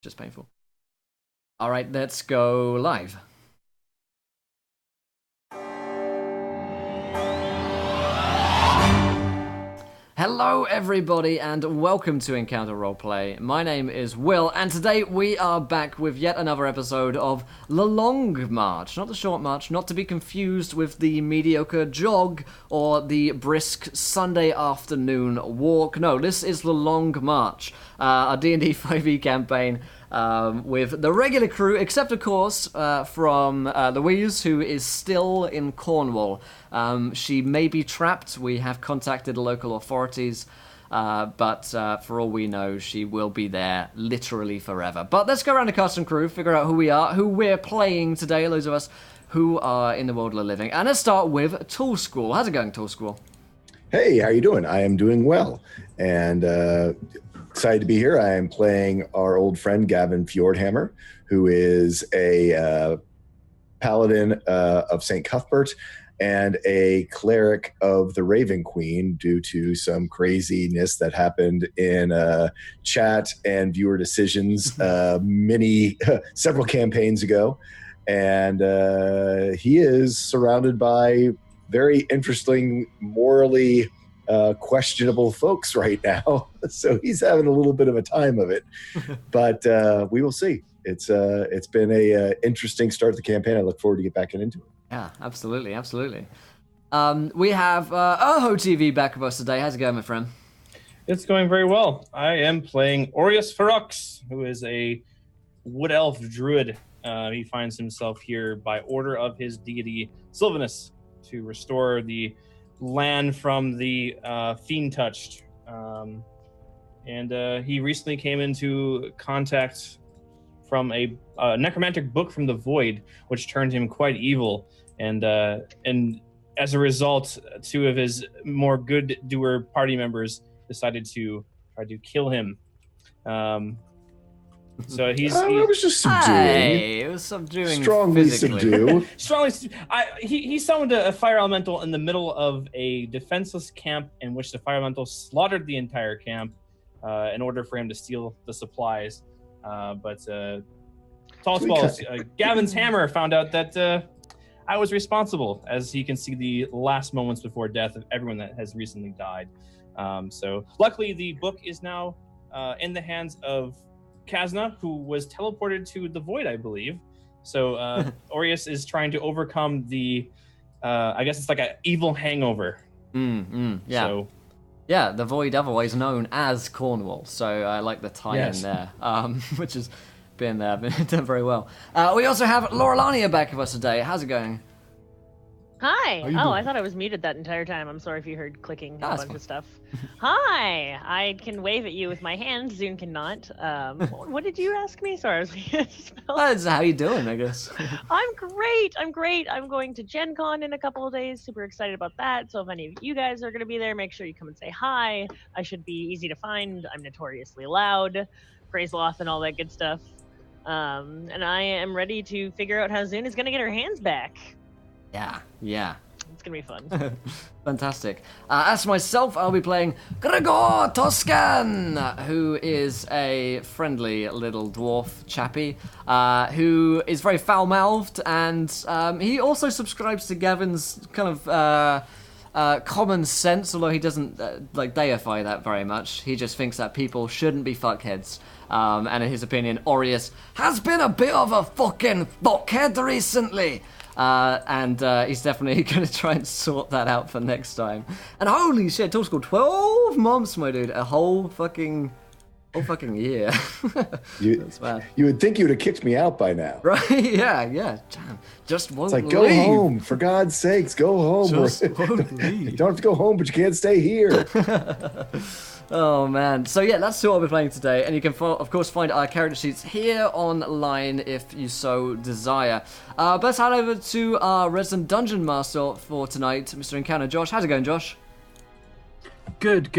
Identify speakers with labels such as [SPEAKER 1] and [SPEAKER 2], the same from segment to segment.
[SPEAKER 1] Just painful. All right, let's go live. Hello everybody and welcome to Encounter Roleplay. My name is Will and today we are back with yet another episode of The Long March. Not the Short March, not to be confused with the mediocre jog or the brisk Sunday afternoon walk. No, this is The Long March, a D&D5E campaign with the regular crew, except of course from Louise, who is still in Cornwall. She may be trapped. We have contacted local authorities, but for all we know, she will be there literally forever. But let's go around the cast and crew, figure out who we are, who we're playing today, those of us who are in the world of living. And let's start with Tool School. How's it going, Tool School?
[SPEAKER 2] Hey, how you doing? I am doing well, and excited to be here. I am playing our old friend Gavin Fjordhammer, who is a paladin of St. Cuthbert and a cleric of the Raven Queen due to some craziness that happened in chat and viewer decisions several campaigns ago. And he is surrounded by very interesting, morally questionable folks right now. So he's having a little bit of a time of it, but we will see. It's been a interesting start to the campaign. I look forward to get back into it.
[SPEAKER 1] Yeah, absolutely. We have Oho TV back with us today. How's it going, my friend?
[SPEAKER 3] It's going very well. I am playing Aureus Ferox, who is a wood elf druid. He finds himself here by order of his deity Sylvanus to restore the land from the fiend touched. And he recently came into contact from a necromantic book from the void, which turned him quite evil. And as a result, two of his more good doer party members decided to try to kill him. So he's
[SPEAKER 2] I was just subduing.
[SPEAKER 1] Hey, it was subduing.
[SPEAKER 2] Strongly
[SPEAKER 1] physically.
[SPEAKER 2] subdue.
[SPEAKER 3] He summoned a fire elemental in the middle of a defenseless camp in which the fire elemental slaughtered the entire camp in order for him to steal the supplies. But Tallest Balls, Gavin's hammer found out that I was responsible, as he can see the last moments before death of everyone that has recently died. So luckily the book is now in the hands of Kazna, who was teleported to the void, I believe. So Aureus is trying to overcome the, I guess it's like an evil hangover.
[SPEAKER 1] Yeah.
[SPEAKER 3] So,
[SPEAKER 1] yeah, the void, otherwise known as Cornwall. So I like the tie-in there, which has been done very well. We also have Laurelania back with us today. How's it going?
[SPEAKER 4] Hi.
[SPEAKER 1] you
[SPEAKER 4] Oh,
[SPEAKER 1] doing?
[SPEAKER 4] I thought I was muted that entire time. I'm sorry if you heard clicking and a
[SPEAKER 1] That's
[SPEAKER 4] bunch
[SPEAKER 1] fine.
[SPEAKER 4] of stuff. Hi. I can wave at you with my hand. Zune cannot. What did you ask me? Sorry, I was being spelled.
[SPEAKER 1] That's how you doing, I guess.
[SPEAKER 4] I'm great. I'm going to Gen Con in a couple of days. Super excited about that. So if any of you guys are going to be there, make sure you come and say hi. I should be easy to find. I'm notoriously loud. Praise Loth and all that good stuff. And I am ready to figure out how Zune is going to get her hands back.
[SPEAKER 1] Yeah.
[SPEAKER 4] It's going to be fun.
[SPEAKER 1] Fantastic. As for myself, I'll be playing Gregor Toscan, who is a friendly little dwarf chappy, who is very foul-mouthed, and he also subscribes to Gavin's kind of common sense, although he doesn't deify that very much. He just thinks that people shouldn't be fuckheads. And in his opinion, Aureus has been a bit of a fucking fuckhead recently. And he's definitely going to try and sort that out for next time. And holy shit, Tool School, 12 months, my dude. A whole fucking year. That's bad.
[SPEAKER 2] You would think you would have kicked me out by now.
[SPEAKER 1] Right? Yeah. Damn. Just won't
[SPEAKER 2] It's like,
[SPEAKER 1] leave.
[SPEAKER 2] go home. For God's sakes, go home.
[SPEAKER 1] Just won't leave.
[SPEAKER 2] You don't have to go home, but you can't stay here.
[SPEAKER 1] Oh man, so yeah, that's what I'll be playing today, and you can of course find our character sheets here online if you so desire. But let's hand over to our resident dungeon master for tonight, Mr. Encounter, Josh. How's it going, Josh?
[SPEAKER 5] Good.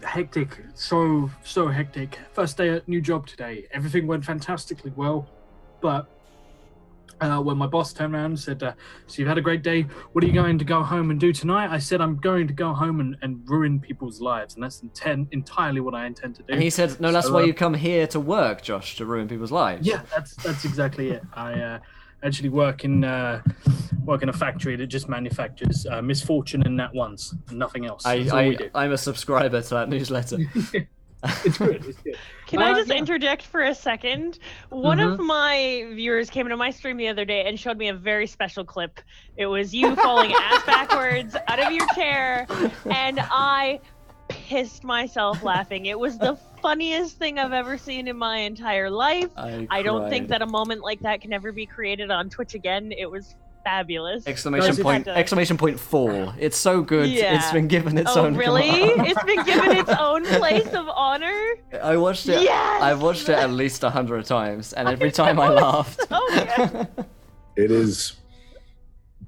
[SPEAKER 5] Hectic. So hectic. First day at new job today. Everything went fantastically well, but when my boss turned around and said, "So you've had a great day. What are you going to go home and do tonight?" I said, "I'm going to go home and ruin people's lives, and that's entirely what I intend to do."
[SPEAKER 1] And he said, "No, that's why you come here to work, Josh, to ruin people's lives."
[SPEAKER 5] Yeah, that's exactly it. I actually work in a factory that just manufactures misfortune and nat ones, and nothing else. That's all we do.
[SPEAKER 1] I'm a subscriber to that newsletter.
[SPEAKER 5] It's good. It's good.
[SPEAKER 4] Can I just interject for a second? One of my viewers came into my stream the other day and showed me a very special clip. It was you falling ass backwards out of your chair, and I pissed myself laughing. It was the funniest thing I've ever seen in my entire life. I don't think that a moment like that can ever be created on Twitch again. It was fabulous.
[SPEAKER 1] Exclamation point 4. It's so good.
[SPEAKER 4] Yeah.
[SPEAKER 1] It's been given its own.
[SPEAKER 4] Really? It's been given its own place of honor.
[SPEAKER 1] I watched it.
[SPEAKER 4] Yes!
[SPEAKER 1] I've watched it at least 100 times, and every time I laughed.
[SPEAKER 2] It is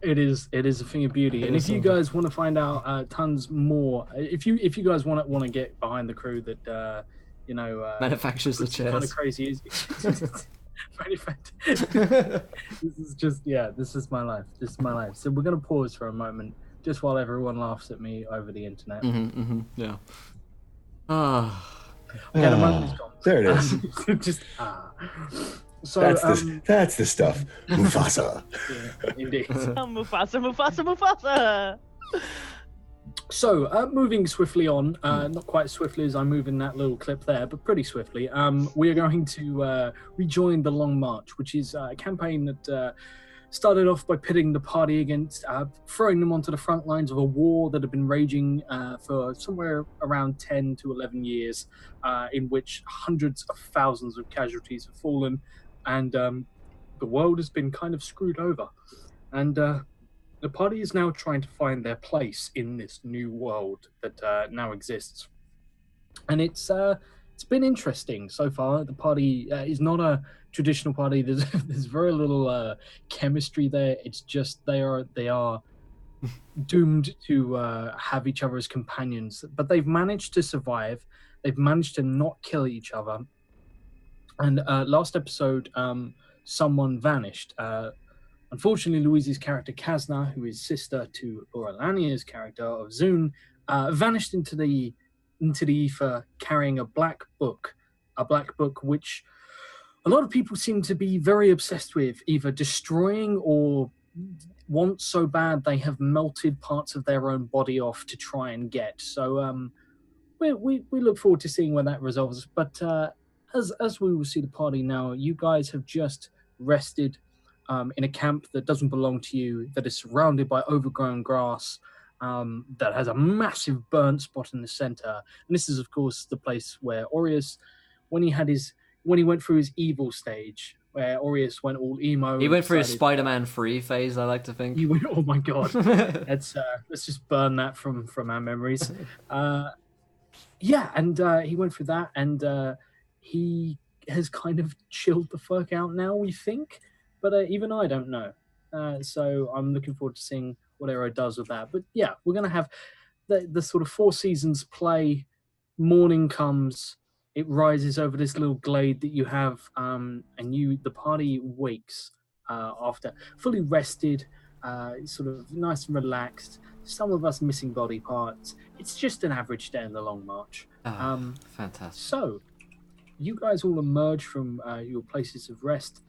[SPEAKER 5] a thing of beauty. And if you guys want to find out tons more, if you guys want to get behind the crew that
[SPEAKER 1] manufactures the chairs,
[SPEAKER 5] kind of crazy. This is my life. So we're gonna pause for a moment, just while everyone laughs at me over the internet.
[SPEAKER 1] Yeah.
[SPEAKER 5] The moment is gone.
[SPEAKER 2] There it is.
[SPEAKER 5] So
[SPEAKER 2] that's the stuff. Mufasa.
[SPEAKER 5] Yeah, indeed.
[SPEAKER 4] Mufasa.
[SPEAKER 5] So, moving swiftly on, not quite as swiftly as I move in that little clip there, but pretty swiftly, we are going to rejoin the Long March, which is a campaign that started off by pitting the party against, throwing them onto the front lines of a war that had been raging for somewhere around 10 to 11 years, in which hundreds of thousands of casualties have fallen, and the world has been kind of screwed over. And the party is now trying to find their place in this new world that now exists. And it's been interesting so far. The party is not a traditional party. There's very little chemistry there. It's just they are doomed to have each other as companions. But they've managed to survive. They've managed to not kill each other. And last episode, someone vanished. Unfortunately, Louise's character Kazna, who is sister to Laura Lanier's character of Zune, vanished into the ether carrying a black book which a lot of people seem to be very obsessed with, either destroying or want so bad they have melted parts of their own body off to try and get. So we look forward to seeing where that resolves. But as we will see the party now, you guys have just rested in a camp that doesn't belong to you, that is surrounded by overgrown grass, that has a massive burnt spot in the center. And this is, of course, the place where Aureus, when he went through his evil stage, where Aureus went all emo.
[SPEAKER 1] He went through his Spider-Man 3 phase, I like to think.
[SPEAKER 5] He went, oh my god. Let's just burn that from our memories. He went through that, and he has kind of chilled the fuck out now, we think. But even I don't know. So I'm looking forward to seeing what Aero does with that. But yeah, we're going to have the sort of 4 seasons play. Morning comes. It rises over this little glade that you have. And the party wakes after fully rested, sort of nice and relaxed. Some of us missing body parts. It's just an average day in the Long March.
[SPEAKER 1] Fantastic.
[SPEAKER 5] So you guys all emerge from your places of rest.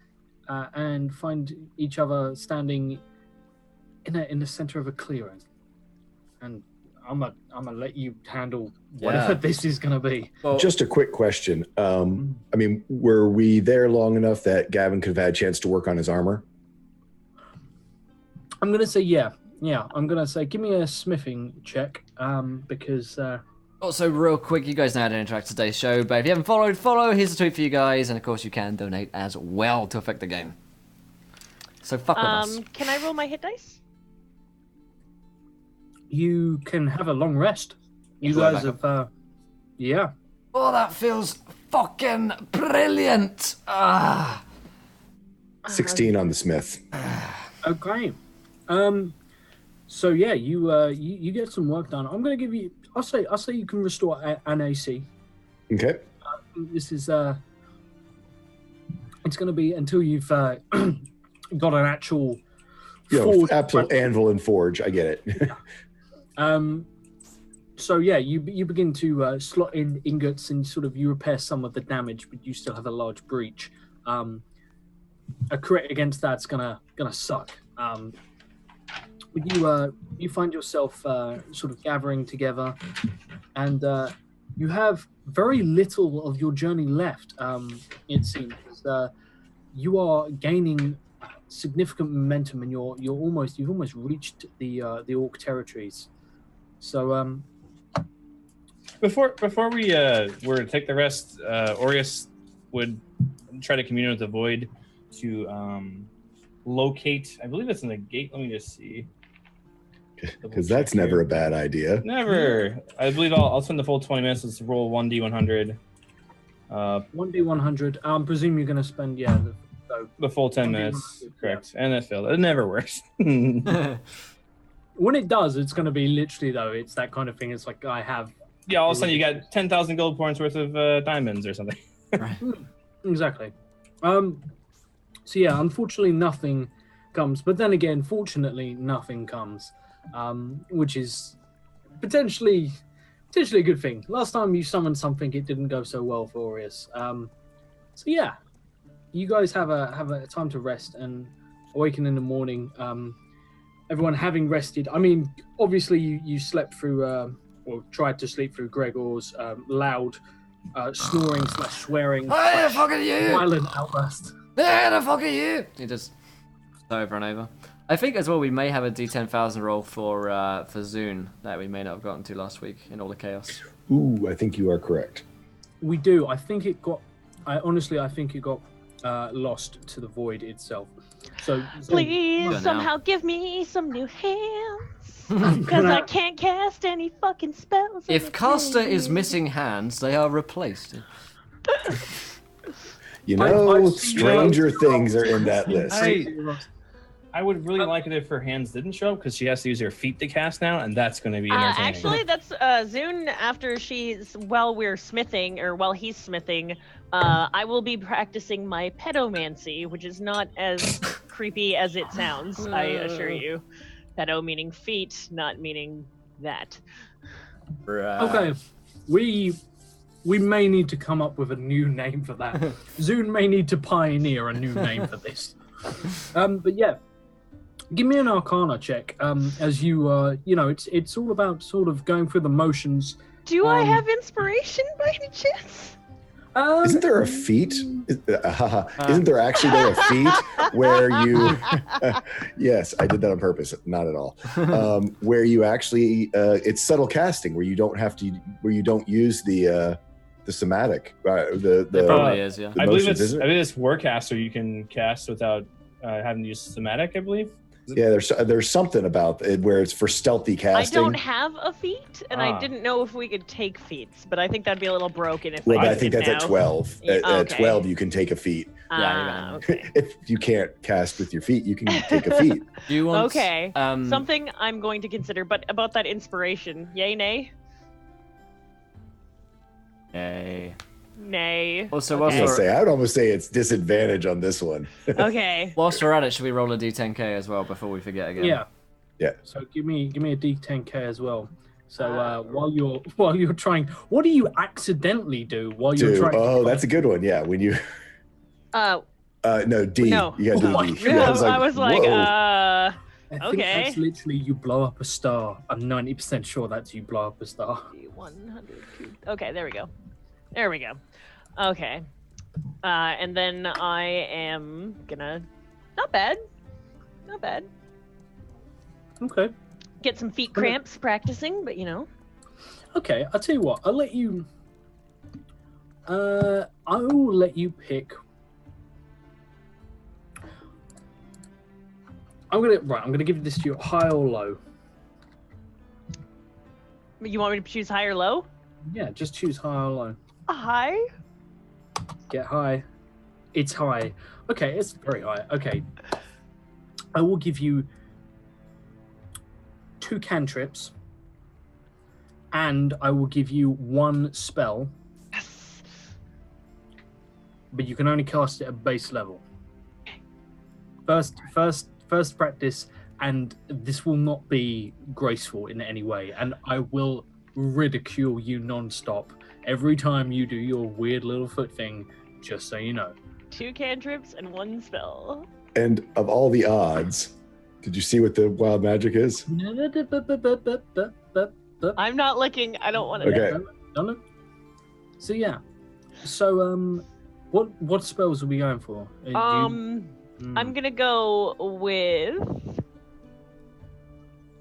[SPEAKER 5] And find each other standing in the center of a clearing. And I'm gonna let you handle whatever this is gonna be.
[SPEAKER 2] Well, just a quick question. I mean, were we there long enough that Gavin could have had a chance to work on his armor?
[SPEAKER 5] I'm gonna say yeah. I'm gonna say give me a smithing check, because.
[SPEAKER 1] Also, real quick, you guys know how to interact with today's show, but if you haven't followed, follow. Here's a tweet for you guys, and of course you can donate as well to affect the game. So fuck with us.
[SPEAKER 4] Can I roll my hit dice?
[SPEAKER 5] You can have a long rest. You guys have, yeah.
[SPEAKER 1] Oh, that feels fucking brilliant!
[SPEAKER 2] 16 on the smith.
[SPEAKER 5] Okay. So yeah, you get some work done. I'm gonna give you. I'll say you can restore an AC.
[SPEAKER 2] Okay.
[SPEAKER 5] This is it's going to be until you've got an actual
[SPEAKER 2] absolute anvil and forge. I get it.
[SPEAKER 5] So yeah, you begin to slot in ingots and sort of you repair some of the damage, but you still have a large breach. A crit against that's gonna suck. You find yourself sort of gathering together, and you have very little of your journey left. It seems you are gaining significant momentum, and you've almost reached the orc territories. So
[SPEAKER 3] before we were to take the rest, Orius would try to commune with the void to locate. I believe it's in the gate. Let me just see.
[SPEAKER 2] Because that's never a bad idea.
[SPEAKER 3] Never. I believe I'll spend the full 20 minutes. Let's roll 1d100.
[SPEAKER 5] 1d100. I presume you're going to spend
[SPEAKER 3] the full 10 minutes. Correct. Yeah. And it failed. It never works.
[SPEAKER 5] When it does, it's going to be literally though. It's that kind of thing. It's like I have.
[SPEAKER 3] Yeah. All of a sudden, you got 10,000 gold points worth of diamonds or something.
[SPEAKER 1] Right.
[SPEAKER 5] Exactly. So yeah, unfortunately, nothing comes. But then again, fortunately, nothing comes. Which is potentially a good thing. Last time you summoned something, it didn't go so well for Orius. So yeah, you guys have a time to rest and awaken in the morning. Everyone having rested. I mean, obviously you slept through or tried to sleep through Gregor's loud snoring / swearing.
[SPEAKER 1] Hey, the fuck are you?
[SPEAKER 5] Violent outburst.
[SPEAKER 1] Hey, the fuck are you? He just over and over. I think as well we may have a D10,000 roll for Zune that we may not have gotten to last week in all the chaos.
[SPEAKER 2] Ooh, I think you are correct.
[SPEAKER 5] We do. I think it got. I think it got lost to the void itself. So
[SPEAKER 4] please somehow give me some new hands, because I can't cast any fucking spells.
[SPEAKER 1] If caster is missing hands, they are replaced.
[SPEAKER 2] You know, stranger things are in that list.
[SPEAKER 3] I would really like it if her hands didn't show up because she has to use her feet to cast now, and that's going to be entertaining.
[SPEAKER 4] Actually, that's Zune. After while he's smithing, I will be practicing my pedomancy, which is not as creepy as it sounds. I assure you. Pedo meaning feet, not meaning that.
[SPEAKER 1] Right.
[SPEAKER 5] Okay, we may need to come up with a new name for that. Zune may need to pioneer a new name for this. But yeah. Give me an Arcana check, as you, it's all about sort of going through the motions.
[SPEAKER 4] Do I have inspiration by any chance?
[SPEAKER 2] Isn't there a feat? Isn't there actually a feat where you? Yes, I did that on purpose. Not at all. Where you actually, it's subtle casting, where you don't use the somatic.
[SPEAKER 1] It probably is. Yeah,
[SPEAKER 3] I believe it's Warcaster you can cast without having to use somatic. I believe.
[SPEAKER 2] Yeah, there's something about it where it's for stealthy casting.
[SPEAKER 4] I don't have a feat, and I didn't know if we could take feats, but I think that'd be a little broken if
[SPEAKER 2] I think that's at 12. At 12, you can take a feat.
[SPEAKER 4] Okay.
[SPEAKER 2] If you can't cast with your feet, you can take a feat.
[SPEAKER 1] Do you want?
[SPEAKER 4] Okay. Something I'm going to consider, but about that inspiration, yay, nay?
[SPEAKER 1] Yay.
[SPEAKER 4] Nay.
[SPEAKER 1] Also,
[SPEAKER 2] I would almost say it's disadvantage on this one.
[SPEAKER 4] Okay.
[SPEAKER 1] Whilst we're at it, should we roll a D10K as well before we forget again?
[SPEAKER 5] Yeah. So give me a D10K as well. So while you're trying, what do you accidentally do while you're trying?
[SPEAKER 2] Oh, that's a good one. Yeah, when you. No, D.
[SPEAKER 4] No.
[SPEAKER 2] You gotta do D.
[SPEAKER 4] No, I was like,
[SPEAKER 5] I think
[SPEAKER 4] okay.
[SPEAKER 5] that's literally you blow up a star. I'm 90% sure that's you blow up a star.
[SPEAKER 4] 100. Okay, there we go. Okay. And then I am gonna... Not bad.
[SPEAKER 5] Okay.
[SPEAKER 4] Get some feet cramps practicing, but
[SPEAKER 5] Okay, I'll tell you what. I'll let you... I will let you pick... I'm gonna give this to you high or low.
[SPEAKER 4] You want me to choose high or low?
[SPEAKER 5] Yeah, just choose high or low.
[SPEAKER 4] High?
[SPEAKER 5] Get high. It's high. Okay, it's very high. Okay. I will give you 2 cantrips, and I will give you 1 spell.
[SPEAKER 4] Yes.
[SPEAKER 5] But you can only cast it at base level. first practice, and this will not be graceful in any way, and I will ridicule you non-stop every time you do your weird little foot thing, just so you know.
[SPEAKER 4] 2 cantrips and 1 spell.
[SPEAKER 2] And of all the odds, did you see what the wild magic is?
[SPEAKER 4] I'm not looking. I don't want to.
[SPEAKER 2] Okay.
[SPEAKER 5] Don't look. So yeah. So what spells are we going for?
[SPEAKER 4] I'm gonna go with.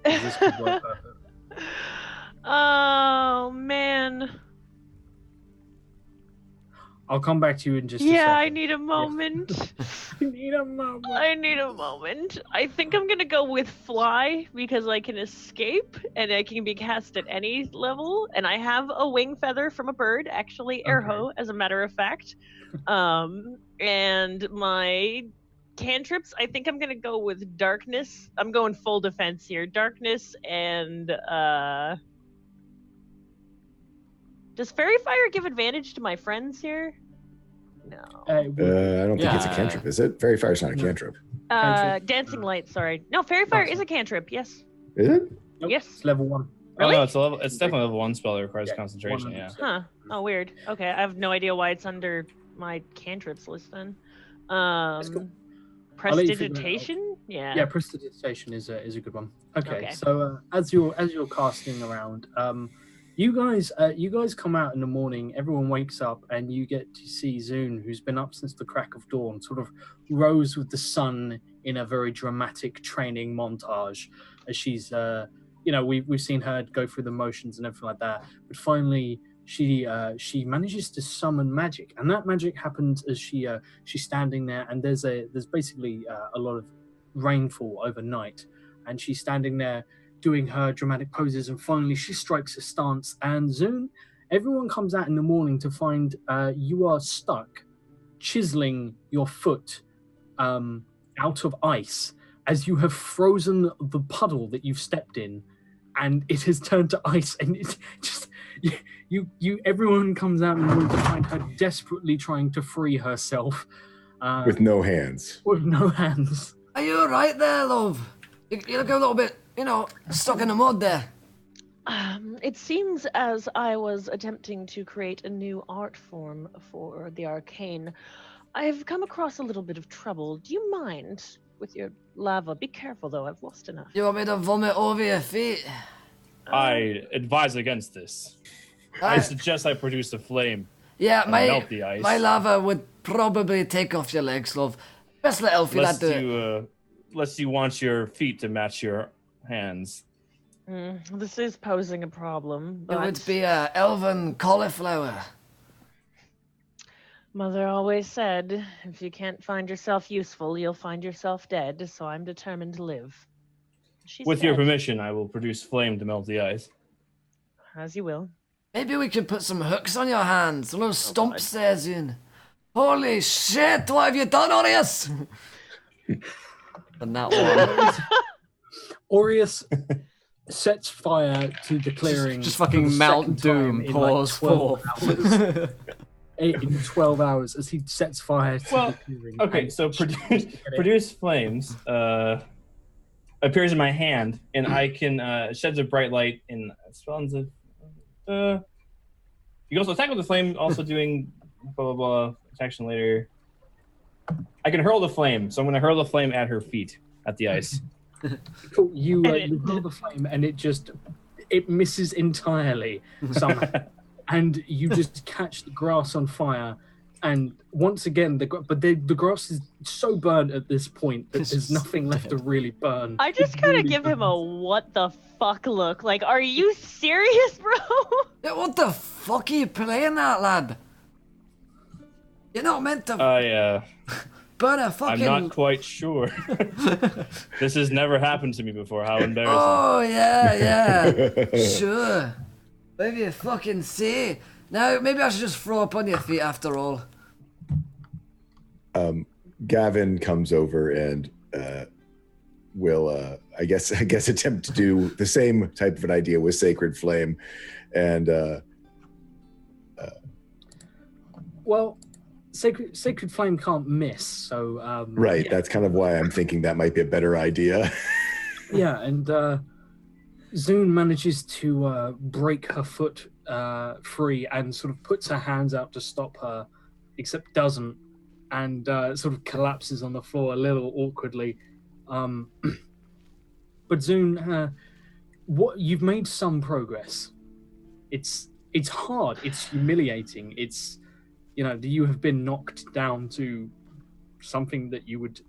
[SPEAKER 5] This could work perfect.
[SPEAKER 4] Oh man.
[SPEAKER 5] I'll come back to you in just a second.
[SPEAKER 4] Yeah, I need a moment.
[SPEAKER 5] I need a moment.
[SPEAKER 4] I need a moment. I think I'm gonna go with fly because I can escape and I can be cast at any level. And I have a wing feather from a bird, actually, Erho, as a matter of fact. And my cantrips, I think I'm gonna go with darkness. I'm going full defense here. Darkness and does fairy fire give advantage to my friends here? No.
[SPEAKER 2] I don't think it's a cantrip, is it? Fairy fire's not a cantrip.
[SPEAKER 4] Dancing light, sorry. No, fairy fire is a cantrip, yes.
[SPEAKER 2] Is it?
[SPEAKER 5] Nope,
[SPEAKER 4] Yes.
[SPEAKER 5] it's level 1.
[SPEAKER 4] Really?
[SPEAKER 3] Oh, no, it's definitely level 1 spell that requires concentration,
[SPEAKER 5] 100%.
[SPEAKER 3] yeah.
[SPEAKER 4] Huh. Oh, weird. Okay, I have no idea why it's under my cantrips list then.
[SPEAKER 5] cool. I'll let you figure it out.
[SPEAKER 4] Prestidigitation? Yeah.
[SPEAKER 5] Yeah, prestidigitation is a good one. Okay.
[SPEAKER 4] Okay.
[SPEAKER 5] So as you're casting around, you guys come out in the morning. Everyone wakes up, and you get to see Zune, who's been up since the crack of dawn, sort of rose with the sun in a very dramatic training montage. As she's, we've seen her go through the motions and everything like that. But finally, she manages to summon magic, and that magic happens as she's standing there, and there's basically a lot of rainfall overnight, and she's standing there doing her dramatic poses, and finally she strikes a stance. And Zune, everyone comes out in the morning to find you are stuck, chiseling your foot out of ice as you have frozen the puddle that you've stepped in, and it has turned to ice, and it's just everyone comes out in the morning to find her desperately trying to free herself
[SPEAKER 2] With no hands.
[SPEAKER 5] with no hands.
[SPEAKER 1] Are you alright there, love? You look a little bit, stuck in the mud there.
[SPEAKER 4] It seems as I was attempting to create a new art form for the arcane, I've come across a little bit of trouble. Do you mind with your lava? Be careful, though. I've lost enough.
[SPEAKER 1] You want me to vomit over your feet?
[SPEAKER 3] I advise against this. I suggest I produce a flame.
[SPEAKER 1] Yeah,
[SPEAKER 3] and
[SPEAKER 1] my
[SPEAKER 3] melt the ice.
[SPEAKER 1] my lava would probably take off your legs, love. Best let Elfie lad do it.
[SPEAKER 3] Unless you want your feet to match your hands.
[SPEAKER 4] This is posing a problem.
[SPEAKER 1] It
[SPEAKER 4] But
[SPEAKER 1] would be a elven cauliflower.
[SPEAKER 4] Mother always said, if you can't find yourself useful, you'll find yourself dead, so I'm determined to live. She's
[SPEAKER 3] With your
[SPEAKER 4] dead.
[SPEAKER 3] permission, I will produce flame to melt the ice.
[SPEAKER 4] As you will.
[SPEAKER 1] Maybe we could put some hooks on your hands, a little stomp stairs in. Holy shit, what have you done, Aureus? And that one.
[SPEAKER 5] Aureus sets fire to the clearing.
[SPEAKER 1] Just
[SPEAKER 5] for
[SPEAKER 1] fucking
[SPEAKER 5] the
[SPEAKER 1] Mount
[SPEAKER 5] second time
[SPEAKER 1] Doom,
[SPEAKER 5] in
[SPEAKER 1] pause
[SPEAKER 5] 12
[SPEAKER 1] 4.
[SPEAKER 5] hours. In 12 hours as he sets fire to the clearing.
[SPEAKER 3] Okay,
[SPEAKER 5] And
[SPEAKER 3] so produce flames appears in my hand, and I can sheds a bright light in spawns of. You can also attack with the flame, also doing blah blah blah action later. I can hurl the flame, so I'm going to hurl the flame at her feet at the ice.
[SPEAKER 5] Cool. You hurl the flame, and it misses entirely somehow. And you just catch the grass on fire, and once again, the grass is so burnt at this point that there's nothing left to really burn.
[SPEAKER 4] I just
[SPEAKER 5] It
[SPEAKER 4] kind of
[SPEAKER 5] really
[SPEAKER 4] give him a
[SPEAKER 5] burns.
[SPEAKER 4] what the fuck look. Like, are you serious, bro?
[SPEAKER 1] Yeah, what the fuck are you playing at, lad? You're not meant to burn a
[SPEAKER 3] I'm
[SPEAKER 1] fucking...
[SPEAKER 3] not quite sure. This has never happened to me before. How embarrassing!
[SPEAKER 1] Oh, yeah. Sure. Maybe you fucking say. Now, maybe I should just throw up on your feet after all.
[SPEAKER 2] Gavin comes over and will, I guess, attempt to do the same type of an idea with Sacred Flame. And
[SPEAKER 5] Well, Sacred Flame can't miss, so
[SPEAKER 2] Right,
[SPEAKER 5] yeah.
[SPEAKER 2] that's kind of why I'm thinking that might be a better idea.
[SPEAKER 5] Yeah, and Zune manages to break her foot free and sort of puts her hands out to stop her, except doesn't, and sort of collapses on the floor a little awkwardly. But Zune, what you've made some progress. It's hard. It's humiliating. It's you have been knocked down to something that you would.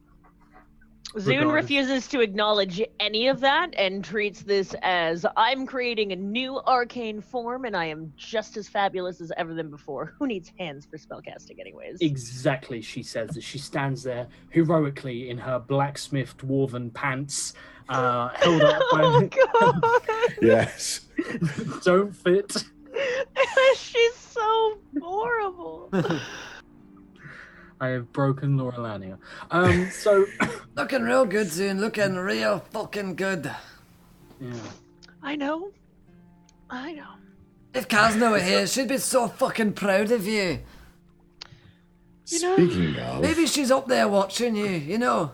[SPEAKER 4] Zune refuses to acknowledge any of that and treats this as I'm creating a new arcane form and I am just as fabulous as ever than before. Who needs hands for spellcasting anyways?
[SPEAKER 5] Exactly, she says as she stands there heroically in her blacksmith dwarven pants, held up by
[SPEAKER 4] Oh god!
[SPEAKER 2] Yes.
[SPEAKER 5] don't fit.
[SPEAKER 4] She's so horrible.
[SPEAKER 5] I have broken Laurelania. So
[SPEAKER 1] Looking real good, Zune. Looking real fucking good.
[SPEAKER 5] yeah.
[SPEAKER 4] I know.
[SPEAKER 1] If Kazna were here, she'd be so fucking proud of you.
[SPEAKER 2] Speaking of,
[SPEAKER 1] Maybe she's up there watching you,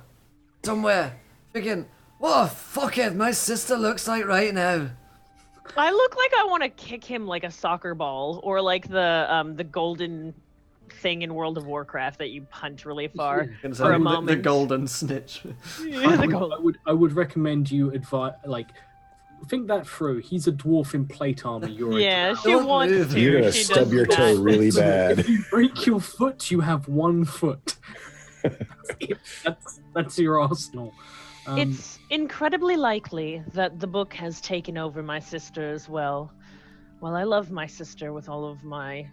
[SPEAKER 1] somewhere. Thinking, what a fuckhead my sister looks like right now.
[SPEAKER 4] I look like I want to kick him like a soccer ball, or like the golden thing in World of Warcraft that you punch really far for a moment.
[SPEAKER 1] The golden snitch.
[SPEAKER 4] Yeah, the golden.
[SPEAKER 5] I would recommend you think that through. He's a dwarf in plate armor.
[SPEAKER 4] Yeah, she
[SPEAKER 1] Don't
[SPEAKER 4] wants
[SPEAKER 1] move.
[SPEAKER 4] to.
[SPEAKER 2] you're gonna
[SPEAKER 4] She
[SPEAKER 2] stub
[SPEAKER 4] does
[SPEAKER 2] your
[SPEAKER 4] that.
[SPEAKER 2] toe really bad.
[SPEAKER 5] If you break your foot, you have one foot. That's your arsenal.
[SPEAKER 4] It's incredibly likely that the book has taken over my sister as well. While I love my sister with all of my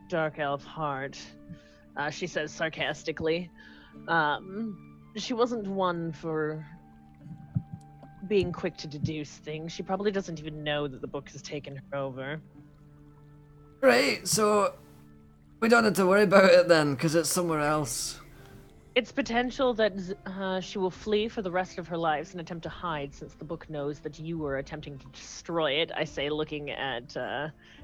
[SPEAKER 4] dark elf heart, she says sarcastically, she wasn't one for being quick to deduce things. She probably doesn't even know that the book has taken her over.
[SPEAKER 1] Right, so we don't have to worry about it then, because it's somewhere else.
[SPEAKER 4] It's potential that she will flee for the rest of her life and attempt to hide, since the book knows that you were attempting to destroy it. I say, looking at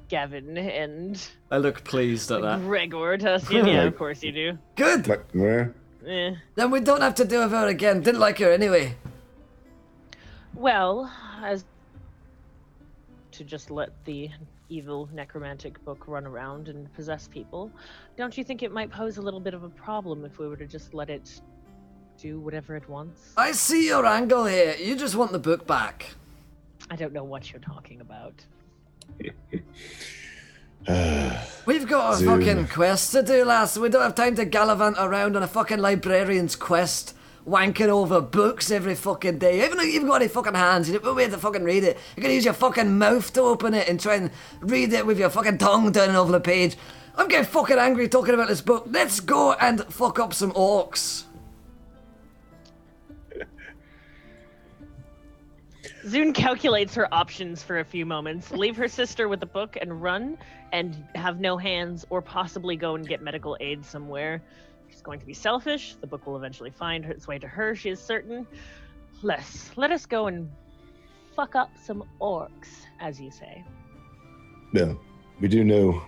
[SPEAKER 4] Gavin and
[SPEAKER 1] I look pleased at that.
[SPEAKER 4] Gregor. Yeah, of course you do.
[SPEAKER 1] Good!
[SPEAKER 2] But, where?
[SPEAKER 4] Eh.
[SPEAKER 1] Then we don't have to deal with her again. Didn't like her anyway.
[SPEAKER 4] Well, as to just let the evil necromantic book run around and possess people, don't you think it might pose a little bit of a problem if we were to just let it do whatever it wants?
[SPEAKER 1] I see your angle here. You just want the book back.
[SPEAKER 4] I don't know what you're talking about.
[SPEAKER 1] We've got a
[SPEAKER 2] Zoom.
[SPEAKER 1] fucking quest to do, lass. We don't have time to gallivant around on a fucking librarian's quest, wanking over books every fucking day. Even though you've got any fucking hands, you don't wait to fucking read it. You're gonna use your fucking mouth to open it and try and read it with your fucking tongue turning over the page. I'm getting fucking angry talking about this book. Let's go and fuck up some orcs.
[SPEAKER 4] Zune calculates her options for a few moments. Leave her sister with the book and run, and have no hands, or possibly go and get medical aid somewhere. She's going to be selfish. The book will eventually find its way to her, she is certain. Let us go and fuck up some orcs, as you say.
[SPEAKER 2] No, we do know.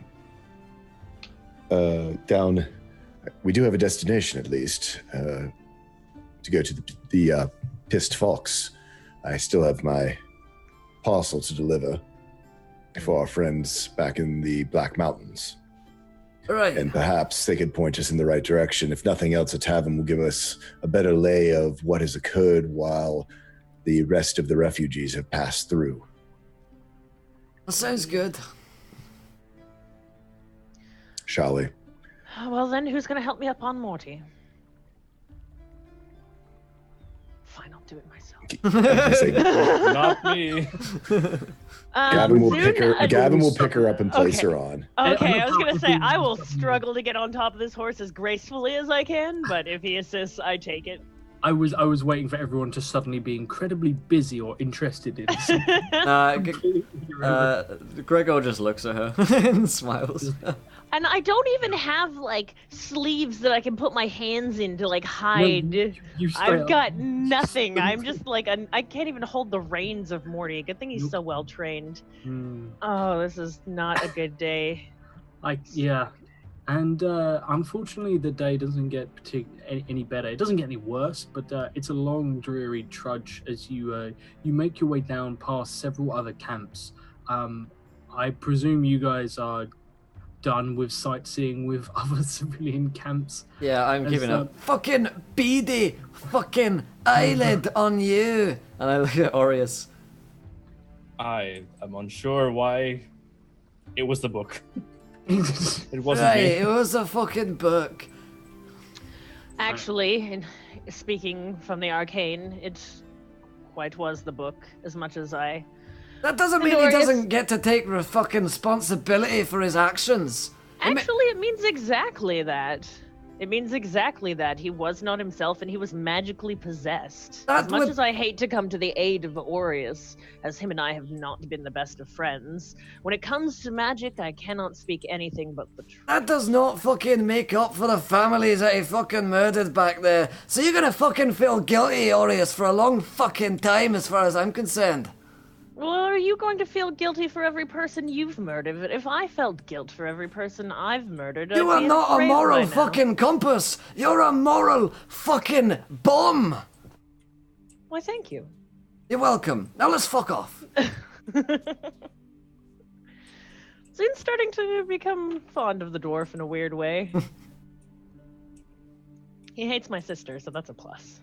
[SPEAKER 2] We do have a destination at least. To go to the Pissed Fox. I still have my parcel to deliver for our friends back in the Black Mountains.
[SPEAKER 1] Right.
[SPEAKER 2] And perhaps they could point us in the right direction. If nothing else, a tavern will give us a better lay of what has occurred while the rest of the refugees have passed through.
[SPEAKER 1] That sounds good.
[SPEAKER 2] Shall we?
[SPEAKER 4] Well then, who's going to help me up on Morty? Fine, I'll do it myself.
[SPEAKER 3] Not me.
[SPEAKER 2] Gavin will
[SPEAKER 4] Zune,
[SPEAKER 2] Gavin will pick her up and place
[SPEAKER 4] Okay.
[SPEAKER 2] her on.
[SPEAKER 4] Okay, I was gonna say I will struggle to get on top of this horse as gracefully as I can, but if he assists, I take it.
[SPEAKER 5] I was waiting for everyone to suddenly be incredibly busy or interested in something.
[SPEAKER 1] Gregor just looks at her and smiles.
[SPEAKER 4] And I don't even have like sleeves that I can put my hands in to like hide.
[SPEAKER 5] You straight
[SPEAKER 4] I've
[SPEAKER 5] up-
[SPEAKER 4] got nothing. I'm just like I can't even hold the reins of Morty. Good thing he's
[SPEAKER 5] Nope.
[SPEAKER 4] so well trained.
[SPEAKER 5] Hmm.
[SPEAKER 4] Oh, this is not a good day.
[SPEAKER 5] Yeah. And unfortunately, the day doesn't get any better. It doesn't get any worse, but it's a long, dreary trudge as you make your way down past several other camps. I presume you guys are done with sightseeing with other civilian camps.
[SPEAKER 1] Yeah, I'm giving a fucking beady fucking eyelid on you. And I look at Aureus.
[SPEAKER 3] I am unsure why it was the book. It wasn't
[SPEAKER 1] Right,
[SPEAKER 3] me.
[SPEAKER 1] it was a fucking book.
[SPEAKER 4] Actually, speaking from the arcane, it quite was the book, as much as I...
[SPEAKER 1] That doesn't mean he doesn't get to take fucking responsibility for his actions.
[SPEAKER 4] Actually, it means exactly that. It means exactly that. He was not himself, and he was magically possessed. As much as I hate to come to the aid of Aureus, as him and I have not been the best of friends, when it comes to magic, I cannot speak anything but the truth.
[SPEAKER 1] That does not fucking make up for the families that he fucking murdered back there. So you're gonna fucking feel guilty, Aureus, for a long fucking time as far as I'm concerned.
[SPEAKER 4] Well, are you going to feel guilty for every person you've murdered? If I felt guilt for every person I've murdered,
[SPEAKER 1] You are not a moral fucking compass. You're a moral fucking bomb.
[SPEAKER 4] Why, thank you.
[SPEAKER 1] You're welcome. Now let's fuck off.
[SPEAKER 4] Zune's starting to become fond of the dwarf in a weird way. He hates my sister, so that's a plus.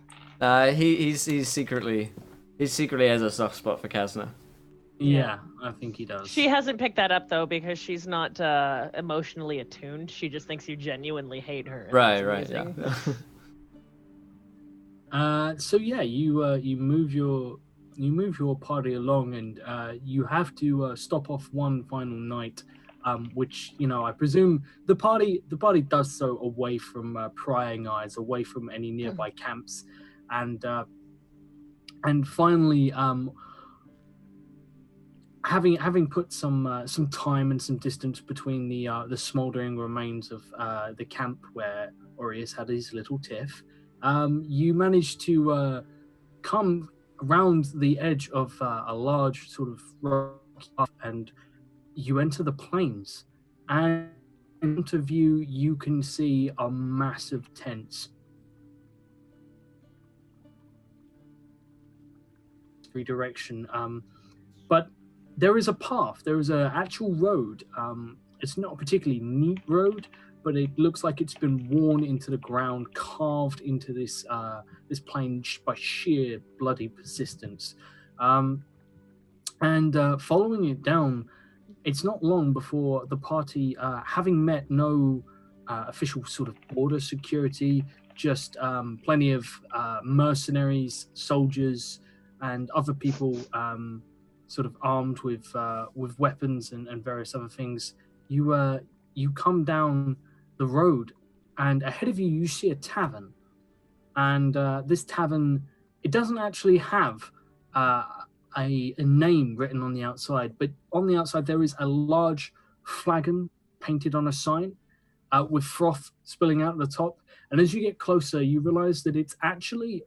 [SPEAKER 1] He secretly has a soft spot for Kazna.
[SPEAKER 5] Yeah, I think he does.
[SPEAKER 4] She hasn't picked that up though because she's not emotionally attuned. She just thinks you genuinely hate her.
[SPEAKER 1] Right, yeah.
[SPEAKER 5] So yeah, you move your party along, and you have to stop off one final night, which I presume the party does so away from prying eyes, away from any nearby camps, and finally, having put some time and some distance between the smouldering remains of the camp where Aureus had his little tiff, you managed to come around the edge of a large sort of rock, and you enter the plains. And in front of you, you can see a massive tent. Direction, but there is a path. There is an actual road. It's not a particularly neat road, but it looks like it's been worn into the ground, carved into this plain by sheer bloody persistence. And following it down, it's not long before the party, having met no official sort of border security, just plenty of mercenaries, soldiers, and other people sort of armed with weapons and various other things. You come down the road, and ahead of you, you see a tavern. And this tavern, it doesn't actually have a name written on the outside, but on the outside there is a large flagon painted on a sign with froth spilling out the top. And as you get closer, you realize that it's actually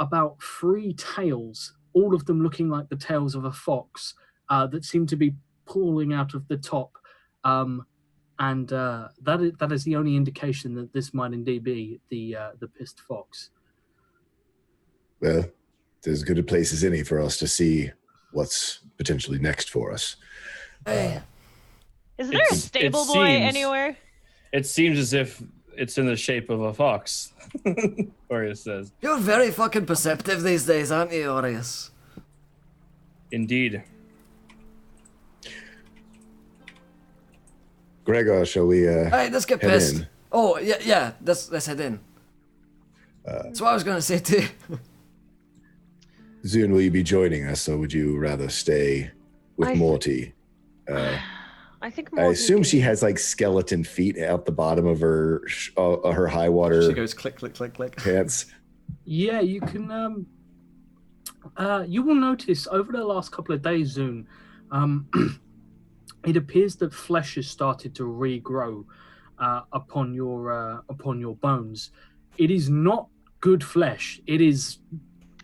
[SPEAKER 5] about 3 tails, all of them looking like the tails of a fox, that seem to be pulling out of the top. And that is the only indication that this might indeed be the pissed fox.
[SPEAKER 2] Well, there's as good a place as any for us to see what's potentially next for us.
[SPEAKER 1] Hey.
[SPEAKER 4] Is there a stable boy anywhere?
[SPEAKER 3] It seems as if it's in the shape of a fox, Aureus says.
[SPEAKER 1] You're very fucking perceptive these days, aren't you, Aureus?
[SPEAKER 3] Indeed.
[SPEAKER 2] Gregor, shall we
[SPEAKER 1] Hey, let's get
[SPEAKER 2] head
[SPEAKER 1] pissed.
[SPEAKER 2] in?
[SPEAKER 1] Oh, yeah, let's head in. That's what I was going to say too.
[SPEAKER 2] Zune, will you be joining us, or would you rather stay with Morty?
[SPEAKER 4] I think
[SPEAKER 2] I assume she has like skeleton feet out the bottom of her high water.
[SPEAKER 1] She goes click, click, click, click.
[SPEAKER 2] Pants.
[SPEAKER 5] Yeah, you can. You will notice over the last couple of days, Zune, it appears that flesh has started to regrow upon your bones. It is not good flesh. It is.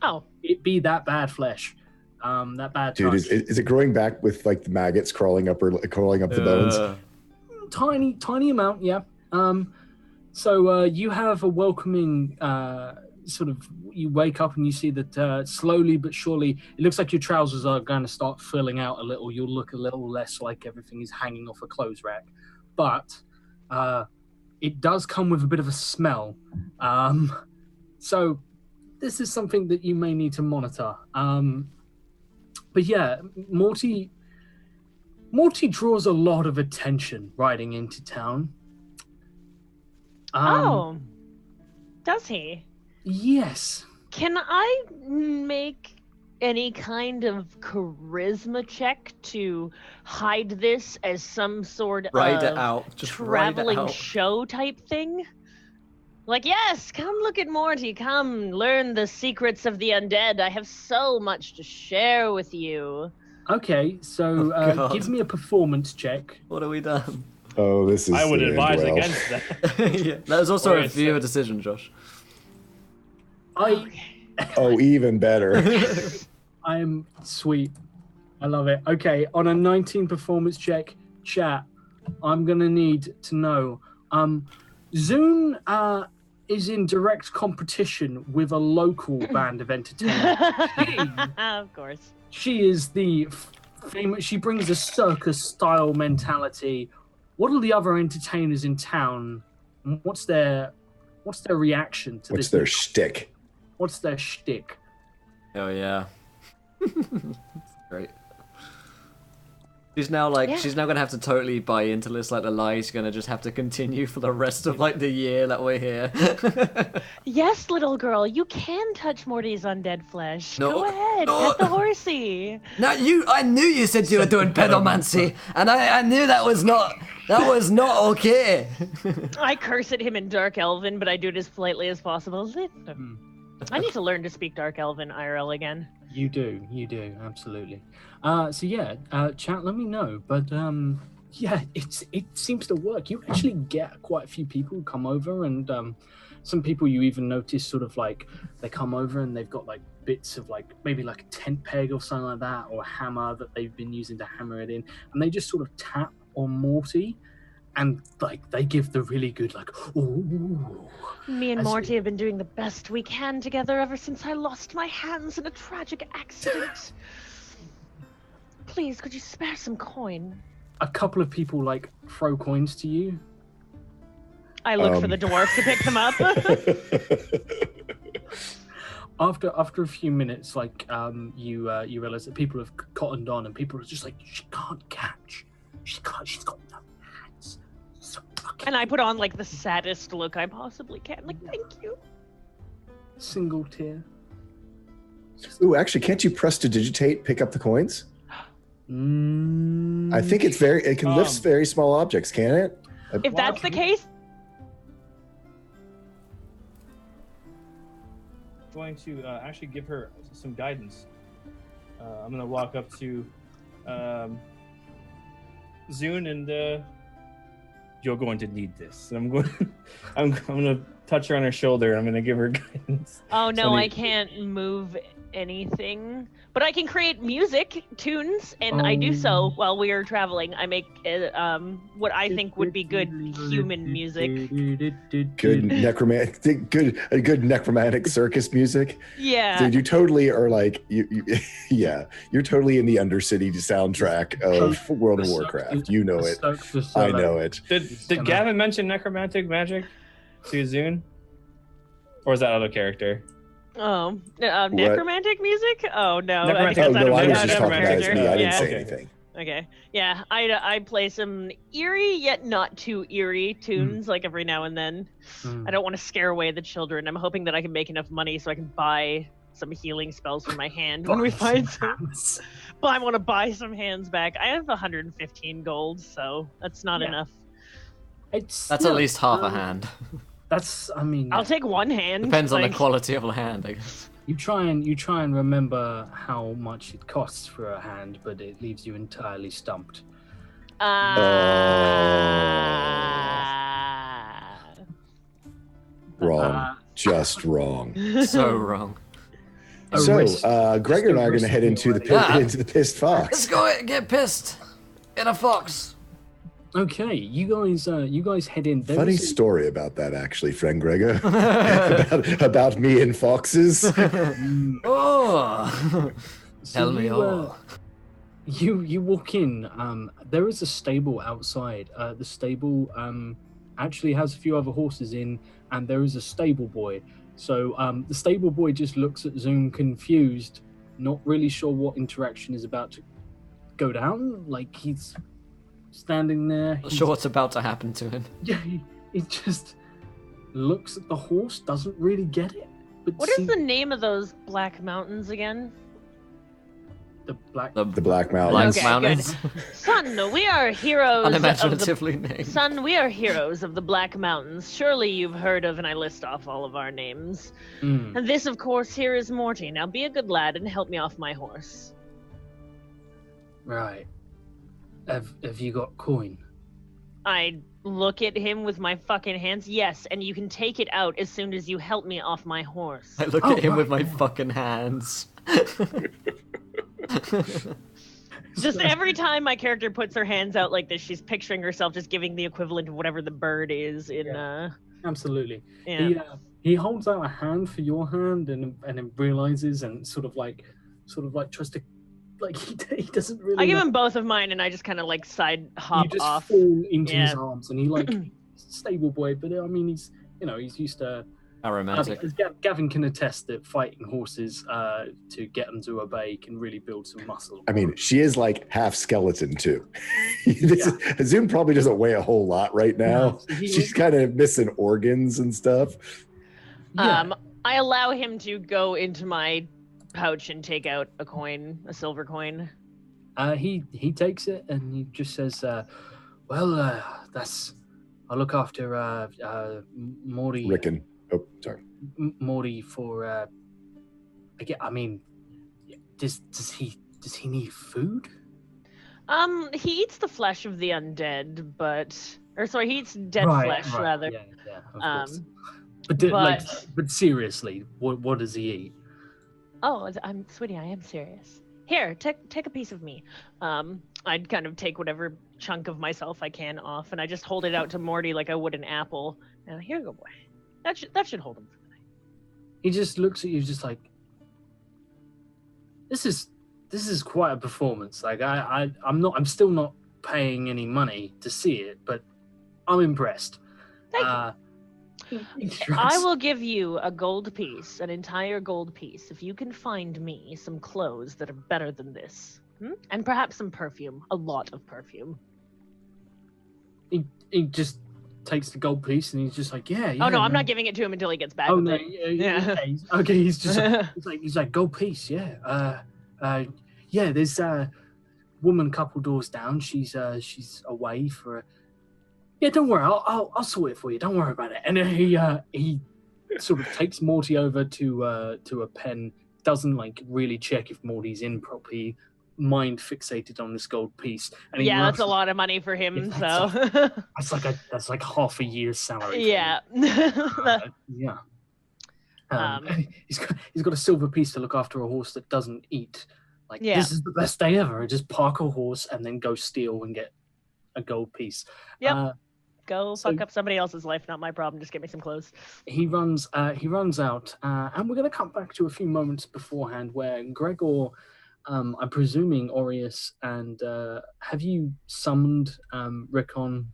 [SPEAKER 4] Oh.
[SPEAKER 5] It be that bad flesh. That bad.
[SPEAKER 2] Dude, is it growing back with like the maggots crawling up the bones?
[SPEAKER 5] Tiny amount, yeah. So you have a welcoming sort of. You wake up and you see that slowly but surely, it looks like your trousers are going to start filling out a little. You'll look a little less like everything is hanging off a clothes rack, but it does come with a bit of a smell. So this is something that you may need to monitor. But yeah, Morty draws a lot of attention riding into town.
[SPEAKER 4] Does he?
[SPEAKER 5] Yes.
[SPEAKER 4] Can I make any kind of charisma check to hide this as some sort
[SPEAKER 1] Ride
[SPEAKER 4] of
[SPEAKER 1] it out. Just ride it
[SPEAKER 4] traveling
[SPEAKER 1] out.
[SPEAKER 4] show type thing? Like, yes, come look at Morty. Come learn the secrets of the undead. I have so much to share with you.
[SPEAKER 5] Okay, so
[SPEAKER 1] God.
[SPEAKER 5] give me a performance check.
[SPEAKER 1] What have we done?
[SPEAKER 2] Oh, this is.
[SPEAKER 3] I would
[SPEAKER 2] gonna end
[SPEAKER 3] advise
[SPEAKER 2] well.
[SPEAKER 3] against that.
[SPEAKER 1] Yeah, that was also
[SPEAKER 3] Or
[SPEAKER 1] a
[SPEAKER 3] it's,
[SPEAKER 1] viewer decision, Josh.
[SPEAKER 5] I
[SPEAKER 2] Oh, even better.
[SPEAKER 5] I am sweet. I love it. Okay, on a 19 performance check, chat, I'm gonna need to know. Zune is in direct competition with a local band of entertainment.
[SPEAKER 4] Of course.
[SPEAKER 5] She is the famous. She brings a circus-style mentality. What are the other entertainers in town? What's their reaction to
[SPEAKER 2] What's
[SPEAKER 5] this?
[SPEAKER 2] their shtick?
[SPEAKER 5] What's their shtick?
[SPEAKER 1] Oh yeah. Great. She's now gonna have to totally buy into this, like the lie's gonna just have to continue for the rest of like the year that we're here.
[SPEAKER 4] Yes, little girl, you can touch Morty's undead flesh.
[SPEAKER 1] No,
[SPEAKER 4] Go ahead,
[SPEAKER 1] no.
[SPEAKER 4] pet the horsey.
[SPEAKER 1] No, I knew you said you were doing pedomancy, and I knew that was not okay.
[SPEAKER 4] I curse at him in Dark Elven, but I do it as politely as possible. I need to learn to speak Dark Elven IRL again.
[SPEAKER 5] You do, absolutely. So yeah, chat, let me know. But yeah, it seems to work. You actually get quite a few people who come over, and some people you even notice sort of like they come over and they've got like bits of like maybe like a tent peg or something like that, or a hammer that they've been using to hammer it in, and they just sort of tap on Morty. And like they give the really good like ooh.
[SPEAKER 4] Me and Morty have been doing the best we can together ever since I lost my hands in a tragic accident. Please, could you spare some coin?
[SPEAKER 5] A couple of people like throw coins to you.
[SPEAKER 4] I look for the dwarf to pick them up.
[SPEAKER 5] After a few minutes, like you realize that people have cottoned on, and people are just like, she can't catch. She's got no hands. So fucking
[SPEAKER 4] And I put on like the saddest look I possibly can. Like, thank you.
[SPEAKER 5] single tear.
[SPEAKER 2] Ooh, actually, can't you press to digitate, pick up the coins? I think it can lift very small objects, can it?
[SPEAKER 4] If that's the case,
[SPEAKER 3] I'm going to actually give her some guidance. I'm going to walk up to Zune and you're going to need this. And I'm going to touch her on her shoulder and I'm going to give her guidance.
[SPEAKER 4] oh no, I can't move anything, but I can create music tunes, and I do so while we are traveling. I make what I think would be good human music.
[SPEAKER 2] Good necromantic circus music.
[SPEAKER 4] Yeah.
[SPEAKER 2] Dude, you totally are like yeah, you're totally in the Undercity soundtrack of World of Warcraft. You know it. I know it.
[SPEAKER 3] Did Gavin mention necromantic magic to Zune? Or is that other character?
[SPEAKER 4] Oh, necromantic music? Oh no,
[SPEAKER 3] Necromantic-
[SPEAKER 2] Oh, no, I was
[SPEAKER 3] Necromantic
[SPEAKER 2] just talking about
[SPEAKER 3] character.
[SPEAKER 2] me. I didn't
[SPEAKER 4] Yeah.
[SPEAKER 2] say
[SPEAKER 3] Okay.
[SPEAKER 2] anything.
[SPEAKER 4] Okay, yeah, I play some eerie yet not too eerie tunes like every now and then. I don't want to scare away the children. I'm hoping that I can make enough money so I can buy some healing spells for my hand when we find some. But I want to buy some hands back. I have 115 gold, so that's not enough.
[SPEAKER 5] It's
[SPEAKER 1] That's at least half a hand.
[SPEAKER 5] That's, I mean,
[SPEAKER 4] I'll take one hand.
[SPEAKER 1] Depends on the
[SPEAKER 4] like-
[SPEAKER 1] quality of the hand, I guess.
[SPEAKER 5] you try and remember how much it costs for a hand, but it leaves you entirely stumped.
[SPEAKER 2] Wrong. Just wrong.
[SPEAKER 1] So wrong.
[SPEAKER 2] So, Gregor and I are going to head into the
[SPEAKER 1] Yeah.
[SPEAKER 2] into the pissed
[SPEAKER 1] Let's
[SPEAKER 2] fox.
[SPEAKER 1] go get pissed in a fox.
[SPEAKER 5] Okay, you guys head in. There
[SPEAKER 2] Funny
[SPEAKER 5] is a-
[SPEAKER 2] story about that, actually, friend Gregor. about me and foxes.
[SPEAKER 1] Oh,
[SPEAKER 5] So
[SPEAKER 1] tell me all.
[SPEAKER 5] You walk in. There is a stable outside. The stable actually has a few other horses in, and there is a stable boy. So the stable boy just looks at Zoom confused, not really sure what interaction is about to go down. Like he's standing there.
[SPEAKER 1] Not sure what's about to happen to him.
[SPEAKER 5] Yeah, he just looks at the horse, doesn't really get it. But
[SPEAKER 4] What is the name of those black mountains again?
[SPEAKER 5] the black?
[SPEAKER 2] The Black Mountains.
[SPEAKER 1] Black
[SPEAKER 4] Okay,
[SPEAKER 1] Mountains.
[SPEAKER 4] Son, we are heroes.
[SPEAKER 1] Unimaginatively named.
[SPEAKER 4] Son, we are heroes of the Black Mountains. Surely you've heard of, and I list off all of our names.
[SPEAKER 5] Mm.
[SPEAKER 4] And this, of course, here is Morty. Now be a good lad and help me off my horse.
[SPEAKER 5] Right. Have you got coin?
[SPEAKER 4] I look at him with my fucking hands. Yes, and you can take it out as soon as you help me off my horse.
[SPEAKER 1] I look
[SPEAKER 5] Oh,
[SPEAKER 1] at him with my
[SPEAKER 5] right.
[SPEAKER 1] fucking hands.
[SPEAKER 4] Just every time my character puts her hands out like this, she's picturing herself just giving the equivalent of whatever the bird is in
[SPEAKER 5] Absolutely.
[SPEAKER 4] yeah.
[SPEAKER 5] He holds out a hand for your hand, and then realizes and sort of like tries to, like he doesn't really.
[SPEAKER 4] I give him both of mine and I just kind of like side hop
[SPEAKER 5] you just
[SPEAKER 4] off.
[SPEAKER 5] fall into
[SPEAKER 4] Yeah.
[SPEAKER 5] his arms, and he like stable boy, but I mean he's used to.
[SPEAKER 1] How romantic.
[SPEAKER 5] As Gavin can attest that fighting horses to get them to obey can really build some muscle.
[SPEAKER 2] I mean, she is like half skeleton too. Zoom probably doesn't weigh a whole lot right now.
[SPEAKER 5] No, so
[SPEAKER 2] She's kind of missing organs and stuff.
[SPEAKER 5] yeah.
[SPEAKER 4] I allow him to go into my pouch and take out a coin, a silver coin.
[SPEAKER 5] He takes it and he just says, that's I'll look after Morty.
[SPEAKER 2] Rickon. Oh, sorry.
[SPEAKER 5] Morty for I mean, does he need food?
[SPEAKER 4] He eats the flesh of the undead, he eats dead
[SPEAKER 5] Right,
[SPEAKER 4] flesh rather.
[SPEAKER 5] Yeah, of course. But seriously, what does he eat?
[SPEAKER 4] Oh, I'm sweetie. I am serious. Here, take a piece of me. I'd kind of take whatever chunk of myself I can off, and I just hold it out to Morty like I would an apple. Now, here you go, boy. That should hold him for the night.
[SPEAKER 5] He just looks at you, just like, this is quite a performance. Like I'm still not paying any money to see it, but I'm impressed.
[SPEAKER 4] Thank
[SPEAKER 5] you.
[SPEAKER 4] I will give you a gold piece, an entire gold piece, if you can find me some clothes that are better than this. And perhaps some perfume. A lot of perfume.
[SPEAKER 5] He just takes the gold piece and he's just like, yeah.
[SPEAKER 4] Oh, no, I'm
[SPEAKER 5] man.
[SPEAKER 4] not giving it to him until he gets back
[SPEAKER 5] Oh,
[SPEAKER 4] with
[SPEAKER 5] no,
[SPEAKER 4] it.
[SPEAKER 5] yeah. Okay, he's just he's like gold piece, yeah. Yeah, there's a woman a couple doors down. She's away for yeah, don't worry, I'll sort it for you. Don't worry about it. And then he sort of takes Morty over to a pen. Doesn't like really check if Morty's in properly. Mind fixated on this gold piece. And he
[SPEAKER 4] That's a lot of money for him.
[SPEAKER 5] Yeah,
[SPEAKER 4] So
[SPEAKER 5] that's like half a year's salary. For
[SPEAKER 4] yeah.
[SPEAKER 5] him. Yeah. He's got a silver piece to look after a horse that doesn't eat. Like this is the best day ever. I just park a horse and then go steal and get a gold piece.
[SPEAKER 4] Yep. Go fuck up somebody else's life, not my problem. Just get me some clothes.
[SPEAKER 5] He runs out, and we're going to come back to a few moments beforehand where Gregor, I'm presuming Aureus, and have you summoned Rickon?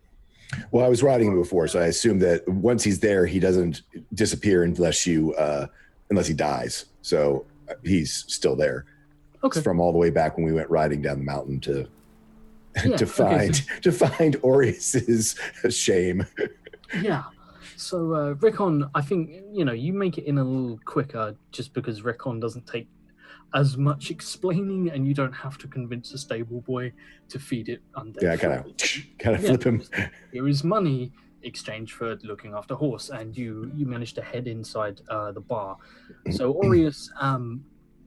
[SPEAKER 2] Well, I was riding him before, so I assume that once he's there, he doesn't disappear unless he dies. So he's still there.
[SPEAKER 5] Okay.
[SPEAKER 2] It's from all the way back when we went riding down the mountain to
[SPEAKER 5] to
[SPEAKER 2] find Aureus's shame.
[SPEAKER 5] Yeah. So Rickon, I think you make it in a little quicker just because Rickon doesn't take as much explaining, and you don't have to convince a stable boy to feed it undead.
[SPEAKER 2] Yeah, kind of flip him.
[SPEAKER 5] Here is money exchange for looking after horse, and you manage to head inside the bar. So Aureus,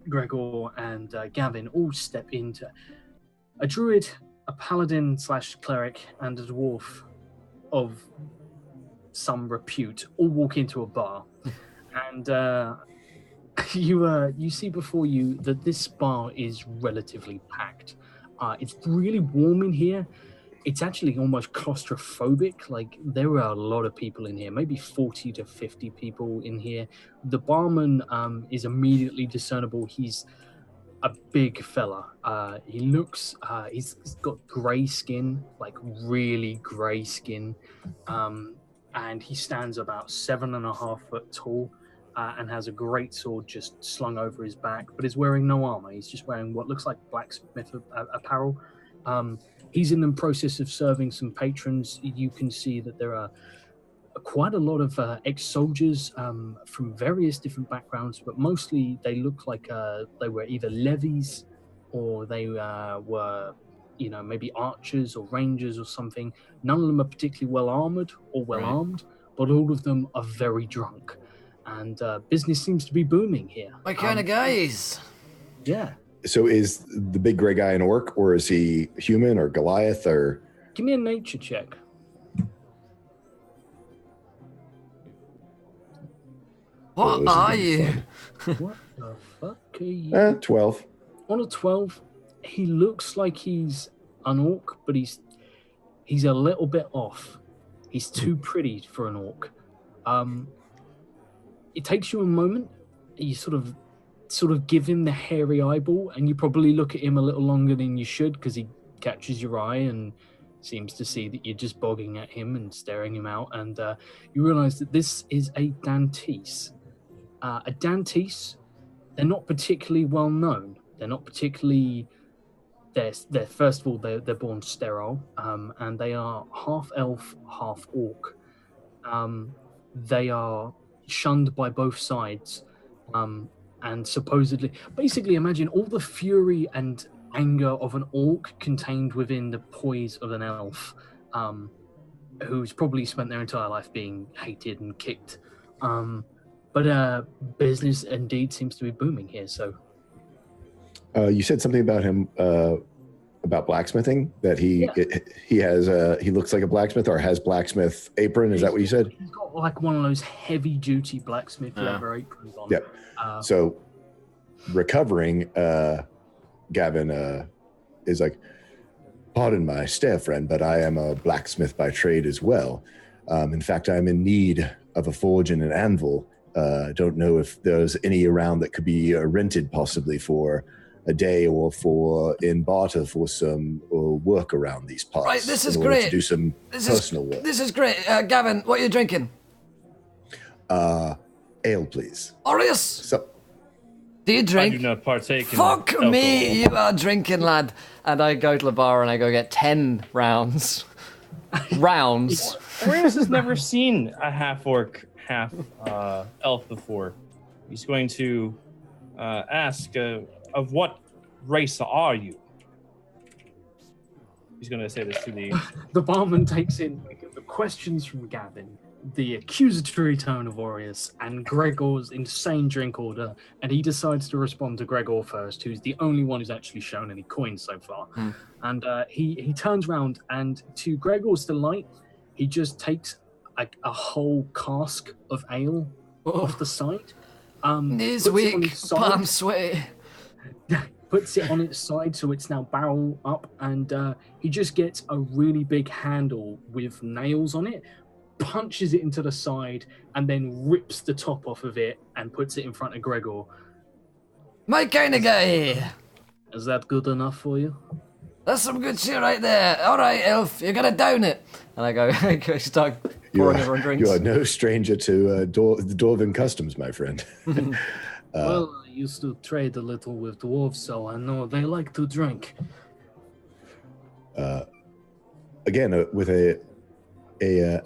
[SPEAKER 5] Gregor, and Gavin all step into a druid, a paladin / cleric, and a dwarf of some repute all walk into a bar, and you see before you that this bar is relatively packed. It's really warm in here. it's actually almost claustrophobic. Like, there are a lot of people in here, maybe 40 to 50 people in here. The barman is immediately discernible. He's a big fella. He looks, he's got grey skin, like really grey skin. And he stands about 7.5 foot tall and has a great sword just slung over his back, but is wearing no armor. He's just wearing what looks like blacksmith apparel. He's in the process of serving some patrons. You can see that there are quite a lot of ex-soldiers from various different backgrounds, but mostly they look like they were either levies or they were, maybe archers or rangers or something. None of them are particularly well armored or well armed, but all of them are very drunk. And business seems to be booming here.
[SPEAKER 1] My kind of guys.
[SPEAKER 5] Yeah.
[SPEAKER 2] So is the big gray guy an orc, or is he human or Goliath, or?
[SPEAKER 5] Give me a nature check.
[SPEAKER 1] What are you?
[SPEAKER 5] What the fuck are you?
[SPEAKER 2] 12.
[SPEAKER 5] On a 12, he looks like he's an orc, but he's a little bit off. He's too pretty for an orc. It takes you a moment. You sort of give him the hairy eyeball, and you probably look at him a little longer than you should because he catches your eye and seems to see that you're just bogging at him and staring him out. And you realize that this is a Dantese. A Dantese, they're not particularly well known. They're not particularly. They're first of all they're born sterile, and they are half elf, half orc. They are shunned by both sides, and supposedly, basically, imagine all the fury and anger of an orc contained within the poise of an elf, who's probably spent their entire life being hated and kicked. But business indeed seems to be booming here. So,
[SPEAKER 2] you said something about him about blacksmithing, that he looks like a blacksmith or has blacksmith apron. Is that what you said?
[SPEAKER 5] He's got like one of those heavy duty blacksmith leather aprons on.
[SPEAKER 2] Yep. So recovering, Gavin is like, pardon my stare, friend, but I am a blacksmith by trade as well. In fact, I'm in need of a forge and an anvil. Don't know if there's any around that could be rented possibly for a day or in barter for some work around these parts.
[SPEAKER 1] Right, this is
[SPEAKER 2] in order
[SPEAKER 1] great.
[SPEAKER 2] To do some personal work.
[SPEAKER 1] This is great. Gavin, what are you drinking?
[SPEAKER 2] Ale, please.
[SPEAKER 1] Aureus,
[SPEAKER 2] So,
[SPEAKER 3] I
[SPEAKER 1] do you drink?
[SPEAKER 3] do not partake in
[SPEAKER 1] Fuck
[SPEAKER 3] alcohol.
[SPEAKER 1] me, you are drinking, lad. And I go to the bar and I go get 10 rounds. Rounds.
[SPEAKER 3] Arius has never seen a half orc, half elf before. He's going to ask, of what race are you? He's going to say this to the...
[SPEAKER 5] The barman takes in the questions from Gavin, the accusatory tone of Aureus, and Gregor's insane drink order, and he decides to respond to Gregor first, who's the only one who's actually shown any coins so far. And he turns around, and to Gregor's delight, he just takes a whole cask of ale off the side.
[SPEAKER 1] Knees weak, palm sweaty.
[SPEAKER 5] Puts it on its side so it's now barrel up, and he just gets a really big handle with nails on it, punches it into the side, and then rips the top off of it and puts it in front of Gregor.
[SPEAKER 1] My kind of guy.
[SPEAKER 5] Is that good enough for you?
[SPEAKER 1] That's some good shit right there. All right, Elf, you gotta down it. And I go start pouring everyone drinks.
[SPEAKER 2] You are no stranger to the Dwarven customs, my friend.
[SPEAKER 5] Well, I used to trade a little with dwarves, so I know they like to drink.
[SPEAKER 2] Again, with a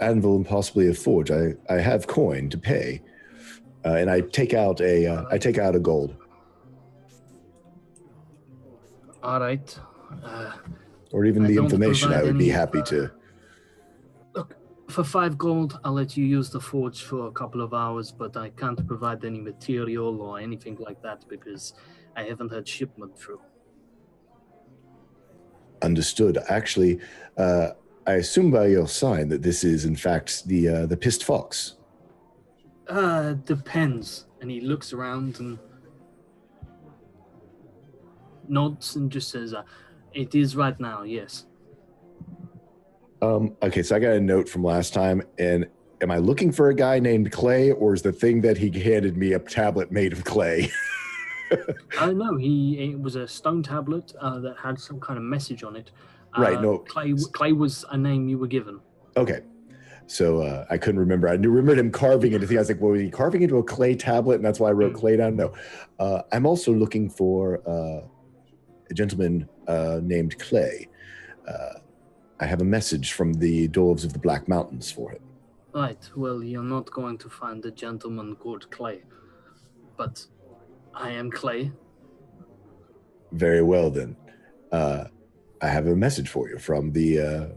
[SPEAKER 2] anvil and possibly a forge, I have coin to pay, and I take out a gold.
[SPEAKER 5] All right.
[SPEAKER 2] Or even
[SPEAKER 5] I
[SPEAKER 2] the
[SPEAKER 5] don't
[SPEAKER 2] information, I
[SPEAKER 5] provide
[SPEAKER 2] would be
[SPEAKER 5] any,
[SPEAKER 2] happy to.
[SPEAKER 5] Look, for 5 gold, I'll let you use the forge for a couple of hours, but I can't provide any material or anything like that because I haven't had shipment through.
[SPEAKER 2] Understood. Actually, I assume by your sign that this is in fact the pissed fox.
[SPEAKER 5] Depends. And he looks around and nods and just says, it is right now, yes.
[SPEAKER 2] Okay, so I got a note from last time, and am I looking for a guy named Clay, or is the thing that he handed me a tablet made of clay?
[SPEAKER 5] No, it was a stone tablet that had some kind of message on it.
[SPEAKER 2] Right, no.
[SPEAKER 5] Clay was a name you were given.
[SPEAKER 2] Okay. So I couldn't remember. I remembered him carving into the. I was like, well, was he carving into a clay tablet? And that's why I wrote clay down. No. I'm also looking for a gentleman named Clay. I have a message from the Dwarves of the Black Mountains for him.
[SPEAKER 5] Right. Well, you're not going to find a gentleman called Clay. But I am Clay.
[SPEAKER 2] Very well, then. I have a message for you from the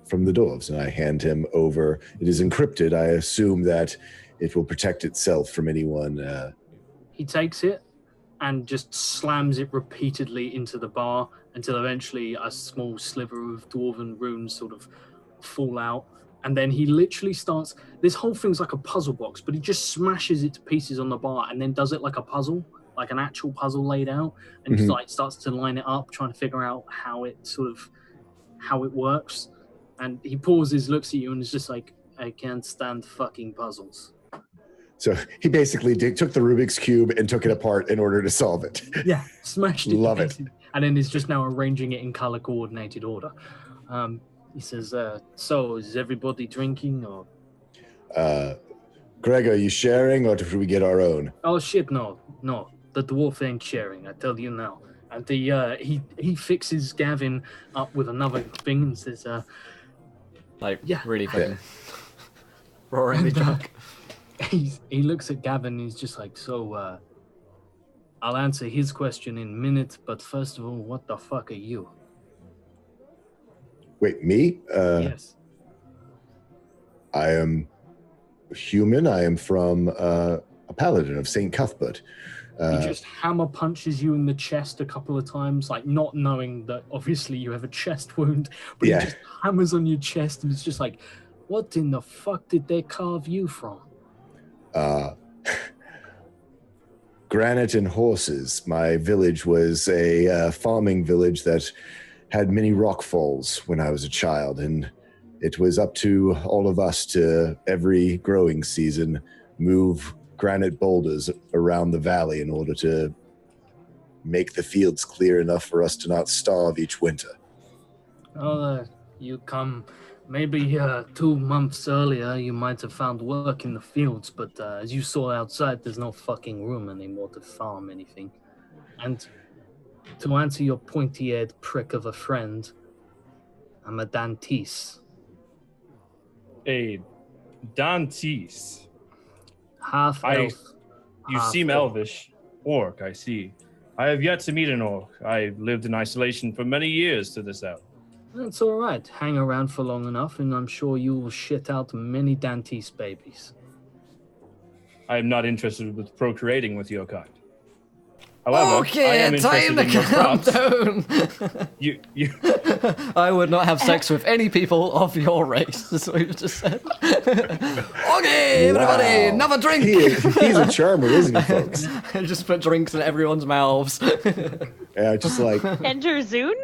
[SPEAKER 2] dwarves, and I hand him over. It is encrypted. I assume that it will protect itself from anyone.
[SPEAKER 5] He takes it and just slams it repeatedly into the bar until eventually a small sliver of dwarven runes sort of fall out. And then he literally starts. This whole thing's like a puzzle box, but he just smashes it to pieces on the bar and then does it like a puzzle, like an actual puzzle laid out, and just like starts to line it up, trying to figure out how it works. And he pauses, looks at you, and is just like, I can't stand fucking puzzles.
[SPEAKER 2] So he basically took the Rubik's Cube and took it apart in order to solve it.
[SPEAKER 5] Yeah, smashed it.
[SPEAKER 2] Love it.
[SPEAKER 5] And then is just now arranging it in color coordinated order. He says, so is everybody drinking or?
[SPEAKER 2] Greg, are you sharing or should we get our own?
[SPEAKER 5] Oh shit, no. The dwarf ain't sharing, I tell you now. And he fixes Gavin up with another thing and says,
[SPEAKER 1] really fucking roaringly drunk.
[SPEAKER 5] He looks at Gavin and he's just like, so, I'll answer his question in a minute, but first of all, what the fuck are you?
[SPEAKER 2] Wait, me?
[SPEAKER 5] Yes.
[SPEAKER 2] I am human. I am from a paladin of St. Cuthbert.
[SPEAKER 5] He just hammer punches you in the chest a couple of times, like not knowing that obviously you have a chest wound, but he just hammers on your chest and it's just like, what in the fuck did they carve you from?
[SPEAKER 2] Granite and horses. My village was a farming village that had many rock falls when I was a child, and it was up to all of us to, every growing season, move granite boulders around the valley in order to make the fields clear enough for us to not starve each winter.
[SPEAKER 5] You come maybe 2 months earlier, you might have found work in the fields, but as you saw outside, there's no fucking room anymore to farm anything. And to answer your pointy-eared prick of a friend, I'm a Dantis.
[SPEAKER 3] A Dantis.
[SPEAKER 5] Half elf.
[SPEAKER 3] You seem elvish. Orc, I see. I have yet to meet an orc. I lived in isolation for many years to this out.
[SPEAKER 5] That's all right. Hang around for long enough, and I'm sure you will shit out many Dantis babies.
[SPEAKER 3] I am not interested with procreating with your kind. However,
[SPEAKER 1] okay,
[SPEAKER 3] I am
[SPEAKER 1] time to calm down.
[SPEAKER 3] You
[SPEAKER 1] I would not have sex with any people of your race. That's what you just said. Okay, everybody, another drink.
[SPEAKER 2] He's a charmer, isn't he, folks?
[SPEAKER 1] Just put drinks in everyone's mouths.
[SPEAKER 2] Yeah, just like...
[SPEAKER 4] Enter Zune?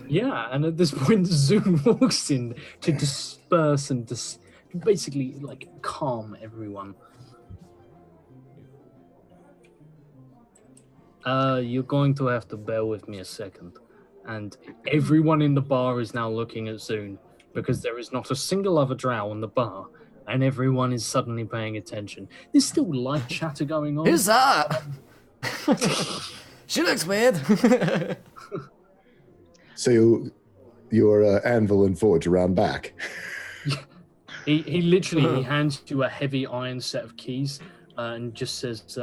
[SPEAKER 5] Yeah, and at this point, Zoom walks in to disperse and basically, like, calm everyone. You're going to have to bear with me a second. And everyone in the bar is now looking at Zune because there is not a single other drow in the bar, and everyone is suddenly paying attention. There's still light chatter going on.
[SPEAKER 1] Who's that? She looks weird.
[SPEAKER 2] So your anvil and forge around back.
[SPEAKER 5] He literally hands you a heavy iron set of keys and just says,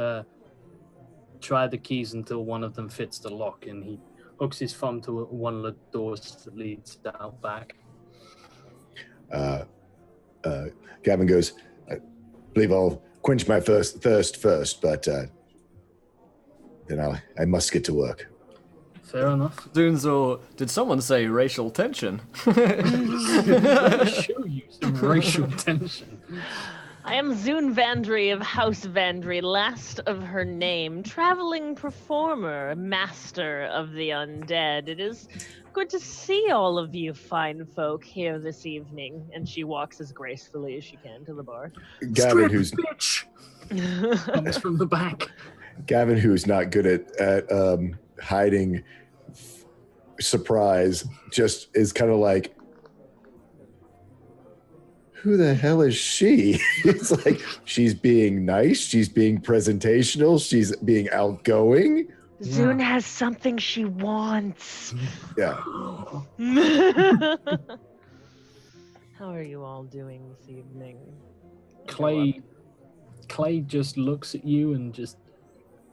[SPEAKER 5] try the keys until one of them fits the lock, and he hooks his thumb to one of the doors that leads out back.
[SPEAKER 2] Gavin goes, I believe I'll quench my thirst first, but then I must get to work.
[SPEAKER 5] Fair enough.
[SPEAKER 1] Dunzo, did someone say racial tension?
[SPEAKER 5] Let me show you some racial tension.
[SPEAKER 4] I am Zune Vandry of House Vandry, last of her name, traveling performer, master of the undead. It is good to see all of you fine folk here this evening. And she walks as gracefully as she can to the bar.
[SPEAKER 2] Gavin,
[SPEAKER 5] Strip,
[SPEAKER 2] who's
[SPEAKER 5] bitch! Comes from the back.
[SPEAKER 2] Gavin, who's not good at hiding surprise, just is kind of like, who the hell is she? It's like, she's being nice, she's being presentational, she's being outgoing.
[SPEAKER 4] Zune has something she wants.
[SPEAKER 2] Yeah.
[SPEAKER 4] How are you all doing this evening?
[SPEAKER 5] Clay just looks at you and just,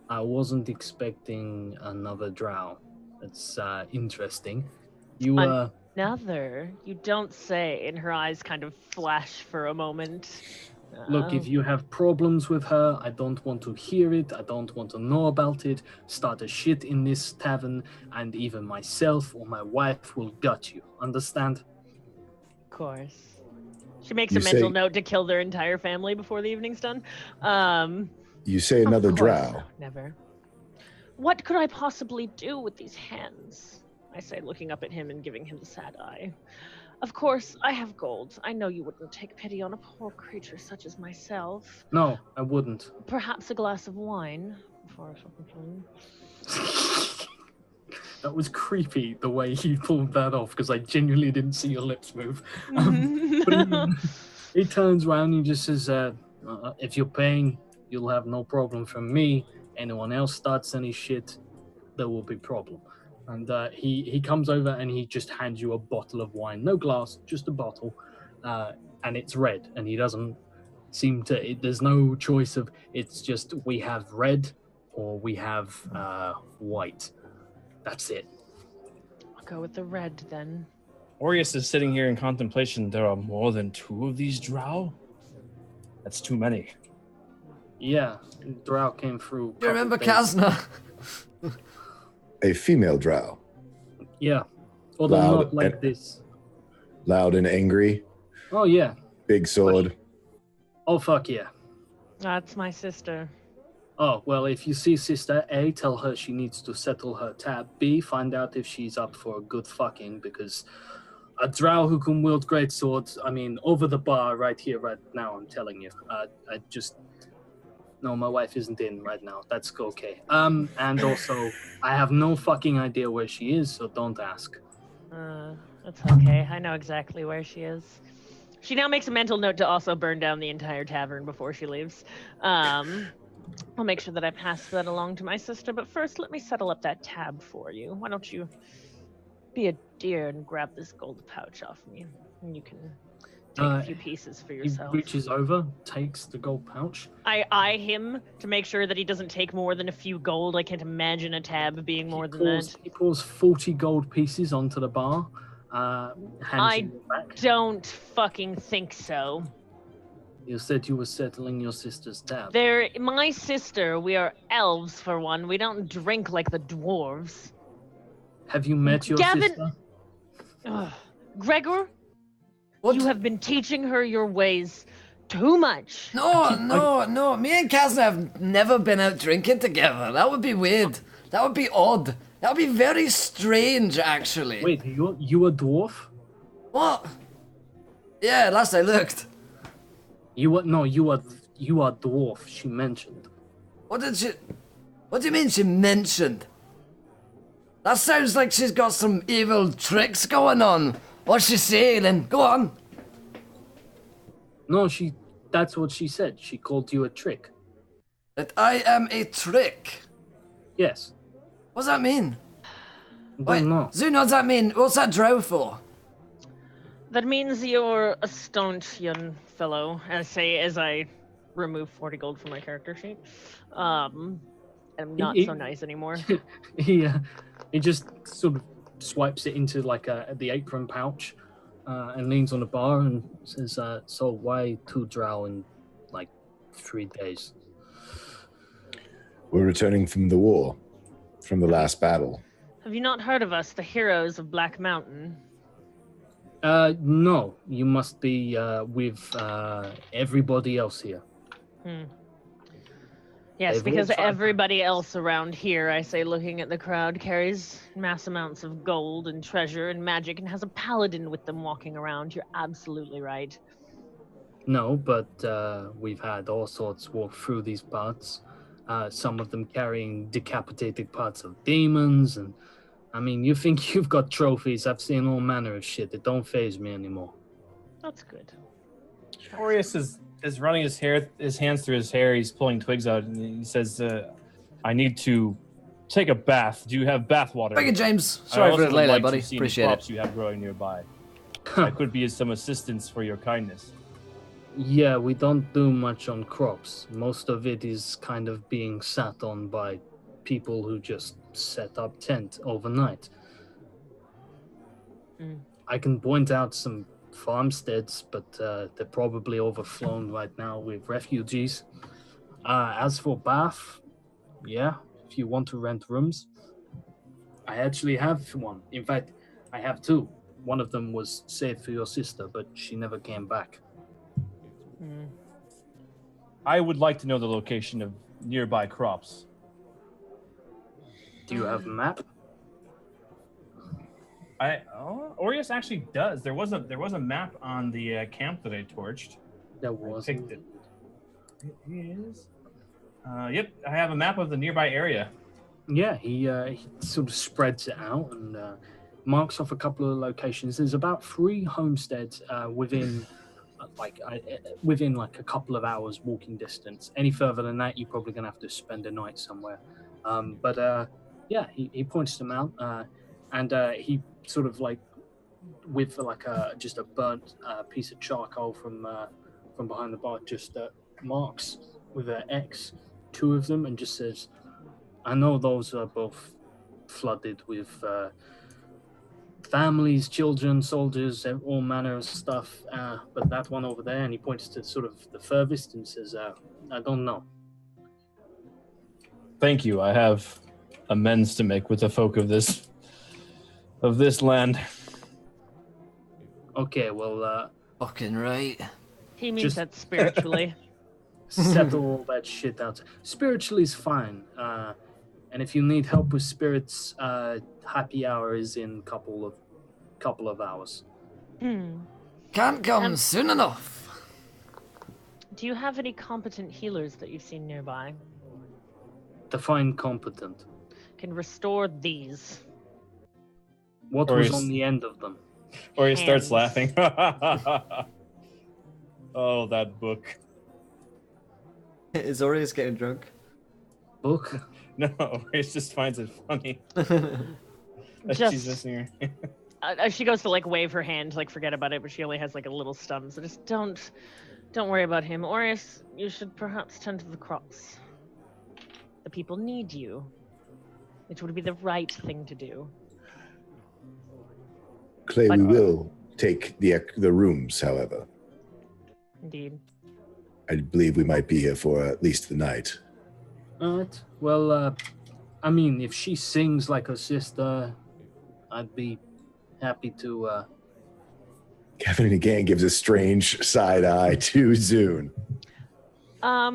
[SPEAKER 5] I wasn't expecting another drow. That's interesting. You
[SPEAKER 4] Another? You don't say. And her eyes kind of flash for a moment.
[SPEAKER 5] Look, if you have problems with her, I don't want to hear it. I don't want to know about it. Start a shit in this tavern, and even myself or my wife will gut you. Understand?
[SPEAKER 4] Of course. She makes
[SPEAKER 2] You
[SPEAKER 4] a mental
[SPEAKER 2] say-
[SPEAKER 4] note to kill their entire family before the evening's done.
[SPEAKER 2] You say another
[SPEAKER 4] Of course,
[SPEAKER 2] drow.
[SPEAKER 4] never. What could I possibly do with these hands? I say, looking up at him and giving him the sad eye. Of course, I have gold. I know you wouldn't take pity on a poor creature such as myself.
[SPEAKER 5] No, I wouldn't.
[SPEAKER 4] Perhaps a glass of wine before I fucking
[SPEAKER 5] That was creepy, the way he pulled that off, because I genuinely didn't see your lips move. But he turns around and he just says, if you're paying, you'll have no problem from me. Anyone else starts any shit, there will be problem. And he comes over and he just hands you a bottle of wine. No glass, just a bottle. And it's red. And he doesn't seem to... there's no choice of... It's just we have red or we have white. That's it.
[SPEAKER 4] I'll go with the red then.
[SPEAKER 3] Orius is sitting here in contemplation. There are more than 2 of these drow? That's too many.
[SPEAKER 5] Yeah, drow came through.
[SPEAKER 1] Do you remember
[SPEAKER 5] couple days-
[SPEAKER 1] Kazna?
[SPEAKER 2] A female drow.
[SPEAKER 5] Yeah. Although
[SPEAKER 2] Loud
[SPEAKER 5] not like
[SPEAKER 2] and-
[SPEAKER 5] this.
[SPEAKER 2] Loud and angry.
[SPEAKER 5] Oh, yeah.
[SPEAKER 2] Big sword.
[SPEAKER 5] Oh, fuck yeah.
[SPEAKER 4] That's my sister.
[SPEAKER 5] Oh, well, if you see sister, A, tell her she needs to settle her tab. B, find out if she's up for a good fucking, because a drow who can wield great swords, I mean, over the bar right here, right now, I'm telling you. I just... No, my wife isn't in right now. That's okay. And also, I have no fucking idea where she is, so don't ask.
[SPEAKER 4] That's okay. I know exactly where she is. She now makes a mental note to also burn down the entire tavern before she leaves. I'll make sure that I pass that along to my sister, but first let me settle up that tab for you. Why don't you be a dear and grab this gold pouch off me, and you can take a few pieces for yourself.
[SPEAKER 5] He reaches over, takes the gold pouch.
[SPEAKER 4] I eye him to make sure that he doesn't take more than a few gold. I can't imagine a tab being more than that.
[SPEAKER 5] He pours 40 gold pieces onto the bar. Hands you it back.
[SPEAKER 4] Don't fucking think so.
[SPEAKER 5] You said you were settling your sister's tab.
[SPEAKER 4] They're my sister. We are elves for one. We don't drink like the dwarves.
[SPEAKER 5] Have you met your
[SPEAKER 4] Gavin-
[SPEAKER 5] sister?
[SPEAKER 4] Ugh. Gregor,
[SPEAKER 1] What?
[SPEAKER 4] you have been teaching her your ways too much.
[SPEAKER 1] No. Me and Kazna have never been out drinking together. That would be weird. That would be odd. That would be very strange, actually.
[SPEAKER 5] Wait, you a dwarf?
[SPEAKER 1] What? Yeah, last I looked.
[SPEAKER 5] You are dwarf. She mentioned.
[SPEAKER 1] What do you mean she mentioned? That sounds like she's got some evil tricks going on. What's she saying? Then go on.
[SPEAKER 5] No, that's what she said. She called you a trick.
[SPEAKER 1] That I am a trick.
[SPEAKER 5] Yes.
[SPEAKER 1] What does that mean?
[SPEAKER 5] I don't know.
[SPEAKER 1] Zune, what does that mean? What's that drow for?
[SPEAKER 4] That means you're a staunch young fellow, as I remove 40 gold from my character sheet. I'm not so nice anymore.
[SPEAKER 5] He just sort of swipes it into like the apron pouch and leans on the bar and says, so why 2 drow in like 3 days?
[SPEAKER 2] We're returning from the war, from the last battle.
[SPEAKER 4] Have you not heard of us, the heroes of Black Mountain?
[SPEAKER 5] No, you must be with everybody else here.
[SPEAKER 4] Yes,
[SPEAKER 5] They've all
[SPEAKER 4] because
[SPEAKER 5] tried
[SPEAKER 4] everybody else around here, I say, looking at the crowd, carries mass amounts of gold and treasure and magic and has a paladin with them walking around. You're absolutely right.
[SPEAKER 5] No, but we've had all sorts walk through these parts. Some of them carrying decapitated parts of demons, and I mean, you think you've got trophies? I've seen all manner of shit. It don't faze me anymore.
[SPEAKER 4] That's good.
[SPEAKER 3] Orius is running his hands through his hair. He's pulling twigs out, and he says, "I need to take a bath. Do you have bath water?"
[SPEAKER 1] Thank you, James.
[SPEAKER 3] I
[SPEAKER 1] Sorry for
[SPEAKER 3] also
[SPEAKER 1] the
[SPEAKER 3] would
[SPEAKER 1] delay,
[SPEAKER 3] like
[SPEAKER 1] buddy.
[SPEAKER 3] to see any
[SPEAKER 1] Appreciate
[SPEAKER 3] crops
[SPEAKER 1] it.
[SPEAKER 3] you have growing nearby. I could be some assistance for your kindness.
[SPEAKER 5] Yeah, we don't do much on crops. Most of it is kind of being sat on by people who just set up tent overnight. I can point out some farmsteads, but they're probably overflown right now with refugees. As for Bath, yeah, if you want to rent rooms, I actually have one. In fact, I have two. One of them was saved for your sister, but she never came back.
[SPEAKER 3] I would like to know the location of nearby crops.
[SPEAKER 5] Do you have a map?
[SPEAKER 3] Orius actually does. There was a map on the camp that I torched.
[SPEAKER 5] There was.
[SPEAKER 3] Picked it. It is. Yep, I have a map of the nearby area.
[SPEAKER 5] Yeah, he sort of spreads it out and marks off a couple of locations. There's about 3 homesteads within like a couple of hours walking distance. Any further than that, you're probably gonna have to spend a night somewhere. Yeah, he points them out, and he sort of like with like just a burnt piece of charcoal from behind the bar, just marks with an X 2 of them, and just says, "I know those are both flooded with families, children, soldiers, all manner of stuff. But that one over there," and he points to sort of the furthest and says, "I don't know."
[SPEAKER 3] Thank you. I have amends to make with the folk of this land.
[SPEAKER 5] Okay, well,
[SPEAKER 1] Fucking right.
[SPEAKER 4] He means
[SPEAKER 5] Just-
[SPEAKER 4] that spiritually.
[SPEAKER 5] settle all that shit out. Spiritually is fine. And if you need help with spirits, happy hour is in couple of hours.
[SPEAKER 1] Can't come soon enough.
[SPEAKER 4] Do you have any competent healers that you've seen nearby?
[SPEAKER 5] Define competent.
[SPEAKER 4] Can restore these.
[SPEAKER 5] What
[SPEAKER 3] Or
[SPEAKER 5] was
[SPEAKER 3] is-
[SPEAKER 5] on the end of them?
[SPEAKER 3] Or he starts
[SPEAKER 4] Hands.
[SPEAKER 3] laughing. Oh, that book.
[SPEAKER 1] Is Orius getting drunk?
[SPEAKER 5] Book?
[SPEAKER 3] No, he just finds it funny. That she's
[SPEAKER 4] Just
[SPEAKER 3] listening.
[SPEAKER 4] she goes to like wave her hand, like forget about it, but she only has like a little stum, so just don't worry about him. Orius, you should perhaps tend to the crops. The people need you. It would be the right thing to do.
[SPEAKER 2] Clay,
[SPEAKER 4] But-
[SPEAKER 2] we will take the rooms, however.
[SPEAKER 4] Indeed.
[SPEAKER 2] I believe we might be here for at least the night.
[SPEAKER 5] Alright. Well, I mean, if she sings like her sister, I'd be happy to,
[SPEAKER 2] Kevin again gives a strange side eye to Zune.
[SPEAKER 4] I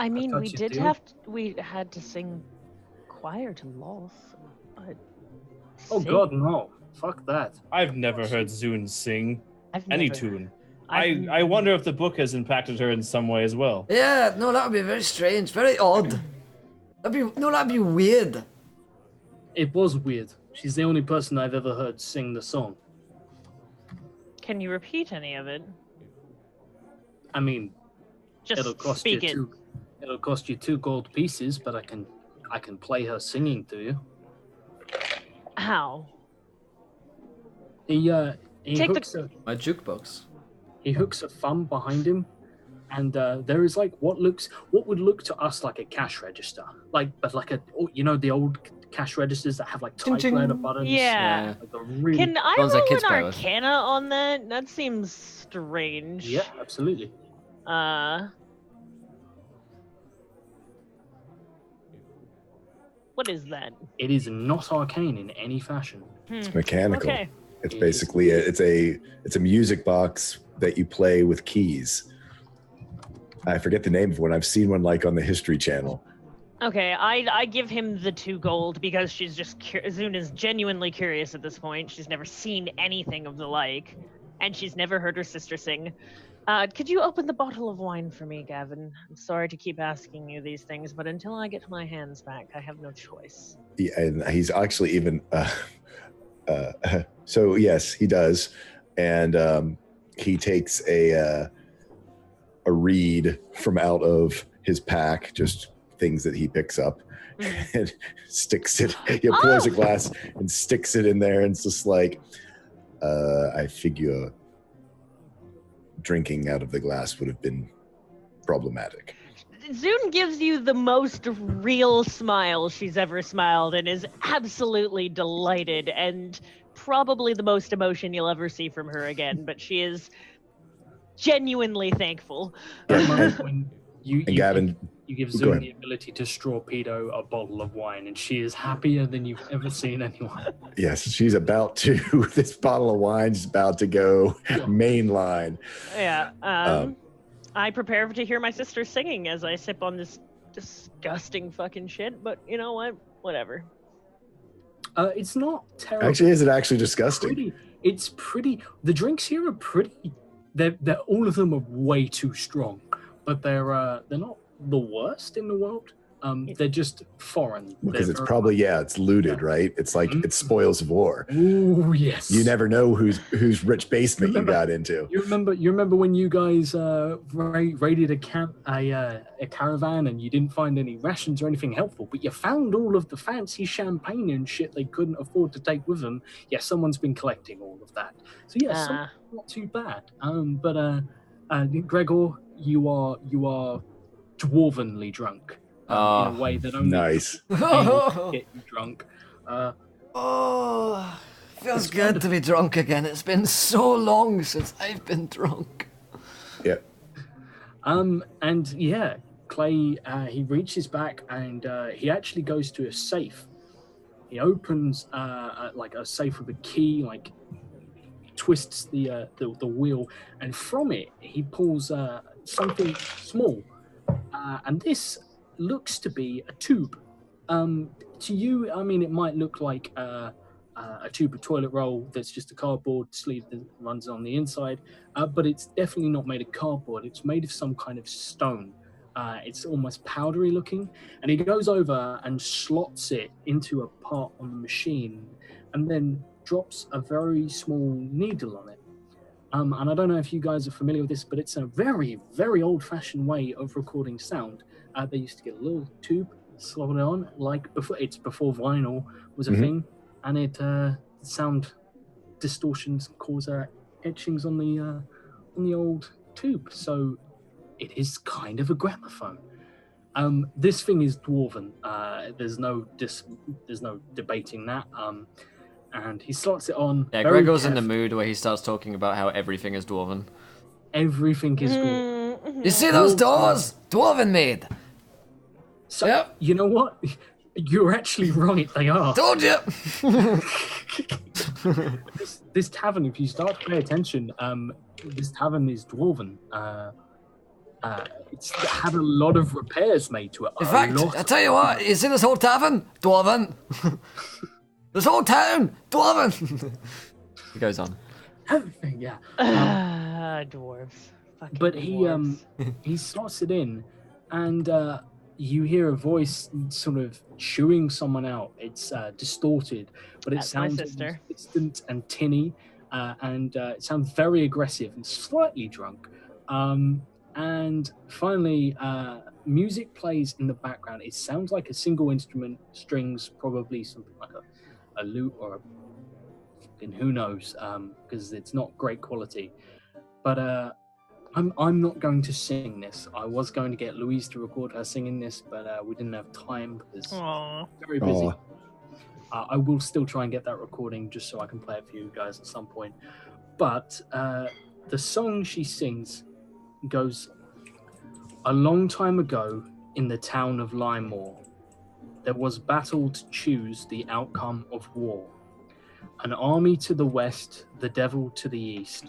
[SPEAKER 4] mean,
[SPEAKER 5] thought
[SPEAKER 4] we
[SPEAKER 5] you
[SPEAKER 4] did
[SPEAKER 5] do.
[SPEAKER 4] we had to sing choir to Loth.
[SPEAKER 5] Oh god, no. Fuck that.
[SPEAKER 3] I've never heard Zune sing
[SPEAKER 4] I've
[SPEAKER 3] any
[SPEAKER 4] never-
[SPEAKER 3] tune.
[SPEAKER 4] I've-
[SPEAKER 3] I wonder if the book has impacted her in some way as well.
[SPEAKER 1] Yeah, no, that would be very strange, very odd. That'd be weird.
[SPEAKER 5] It was weird. She's the only person I've ever heard sing the song.
[SPEAKER 4] Can you repeat any of it?
[SPEAKER 5] I mean,
[SPEAKER 4] Just
[SPEAKER 5] it'll cost
[SPEAKER 4] speak
[SPEAKER 5] you
[SPEAKER 4] it.
[SPEAKER 5] two. It'll cost you 2 gold pieces, but I can play her singing to you.
[SPEAKER 4] How?
[SPEAKER 5] He
[SPEAKER 4] Take the-
[SPEAKER 5] hooks
[SPEAKER 1] My jukebox.
[SPEAKER 5] he hooks a thumb behind him, and there is like what would look to us like a cash register, but like the old cash registers that have like
[SPEAKER 1] Ching, ching.
[SPEAKER 5] typewriter buttons.
[SPEAKER 4] Yeah.
[SPEAKER 5] Like the really,
[SPEAKER 4] Can I
[SPEAKER 1] Ones that
[SPEAKER 4] roll
[SPEAKER 1] kids
[SPEAKER 4] an
[SPEAKER 1] play with.
[SPEAKER 4] arcana on that? That seems strange.
[SPEAKER 5] yeah, absolutely.
[SPEAKER 4] What is that?
[SPEAKER 5] It is not arcane in any fashion.
[SPEAKER 2] It's mechanical.
[SPEAKER 4] Okay.
[SPEAKER 2] It's basically it's a music box that you play with keys. I forget the name of one. I've seen one like on the History Channel.
[SPEAKER 4] Okay, I give him the 2 gold because she's just Zune is genuinely curious at this point. She's never seen anything of the like, and she's never heard her sister sing. Could you open the bottle of wine for me, Gavin? I'm sorry to keep asking you these things, but until I get my hands back, I have no choice.
[SPEAKER 2] Yeah, and he's actually even so yes, he does, and he takes a reed from out of his pack, just things that he picks up, and sticks it. He pours a glass and sticks it in there, and it's just like, I figure drinking out of the glass would have been problematic.
[SPEAKER 4] Zune gives you the most real smile she's ever smiled and is absolutely delighted, and probably the most emotion you'll ever see from her again, but she is genuinely thankful.
[SPEAKER 5] That moment when you
[SPEAKER 2] Gavin,
[SPEAKER 5] you give Zune the ability to strawpedo a bottle of wine, and she is happier than you've ever seen anyone.
[SPEAKER 2] Yes, she's about to. This bottle of wine's about to go mainline.
[SPEAKER 4] Yeah. I prepare to hear my sister singing as I sip on this disgusting fucking shit, but you know what? Whatever.
[SPEAKER 5] It's not terrible.
[SPEAKER 2] Actually, is it actually disgusting?
[SPEAKER 5] It's pretty. The drinks here are pretty. They're all of them are way too strong, but they're not the worst in the world. They're just foreign.
[SPEAKER 2] Because it's probably it's looted, right? It's like it's spoils of war.
[SPEAKER 5] Oh yes.
[SPEAKER 2] You never know whose rich basement you got into.
[SPEAKER 5] You remember when you guys raided a caravan and you didn't find any rations or anything helpful, but you found all of the fancy champagne and shit they couldn't afford to take with them. Yeah, someone's been collecting all of that. So yeah, not too bad. But Gregor, you are dwarvenly drunk. In a way that only
[SPEAKER 2] nice.
[SPEAKER 5] can get you drunk.
[SPEAKER 1] Feels good to be drunk again. It's been so long since I've been drunk.
[SPEAKER 2] Yep.
[SPEAKER 5] And yeah, Clay, he reaches back and he actually goes to a safe. He opens like a safe with a key, like twists the wheel, and from it he pulls something small, and this looks to be a tube. To you, I mean, it might look like a tube of toilet roll that's just a cardboard sleeve that runs on the inside, but it's definitely not made of cardboard. It's made of some kind of stone. It's almost powdery looking, and he goes over and slots it into a part on the machine, and then drops a very small needle on it. And I don't know if you guys are familiar with this, but it's a very, very old-fashioned way of recording sound. They used to get a little tube, slot it on, like before vinyl was a thing, and it sound distortions cause etchings on the old tube. So it is kind of a gramophone. This thing is dwarven. There's no debating that. And he slots it on.
[SPEAKER 1] Yeah, Gregor's in the mood where he starts talking about how everything is dwarven.
[SPEAKER 5] Everything is dwarven.
[SPEAKER 1] You see those doors? Dwarven made.
[SPEAKER 5] So,
[SPEAKER 1] yep.
[SPEAKER 5] You know what? You're actually right, they are.
[SPEAKER 1] Told you!
[SPEAKER 5] This tavern, if you start to pay attention, this tavern is dwarven. It's had a lot of repairs made to it.
[SPEAKER 1] In fact, I tell you what, you see this whole tavern? Dwarven. This whole town, dwarven. He goes on.
[SPEAKER 5] Everything, yeah.
[SPEAKER 4] Dwarves. Fucking
[SPEAKER 5] but
[SPEAKER 4] dwarves.
[SPEAKER 5] he slots it in, and you hear a voice sort of chewing someone out. It's distorted, but it sounds distant and tinny, and it sounds very aggressive and slightly drunk. And finally, music plays in the background. It sounds like a single instrument, strings, probably something like a lute or a fucking who knows, because it's not great quality. But I'm not going to sing this. I was going to get Louise to record her singing this, but we didn't have time because very busy. I will still try and get that recording just so I can play it for you guys at some point. But the song she sings goes, "A long time ago in the town of Limor, there was battle to choose the outcome of war. An army to the west, the devil to the east.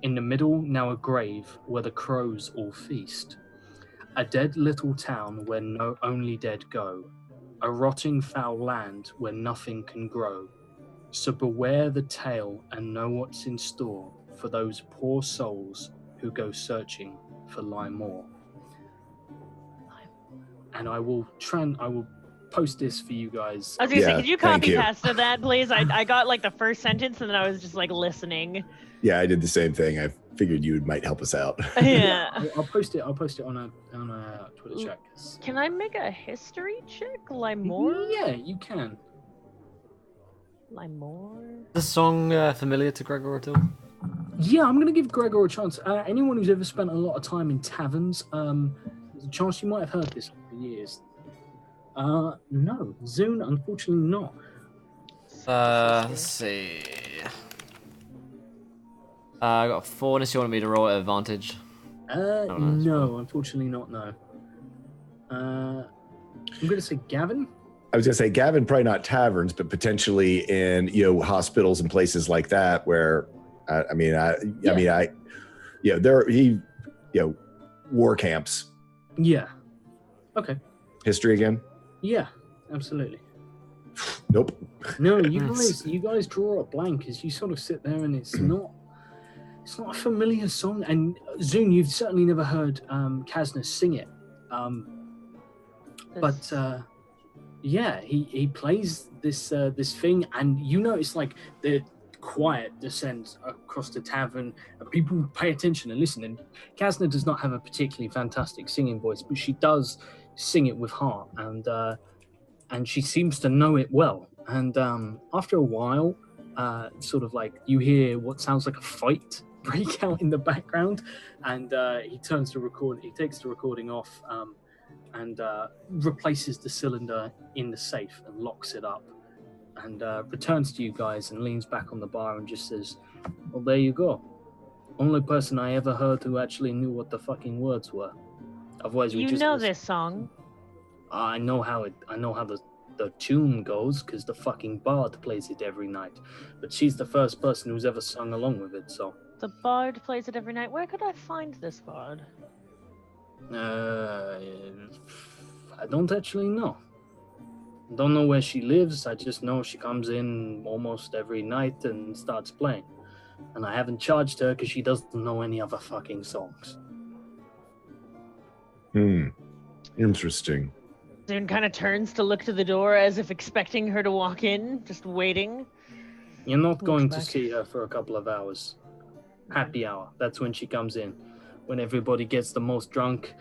[SPEAKER 5] In the middle, now a grave where the crows all feast. A dead little town where no only dead go. A rotting foul land where nothing can grow. So beware the tale and know what's in store for those poor souls who go searching for Limor. And I will post this for you guys.
[SPEAKER 4] I was gonna say,
[SPEAKER 2] Yeah,
[SPEAKER 4] could you
[SPEAKER 2] thank
[SPEAKER 4] copy
[SPEAKER 2] you.
[SPEAKER 4] pasta that, please? I got like the first sentence and then I was just like listening.
[SPEAKER 2] Yeah, I did the same thing. I figured you might help us out.
[SPEAKER 4] Yeah.
[SPEAKER 5] I'll post it on a Twitter chat.
[SPEAKER 4] Can I make a history check? Limor?
[SPEAKER 5] Yeah, you can.
[SPEAKER 4] Limor?
[SPEAKER 1] The song familiar to Gregor at all?
[SPEAKER 5] Yeah, I'm going to give Gregor a chance. Anyone who's ever spent a lot of time in taverns, there's a chance you might have heard this for years. No, Zune, unfortunately not.
[SPEAKER 1] Let's see. I got 4 unless you want me to roll at advantage.
[SPEAKER 5] No, unfortunately not, no. I'm going to say Gavin.
[SPEAKER 2] I was gonna say Gavin, probably not taverns, but potentially in hospitals and places like that where, war camps.
[SPEAKER 5] Yeah. Okay.
[SPEAKER 2] History again?
[SPEAKER 5] Yeah, absolutely.
[SPEAKER 2] Nope.
[SPEAKER 5] No, you guys draw a blank as you sort of sit there, and it's not a familiar song. And Zune, you've certainly never heard Kasna sing it. Yeah, he plays this thing, and you notice like the quiet descends across the tavern, and people pay attention and listen. And Kasna does not have a particularly fantastic singing voice, but she does sing it with heart, and she seems to know it well. And after a while, sort of like you hear what sounds like a fight break out in the background, and he takes the recording off. And replaces the cylinder in the safe and locks it up, and returns to you guys and leans back on the bar and just says, well, there you go. Only person I ever heard who actually knew what the fucking words were. Otherwise, we just
[SPEAKER 4] know this song.
[SPEAKER 5] I know how the tune goes because the fucking bard plays it every night, but she's the first person who's ever sung along with it. So
[SPEAKER 4] The bard plays it every night. Where could I find this bard?
[SPEAKER 5] I don't actually know. Don't know where she lives. I just know she comes in almost every night and starts playing. And I haven't charged her because she doesn't know any other fucking songs.
[SPEAKER 2] Interesting.
[SPEAKER 4] Zune kind of turns to look to the door as if expecting her to walk in, just waiting.
[SPEAKER 5] You're not going to
[SPEAKER 4] back.
[SPEAKER 5] see her for a couple of hours. Happy hour. That's when she comes in. When everybody gets the most drunk.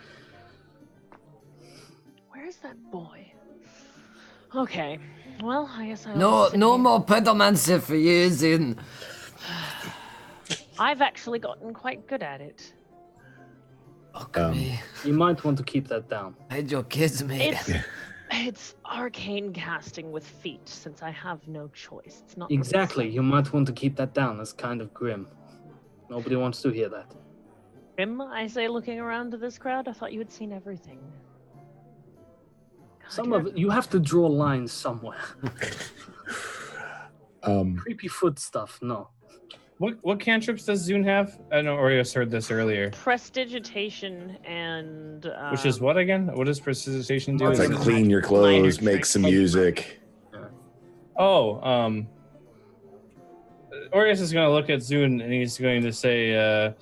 [SPEAKER 4] Where's that boy? Okay. Well, I guess I'll
[SPEAKER 1] No
[SPEAKER 4] sit here.
[SPEAKER 1] more pedomancy for you, Zin.
[SPEAKER 4] I've actually gotten quite good at it.
[SPEAKER 1] Fuck me.
[SPEAKER 5] You might want to keep that down.
[SPEAKER 1] Hide your kids, mate.
[SPEAKER 4] It's arcane casting with feet, since I have no choice. It's not
[SPEAKER 5] Exactly. You might want to keep that down. That's kind of grim. Nobody wants to hear that.
[SPEAKER 4] Grim, I say, looking around to this crowd. I thought you had seen everything. God,
[SPEAKER 5] Some of it, you have to draw lines somewhere. Creepy foot stuff, no.
[SPEAKER 3] What cantrips does Zune have? I know Orios heard this earlier.
[SPEAKER 4] Prestidigitation and
[SPEAKER 3] Which is what again? What does prestidigitation do?
[SPEAKER 2] It's like
[SPEAKER 5] Minor
[SPEAKER 2] clean your clothes,
[SPEAKER 4] minor
[SPEAKER 2] make some
[SPEAKER 4] tricks.
[SPEAKER 2] music.
[SPEAKER 3] Oh, Orius is going to look at Zune and he's going to say,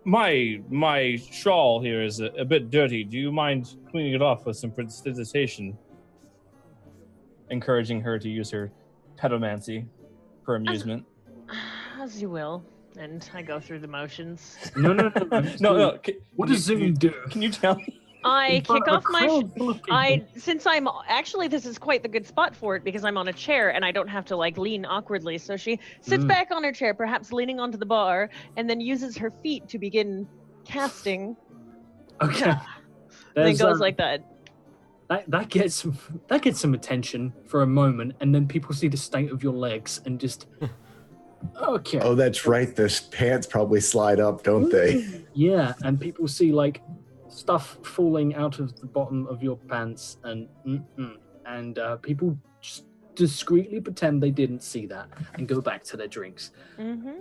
[SPEAKER 3] my shawl here is a bit dirty. Do you mind cleaning it off with some prestidigitation? Encouraging her to use her pedomancy for amusement.
[SPEAKER 4] As you will. And I go through the motions.
[SPEAKER 5] No.
[SPEAKER 3] No.
[SPEAKER 5] What does Zoom do?
[SPEAKER 3] Can you tell me?
[SPEAKER 4] I
[SPEAKER 5] front
[SPEAKER 4] kick
[SPEAKER 5] of
[SPEAKER 4] off
[SPEAKER 5] a
[SPEAKER 4] my.
[SPEAKER 5] crowd full of people.
[SPEAKER 4] Since I'm actually, this is quite the good spot for it because I'm on a chair and I don't have to like lean awkwardly. So she sits back on her chair, perhaps leaning onto the bar, and then uses her feet to begin casting.
[SPEAKER 5] Okay.
[SPEAKER 4] And then
[SPEAKER 5] There's,
[SPEAKER 4] goes like that.
[SPEAKER 5] That gets some attention for a moment, and then people see the state of your legs and just okay.
[SPEAKER 2] Oh, that's right. Those pants probably slide up, don't they?
[SPEAKER 5] Yeah, and people see like stuff falling out of the bottom of your pants, and people just discreetly pretend they didn't see that and go back to their drinks.
[SPEAKER 4] Mm-hmm.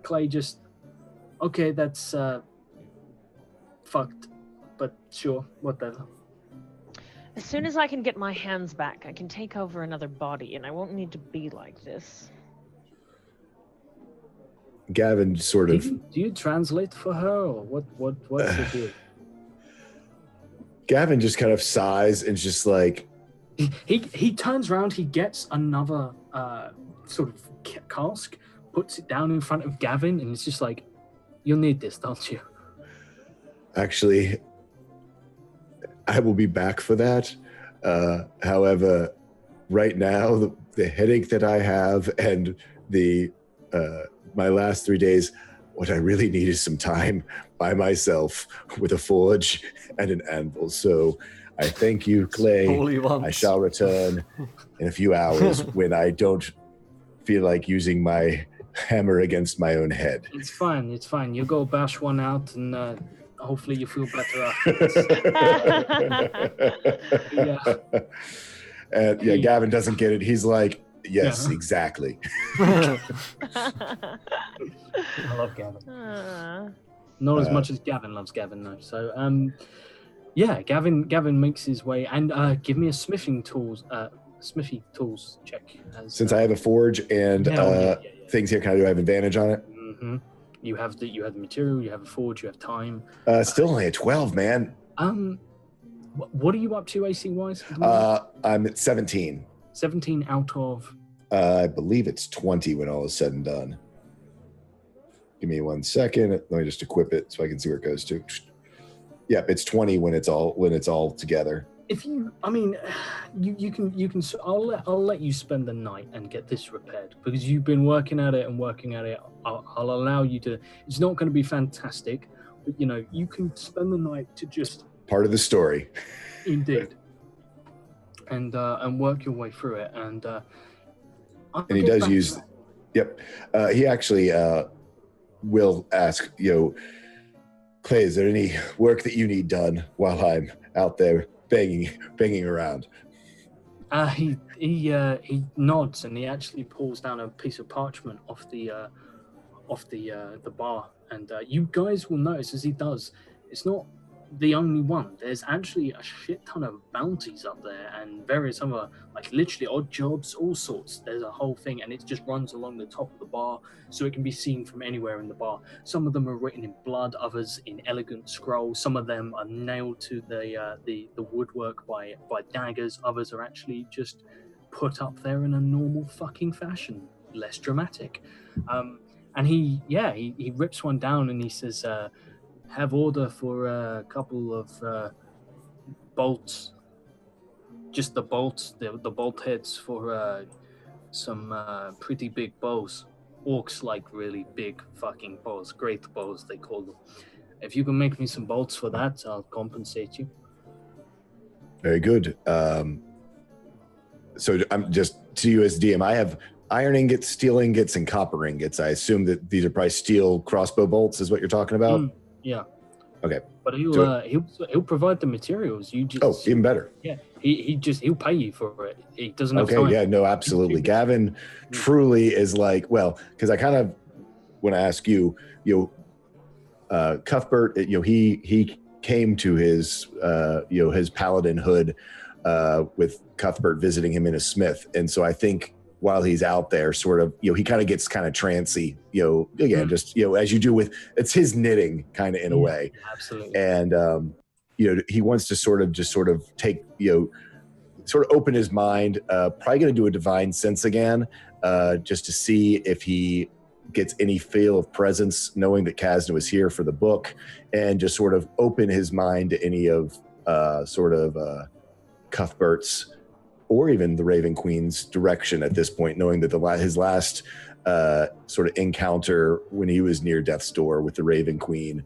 [SPEAKER 5] Clay just, okay, that's fucked, but sure, whatever.
[SPEAKER 4] As soon as I can get my hands back, I can take over another body, and I won't need to be like this.
[SPEAKER 2] Gavin sort of.
[SPEAKER 5] Do you translate for her, or what's the deal?
[SPEAKER 2] Gavin just kind of sighs and just like.
[SPEAKER 5] He turns around. He gets another sort of cask, puts it down in front of Gavin, and it's just like, "You'll need this, don't you?"
[SPEAKER 2] Actually, I will be back for that. However, right now, the headache that I have and the my last 3 days, what I really need is some time by myself with a forge and an anvil. So I thank you, Clay. I shall return in a few hours when I don't feel like using my hammer against my own head.
[SPEAKER 5] It's fine. It's fine. You go bash one out, and hopefully you feel better afterwards. Yeah.
[SPEAKER 2] And yeah, Gavin doesn't get it. He's like, yes, exactly.
[SPEAKER 5] I love Gavin. Not as much as Gavin loves Gavin, though. So, yeah, Gavin makes his way, and give me a smithy tools check.
[SPEAKER 2] Since I have a forge and things here, do I have advantage on it?
[SPEAKER 5] Mm-hmm. You have the material, you have a forge, you have time.
[SPEAKER 2] Still only a 12, man.
[SPEAKER 5] What are you up to AC wise?
[SPEAKER 2] I'm at 17.
[SPEAKER 5] 17 out of.
[SPEAKER 2] I believe it's 20 when all is said and done. Give me 1 second. Let me just equip it so I can see where it goes to. Yep, it's 20 when it's all together.
[SPEAKER 5] If you, I mean, you can. I'll let you spend the night and get this repaired because you've been working at it. I'll allow you to. It's not going to be fantastic, but you can spend the night to just.
[SPEAKER 2] Part of the story.
[SPEAKER 5] Indeed. And work your way through it, and
[SPEAKER 2] he does use. Yep, he actually will ask. Clay, is there any work that you need done while I'm out there banging around?
[SPEAKER 5] He nods and he actually pulls down a piece of parchment off the bar, and you guys will notice as he does, it's not the only one. There's actually a shit ton of bounties up there and various other, like literally odd jobs, all sorts. There's a whole thing, and it just runs along the top of the bar, so it can be seen from anywhere in the bar. Some of them are written in blood, others in elegant scroll. Some of them are nailed to the woodwork by daggers. Others are actually just put up there in a normal fucking fashion, less dramatic. And he rips one down and he says, have order for a couple of bolts. Just the bolts, the bolt heads for some pretty big bows. Orcs like really big fucking bows, great bows they call them. If you can make me some bolts for that, I'll compensate you.
[SPEAKER 2] Very good. So I'm just, to you as DM, I have iron ingots, steel ingots, and copper ingots. I assume that these are probably steel crossbow bolts is what you're talking about?
[SPEAKER 5] Yeah.
[SPEAKER 2] Okay.
[SPEAKER 5] But he'll provide the materials. You just
[SPEAKER 2] even better.
[SPEAKER 5] Yeah. He'll pay you for it. He doesn't have time.
[SPEAKER 2] Okay, yeah, no, absolutely. Gavin truly is like, well, because I kind of want to ask you, Cuthbert, he came to his his paladin hood with Cuthbert visiting him in a smith, and so I think while he's out there, sort of, he kind of gets kind of trancy, again, just, as you do with, it's his knitting kind of in a way.
[SPEAKER 5] Absolutely.
[SPEAKER 2] And, he wants to sort of take, sort of open his mind, probably going to do a divine sense again, just to see if he gets any feel of presence, knowing that Kazna was here for the book, and just sort of open his mind to any of Cuthbert's or even the Raven Queen's direction at this point, knowing that his last sort of encounter when he was near death's door with the Raven Queen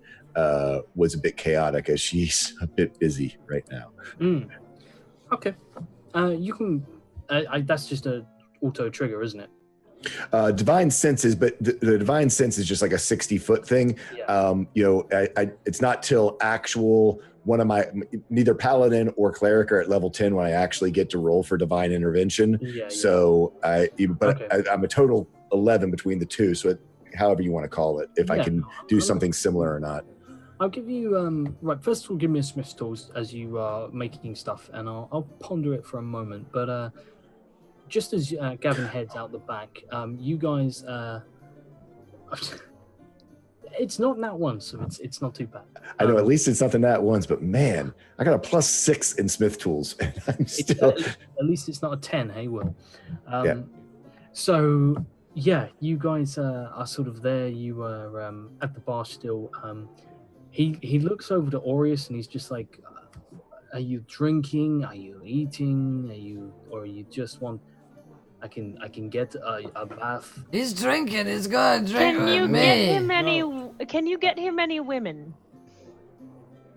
[SPEAKER 2] was a bit chaotic, as she's a bit busy right now.
[SPEAKER 5] Okay. You can... that's just a auto trigger, isn't it?
[SPEAKER 2] Divine senses, but the divine sense is just like a 60-foot thing.
[SPEAKER 5] Yeah.
[SPEAKER 2] It's not till actual neither paladin or cleric are at level 10 when I actually get to roll for divine intervention.
[SPEAKER 5] Yeah,
[SPEAKER 2] so
[SPEAKER 5] Okay.
[SPEAKER 2] I'm a total 11 between the two. So however you want to call it, if I can do something similar or not.
[SPEAKER 5] I'll give you right. First of all, give me a smith's tools as you are making stuff, and I'll ponder it for a moment. But just as Gavin heads out the back, you guys, it's not that one, so it's not too bad.
[SPEAKER 2] I know at least it's not the nat ones, but man, I got a +6 in smith tools, and I'm still.
[SPEAKER 5] At least it's not a 10, hey Will.
[SPEAKER 2] Yeah.
[SPEAKER 5] So yeah, you guys are sort of there. You are at the bar still. He looks over to Aureus and he's just like, "Are you drinking? Are you eating? Or you just want? I can get a bath."
[SPEAKER 1] He's drinking. He's gonna drink with me.
[SPEAKER 4] Can you get him any women?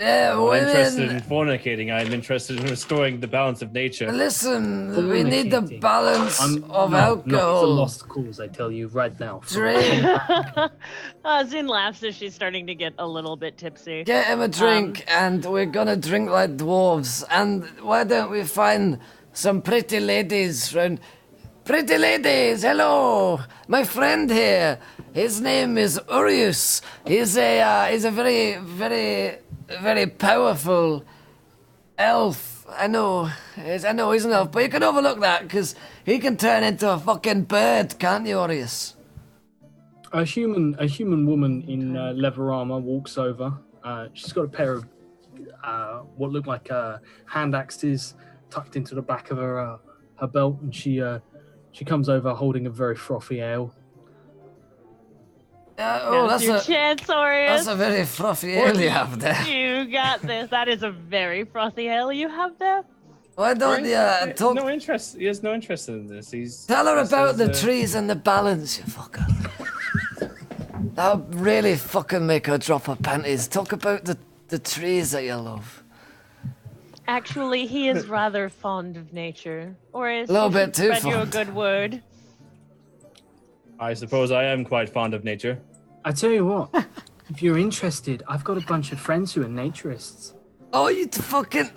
[SPEAKER 1] Yeah,
[SPEAKER 3] I'm
[SPEAKER 1] women.
[SPEAKER 3] interested in fornicating. I'm interested in restoring the balance of nature.
[SPEAKER 1] Listen, we need the balance of
[SPEAKER 5] No,
[SPEAKER 1] alcohol.
[SPEAKER 5] it's a lost cause, I tell you right now.
[SPEAKER 1] Drink.
[SPEAKER 4] Zin laughs as she's starting to get a little bit tipsy.
[SPEAKER 1] Get him a drink, and we're gonna drink like dwarves. And why don't we find some pretty ladies from... Pretty ladies, hello! My friend here, his name is Urius. He's a very, very, very powerful elf. I know he's an elf, but you can overlook that, because he can turn into a fucking bird, can't you, Urius?
[SPEAKER 5] A human woman in leather armor walks over. She's got a pair of what look like hand axes tucked into the back of her belt, and she comes over holding a very frothy ale.
[SPEAKER 4] That's your chance, Aureus.
[SPEAKER 1] That's a very frothy ale you have there.
[SPEAKER 4] You got this. That is a very frothy ale you have there.
[SPEAKER 1] Why don't you talk...
[SPEAKER 3] No interest. He has no interest in this.
[SPEAKER 1] Tell her about the trees and the balance, you fucker. That would really fucking make her drop her panties. Talk about the trees that you love.
[SPEAKER 4] Actually, he is rather fond of nature. Aureus,
[SPEAKER 1] A little bit too
[SPEAKER 4] spread you a
[SPEAKER 1] fond.
[SPEAKER 4] good word.
[SPEAKER 3] I suppose I am quite fond of nature.
[SPEAKER 5] I tell you what, if you're interested, I've got a bunch of friends who are naturists.
[SPEAKER 1] Oh,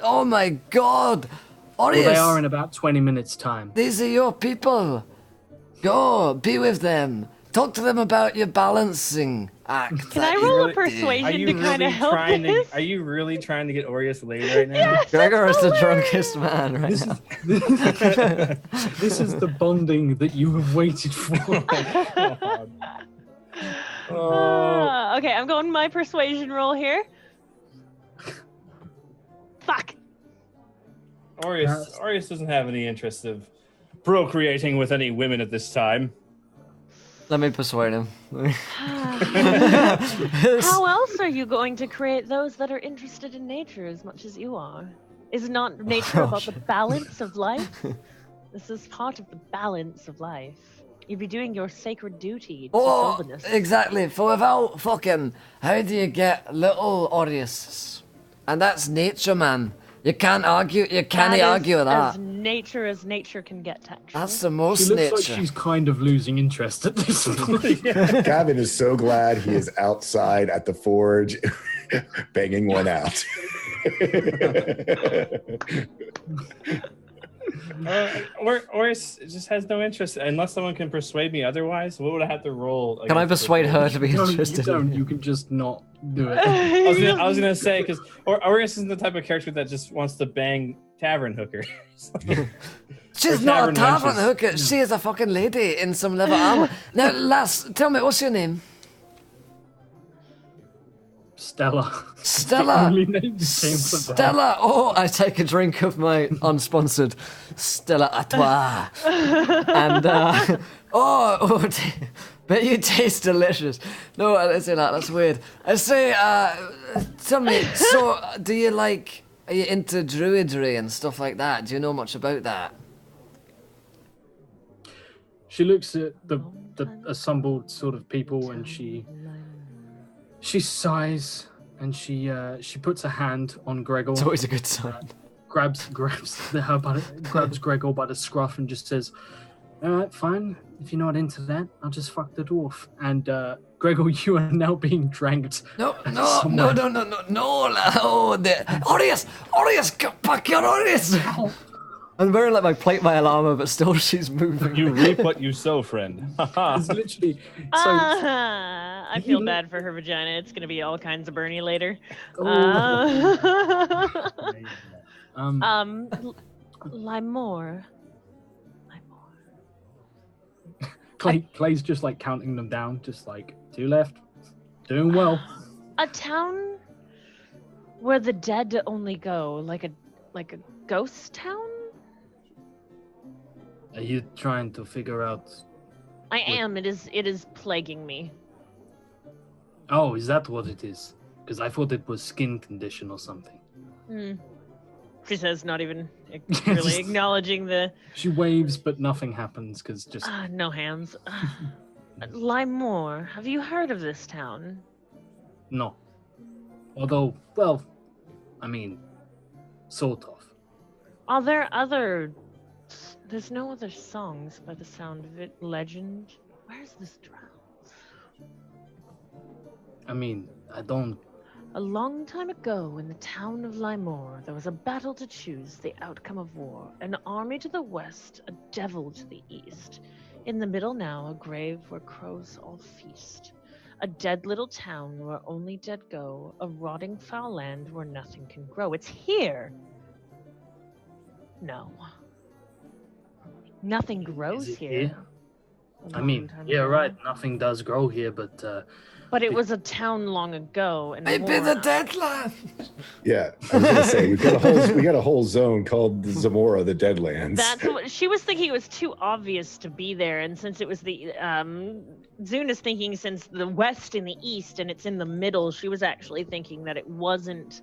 [SPEAKER 1] oh my god. Aureus,
[SPEAKER 5] Well, they are in about 20 minutes' time.
[SPEAKER 1] these are your people. Go, be with them. Talk to them about your balancing act.
[SPEAKER 4] Can I roll a persuasion to kind of help this?
[SPEAKER 3] Are you really trying to get Aureus laid right now?
[SPEAKER 4] Yes,
[SPEAKER 1] Gregor is
[SPEAKER 4] that's
[SPEAKER 1] the
[SPEAKER 4] hilarious.
[SPEAKER 1] drunkest man right now.
[SPEAKER 5] This is the bonding that you have waited for.
[SPEAKER 4] Okay, I'm going my persuasion roll here. Fuck.
[SPEAKER 3] Aureus doesn't have any interest of procreating with any women at this time.
[SPEAKER 1] Let me persuade him.
[SPEAKER 4] How else are you going to create those that are interested in nature as much as you are? Is not nature about the balance of life? This is part of the balance of life. You'd be doing your sacred duty to
[SPEAKER 1] Oh,
[SPEAKER 4] Sylvanus.
[SPEAKER 1] exactly. For without fucking, how do you get little Aureus? And that's nature, man. You can't argue. You can't argue with that.
[SPEAKER 4] As nature can get, actually.
[SPEAKER 1] That's the
[SPEAKER 5] She
[SPEAKER 1] most
[SPEAKER 5] looks
[SPEAKER 1] nature.
[SPEAKER 5] like she's kind of losing interest at this point.
[SPEAKER 2] Gavin is so glad he is outside at the forge, banging one out.
[SPEAKER 3] Aureus just has no interest unless someone can persuade me otherwise. What would I have to roll?
[SPEAKER 1] Can I
[SPEAKER 3] against
[SPEAKER 1] persuade her to be
[SPEAKER 5] No, you
[SPEAKER 1] interested?
[SPEAKER 5] don't. You can just not do it.
[SPEAKER 3] I was gonna say because Aureus isn't the type of character that just wants to bang tavern hookers.
[SPEAKER 1] She's
[SPEAKER 3] Or
[SPEAKER 1] not a
[SPEAKER 3] tavern
[SPEAKER 1] tavern
[SPEAKER 3] wenches.
[SPEAKER 1] hooker. She is a fucking lady in some leather armor. Now, lass, tell me, what's your name?
[SPEAKER 5] Stella.
[SPEAKER 1] Stella.
[SPEAKER 5] Only name that came from that.
[SPEAKER 1] Stella. Oh, I take a drink of my unsponsored Stella Artois. And, dear. But you taste delicious. No, I didn't say that. That's weird. I say, tell me, so are you into druidry and stuff like that? Do you know much about that?
[SPEAKER 5] She looks at the assembled sort of people and she sighs and she puts a hand on Gregor.
[SPEAKER 1] It's always a good sign.
[SPEAKER 5] grabs Gregor by the scruff and just says, All right, fine. If you're not into that, I'll just fuck the dwarf. And Gregor, you are now being dragged.
[SPEAKER 1] No,
[SPEAKER 5] somewhere.
[SPEAKER 1] Orius, get back here, Orius! I'm wearing like my plate mail armor, but still she's moving.
[SPEAKER 3] You reap what you sow, friend.
[SPEAKER 5] It's literally
[SPEAKER 4] I feel bad for her vagina. It's gonna be all kinds of Bernie later. Limor.
[SPEAKER 5] Clay's just like counting them down, just like 2 left. Doing well.
[SPEAKER 4] A town where the dead only go, like a ghost town?
[SPEAKER 5] Are you trying to figure out?
[SPEAKER 4] I am. It is plaguing me.
[SPEAKER 5] Oh, is that what it is? Because I thought it was skin condition or something.
[SPEAKER 4] She says, not even really acknowledging the.
[SPEAKER 5] She waves, but nothing happens because just
[SPEAKER 4] no hands. Limor, have you heard of this town?
[SPEAKER 5] no. Although, well, I mean, sort of.
[SPEAKER 4] Are there other? There's no other songs by the sound of it. Legend. Where's this drown?
[SPEAKER 5] I mean, I don't.
[SPEAKER 4] A long time ago, in the town of Limor, there was a battle to choose the outcome of war. An army to the west, a devil to the east. In the middle now, a grave where crows all feast. A dead little town where only dead go. A rotting foul land where nothing can grow. It's here! No. Nothing grows
[SPEAKER 5] Is it
[SPEAKER 4] here.
[SPEAKER 5] here?
[SPEAKER 4] A
[SPEAKER 5] I mean,
[SPEAKER 4] long time
[SPEAKER 5] yeah,
[SPEAKER 4] ago.
[SPEAKER 5] right. Nothing does grow here, but
[SPEAKER 4] But it was a town long ago, and
[SPEAKER 1] Maybe the Deadland.
[SPEAKER 2] Yeah, I was gonna say we got a whole zone called the Zamora, the Deadlands.
[SPEAKER 4] That's what she was thinking. It was too obvious to be there, and since it was the Zune is thinking since the west and the east, and it's in the middle, she was actually thinking that it wasn't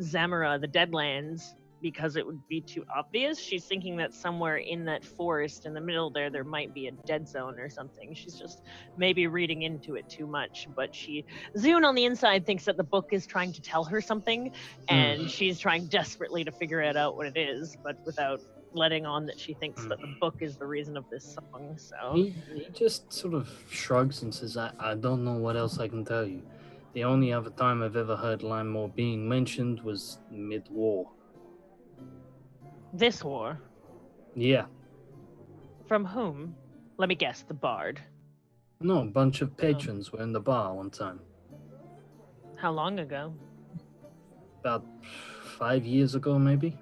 [SPEAKER 4] Zamora, the Deadlands, because it would be too obvious. She's thinking that somewhere in that forest in the middle there might be a dead zone or something. She's just maybe reading into it too much. But Zune on the inside thinks that the book is trying to tell her something, and she's trying desperately to figure it out what it is, but without letting on that she thinks that the book is the reason of this song. So
[SPEAKER 5] he just sort of shrugs and says, I don't know what else I can tell you. The only other time I've ever heard Limor being mentioned was mid-war.
[SPEAKER 4] this war,
[SPEAKER 5] Yeah.
[SPEAKER 4] from whom? Let me guess, the bard.
[SPEAKER 5] No, a bunch of patrons were in the bar one time.
[SPEAKER 4] How long ago?
[SPEAKER 5] About 5 years ago, maybe?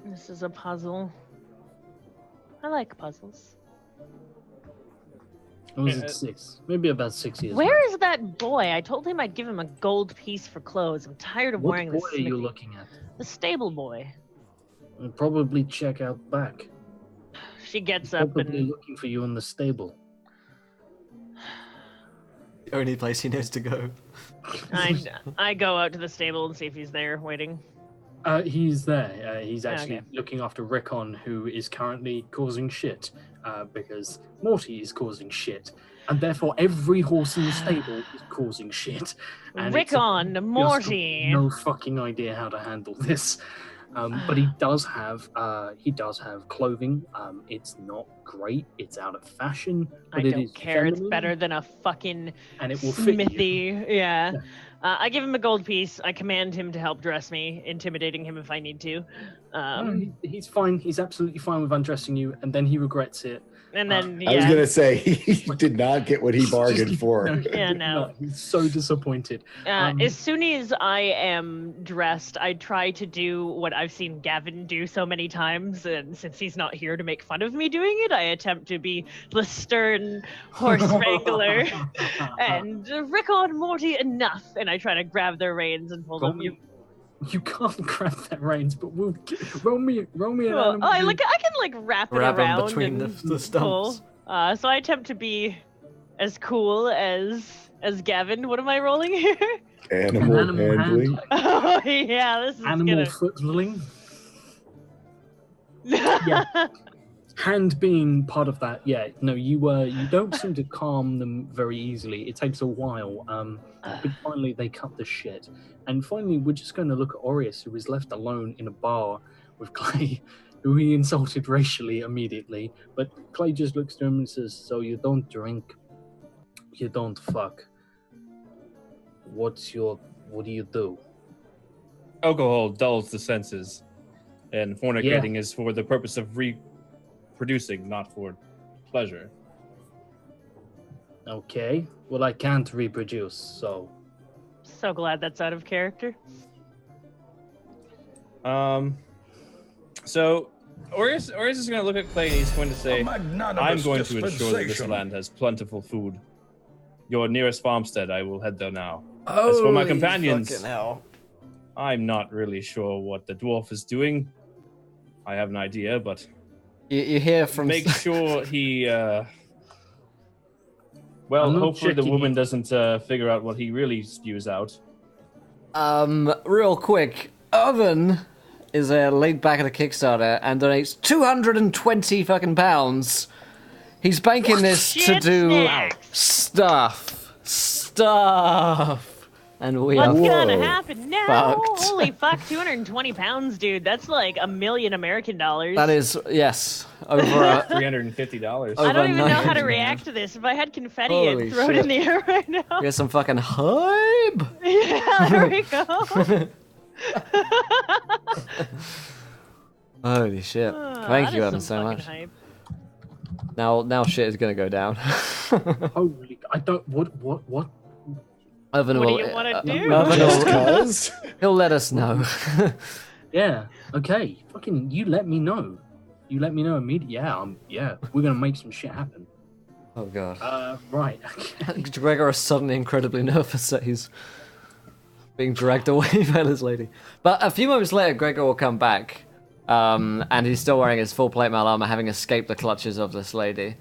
[SPEAKER 4] This is a puzzle. I like puzzles.
[SPEAKER 5] Or was it 6? Maybe about 6 years
[SPEAKER 4] Where
[SPEAKER 5] ago.
[SPEAKER 4] is that boy? I told him I'd give him a gold piece for clothes. I'm tired of
[SPEAKER 5] What
[SPEAKER 4] wearing
[SPEAKER 5] boy
[SPEAKER 4] this.
[SPEAKER 5] are you
[SPEAKER 4] smithy.
[SPEAKER 5] looking at?
[SPEAKER 4] The stable boy.
[SPEAKER 5] I'll probably check out back.
[SPEAKER 4] She gets
[SPEAKER 5] He's
[SPEAKER 4] up
[SPEAKER 5] probably
[SPEAKER 4] and
[SPEAKER 5] looking for you in the stable.
[SPEAKER 1] The only place he knows to go.
[SPEAKER 4] I go out to the stable and see if he's there waiting.
[SPEAKER 5] He's there. He's actually
[SPEAKER 4] Okay.
[SPEAKER 5] looking after Rickon, who is currently causing shit, because Morty is causing shit, and therefore every horse in the stable is causing shit. And it's
[SPEAKER 4] Rickon,
[SPEAKER 5] just
[SPEAKER 4] Morty.
[SPEAKER 5] no fucking idea how to handle this. But he does have clothing. It's not great. It's out of fashion. But
[SPEAKER 4] I
[SPEAKER 5] it
[SPEAKER 4] don't
[SPEAKER 5] is
[SPEAKER 4] care. It's
[SPEAKER 5] feminine,
[SPEAKER 4] better than a fucking
[SPEAKER 5] and it will fit you.
[SPEAKER 4] smithy. Yeah.
[SPEAKER 5] Yeah.
[SPEAKER 4] I give him a gold piece. I command him to help dress me, intimidating him if I need to.
[SPEAKER 5] He's fine. He's absolutely fine with undressing you, and then he regrets it.
[SPEAKER 4] And then,
[SPEAKER 2] I was
[SPEAKER 4] yeah.
[SPEAKER 2] gonna say he did not get what he bargained for.
[SPEAKER 4] Yeah, no.
[SPEAKER 5] He's so disappointed.
[SPEAKER 4] As soon as I am dressed, I try to do what I've seen Gavin do so many times, and since he's not here to make fun of me doing it, I attempt to be the stern horse wrangler and Rickon, Morty, enough, and I try to grab their reins and pull
[SPEAKER 5] Roll
[SPEAKER 4] them.
[SPEAKER 5] me- You can't grab that reins, but we'll roll me an
[SPEAKER 4] Well,
[SPEAKER 5] animal.
[SPEAKER 4] I can wrap it
[SPEAKER 1] Wrap 'em
[SPEAKER 4] around
[SPEAKER 1] between
[SPEAKER 4] and
[SPEAKER 1] the stumps.
[SPEAKER 4] pull. So I attempt to be as cool as Gavin. What am I rolling here?
[SPEAKER 2] Animal
[SPEAKER 5] Animal
[SPEAKER 2] handling.
[SPEAKER 4] Oh yeah, this is
[SPEAKER 5] Animal
[SPEAKER 4] gonna.
[SPEAKER 5] footling.
[SPEAKER 4] Yeah.
[SPEAKER 5] Hand being part of that, yeah. No, you don't seem to calm them very easily. It takes a while, but finally they cut the shit. And finally, we're just going to look at Aureus, who is left alone in a bar with Clay, who he insulted racially immediately. But Clay just looks to him and says, "So you don't drink, you don't fuck. What do you do?"
[SPEAKER 3] Alcohol dulls the senses, and fornicating is for the purpose of reproducing, not for pleasure.
[SPEAKER 5] Okay. Well, I can't reproduce, so.
[SPEAKER 4] So glad that's out of character.
[SPEAKER 3] So Aureus is going to look at Clay and he's going to say, "I'm going to ensure that this land has plentiful food. Your nearest farmstead, I will head there now. As for my companions, I'm not really sure what the dwarf is doing. I have an idea, but
[SPEAKER 1] You hear from...
[SPEAKER 3] make sure he, hopefully the woman doesn't figure out what he really spews out."
[SPEAKER 1] Real quick, Oven is laid back at a Kickstarter and donates 220 fucking pounds. He's banking this to do stuff. And we
[SPEAKER 4] What's
[SPEAKER 1] are
[SPEAKER 4] gonna happen now?
[SPEAKER 1] fucked.
[SPEAKER 4] Holy fuck, 220 pounds, dude. That's like $1 million American dollars.
[SPEAKER 1] That is, yes, over a...
[SPEAKER 3] $350.
[SPEAKER 4] I don't even know how to
[SPEAKER 1] $9.
[SPEAKER 4] react to this. If I had confetti,
[SPEAKER 1] Holy
[SPEAKER 4] I'd throw it in the air right now.
[SPEAKER 1] Here's some fucking hype.
[SPEAKER 4] Yeah, there we go.
[SPEAKER 1] Holy shit.
[SPEAKER 4] Ah,
[SPEAKER 1] Thank
[SPEAKER 4] that
[SPEAKER 1] you,
[SPEAKER 4] is
[SPEAKER 1] Evan,
[SPEAKER 4] some
[SPEAKER 1] so
[SPEAKER 4] fucking
[SPEAKER 1] much.
[SPEAKER 4] hype.
[SPEAKER 1] Now shit is gonna go down.
[SPEAKER 5] Holy, I don't. What?
[SPEAKER 1] Evan
[SPEAKER 4] What do
[SPEAKER 1] will,
[SPEAKER 4] you want to do?
[SPEAKER 1] Evan
[SPEAKER 2] Just
[SPEAKER 1] will,
[SPEAKER 2] cause?
[SPEAKER 1] he'll let us know.
[SPEAKER 5] Yeah. Okay. Fucking, you let me know. You let me know immediately. Yeah. We're gonna make some shit happen.
[SPEAKER 1] Oh god.
[SPEAKER 5] Right. Okay.
[SPEAKER 1] Gregor is suddenly incredibly nervous that he's being dragged away by this lady. But a few moments later, Gregor will come back, and he's still wearing his full plate mail armor, having escaped the clutches of this lady.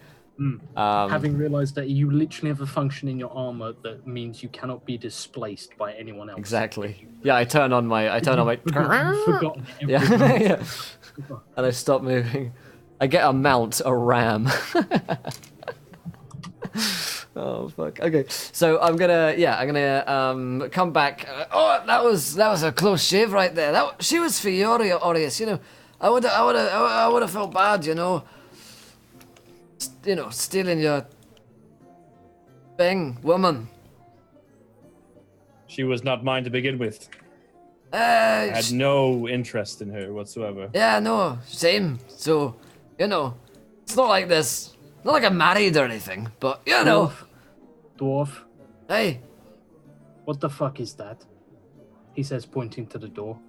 [SPEAKER 5] Having realized that you literally have a function in your armor that means you cannot be displaced by anyone else.
[SPEAKER 1] Exactly. Yeah, I turn on my.
[SPEAKER 5] Forgotten
[SPEAKER 1] Yeah,
[SPEAKER 5] everything.
[SPEAKER 1] yeah. And I stop moving. I get a mount, a ram. Oh fuck. Okay, so I'm gonna come back. That was a close shave right there. She was for you, Aureus. You know, I would have felt bad. Stealing your thing, woman.
[SPEAKER 3] She was not mine to begin with. I had no interest in her whatsoever.
[SPEAKER 1] Yeah, no, same. So, it's not like this. Not like I'm married or anything, but
[SPEAKER 5] Dwarf.
[SPEAKER 1] Hey,
[SPEAKER 5] What the fuck is that? He says, pointing to the door.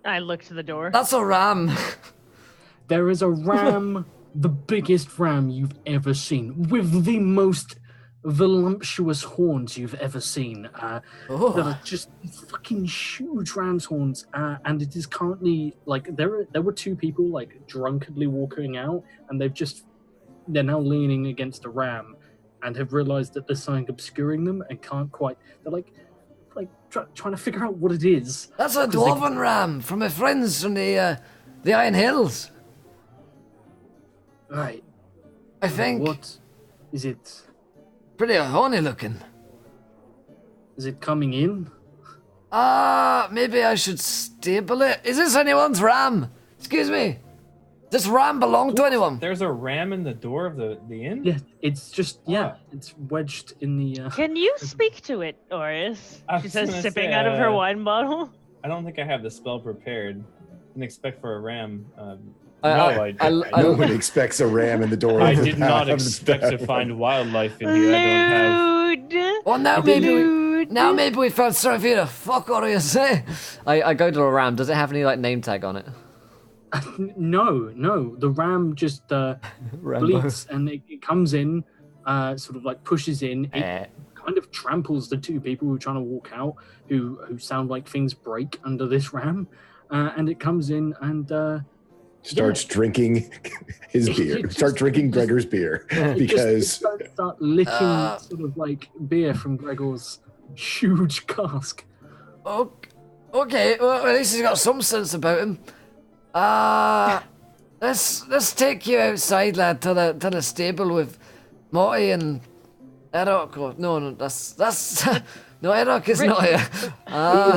[SPEAKER 4] I look to the door.
[SPEAKER 1] that's a ram.
[SPEAKER 5] There is a ram, the biggest ram you've ever seen, with the most voluptuous horns you've ever seen. That are just fucking huge ram's horns. And it is currently, like, there were two people, like, drunkenly walking out, and they're now leaning against a ram and have realized that there's something obscuring them and can't quite, they're like trying to figure out what it is.
[SPEAKER 1] That's a dwarven ram from my friends from the Iron Hills.
[SPEAKER 5] Right.
[SPEAKER 1] I think.
[SPEAKER 5] What is it?
[SPEAKER 1] Pretty horny looking.
[SPEAKER 5] Is it coming in?
[SPEAKER 1] Maybe I should stable it. Is this anyone's ram? Excuse me. Does this ram belong to anyone?
[SPEAKER 3] There's a ram in the door of the inn?
[SPEAKER 5] Yeah, it's just, it's wedged in the...
[SPEAKER 4] Can you speak to it, Oris?
[SPEAKER 3] I
[SPEAKER 4] She
[SPEAKER 3] was
[SPEAKER 4] says,
[SPEAKER 3] gonna
[SPEAKER 4] sipping
[SPEAKER 3] say,
[SPEAKER 4] out of her wine bottle.
[SPEAKER 3] I don't think I have the spell prepared. Didn't expect for a ram.
[SPEAKER 1] I
[SPEAKER 2] No one expects a ram in the door.
[SPEAKER 3] I
[SPEAKER 2] of the
[SPEAKER 3] did not
[SPEAKER 2] of the
[SPEAKER 3] expect to
[SPEAKER 2] tavern.
[SPEAKER 3] find wildlife in here. I don't have.
[SPEAKER 4] Lewd.
[SPEAKER 1] Well, maybe we felt sorry for you to fuck Aureus, eh? I go to a ram. Does it have any, like, name tag on it?
[SPEAKER 5] No. The ram just bleats and it comes in, sort of like pushes in. It kind of tramples the two people who are trying to walk out, who sound like things break under this ram. And it comes in and...
[SPEAKER 2] starts drinking his beer. Start drinking Gregor's beer because
[SPEAKER 5] start licking sort of like beer from Gregor's huge cask.
[SPEAKER 1] Okay, well, at least he's got some sense about him. Let's take you outside, lad, to the stable with Morty and Erok. Or, no, that's no, Erok is not here.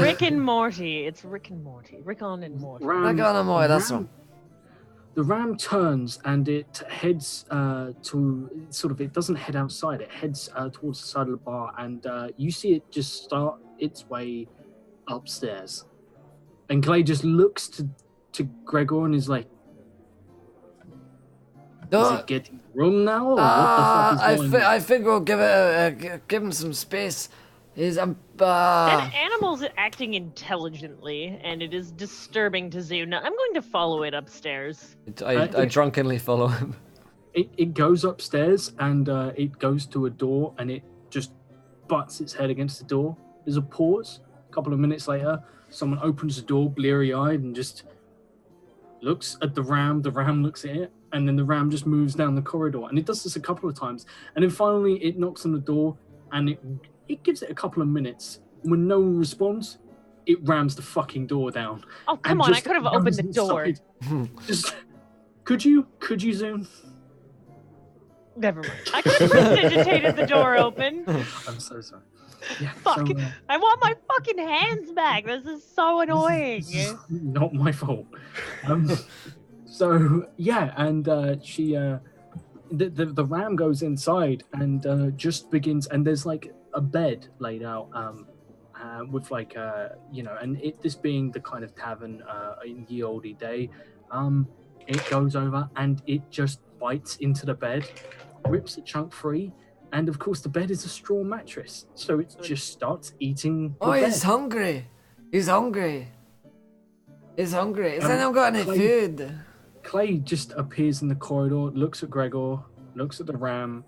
[SPEAKER 4] Rick and Morty. It's Rick and Morty. Rickon and Morty.
[SPEAKER 1] Rickon and Morty. That's one.
[SPEAKER 5] The ram turns and it heads to sort of. It doesn't head outside. It heads towards the side of the bar, and you see it just start its way upstairs. And Clay just looks to Gregor and is like, "Is it getting room now? Or what the fuck is going on?"
[SPEAKER 1] I think we'll give him some space.
[SPEAKER 4] That animal's acting intelligently, and it is disturbing to Zuna. I'm going to follow it upstairs.
[SPEAKER 1] I drunkenly follow him.
[SPEAKER 5] It goes upstairs and it goes to a door and it just butts its head against the door. There's a pause. A couple of minutes later, someone opens the door, bleary-eyed, and just looks at the ram. The ram looks at it, and then the ram just moves down the corridor. And it does this a couple of times. And then finally, it knocks on the door, and it gives it a couple of minutes. When no one responds, it rams the fucking door down.
[SPEAKER 4] Oh, come on, I could have opened the door.
[SPEAKER 5] Just, could you, Zoom?
[SPEAKER 4] Never mind. I could have prestidigitated the door open.
[SPEAKER 5] I'm so sorry. Yeah,
[SPEAKER 4] Fuck.
[SPEAKER 5] so,
[SPEAKER 4] I want my fucking hands back. This is so annoying.
[SPEAKER 5] This is not my fault. So, yeah, and she... The ram goes inside and just begins, and there's like a bed laid out with like and this being the kind of tavern in ye olde day, it goes over and it just bites into the bed, rips a chunk free, and of course the bed is a straw mattress, so it just starts eating the bed.
[SPEAKER 1] He's hungry. Has anyone got any food?
[SPEAKER 5] Clay just appears in the corridor, looks at Gregor, looks at the ram,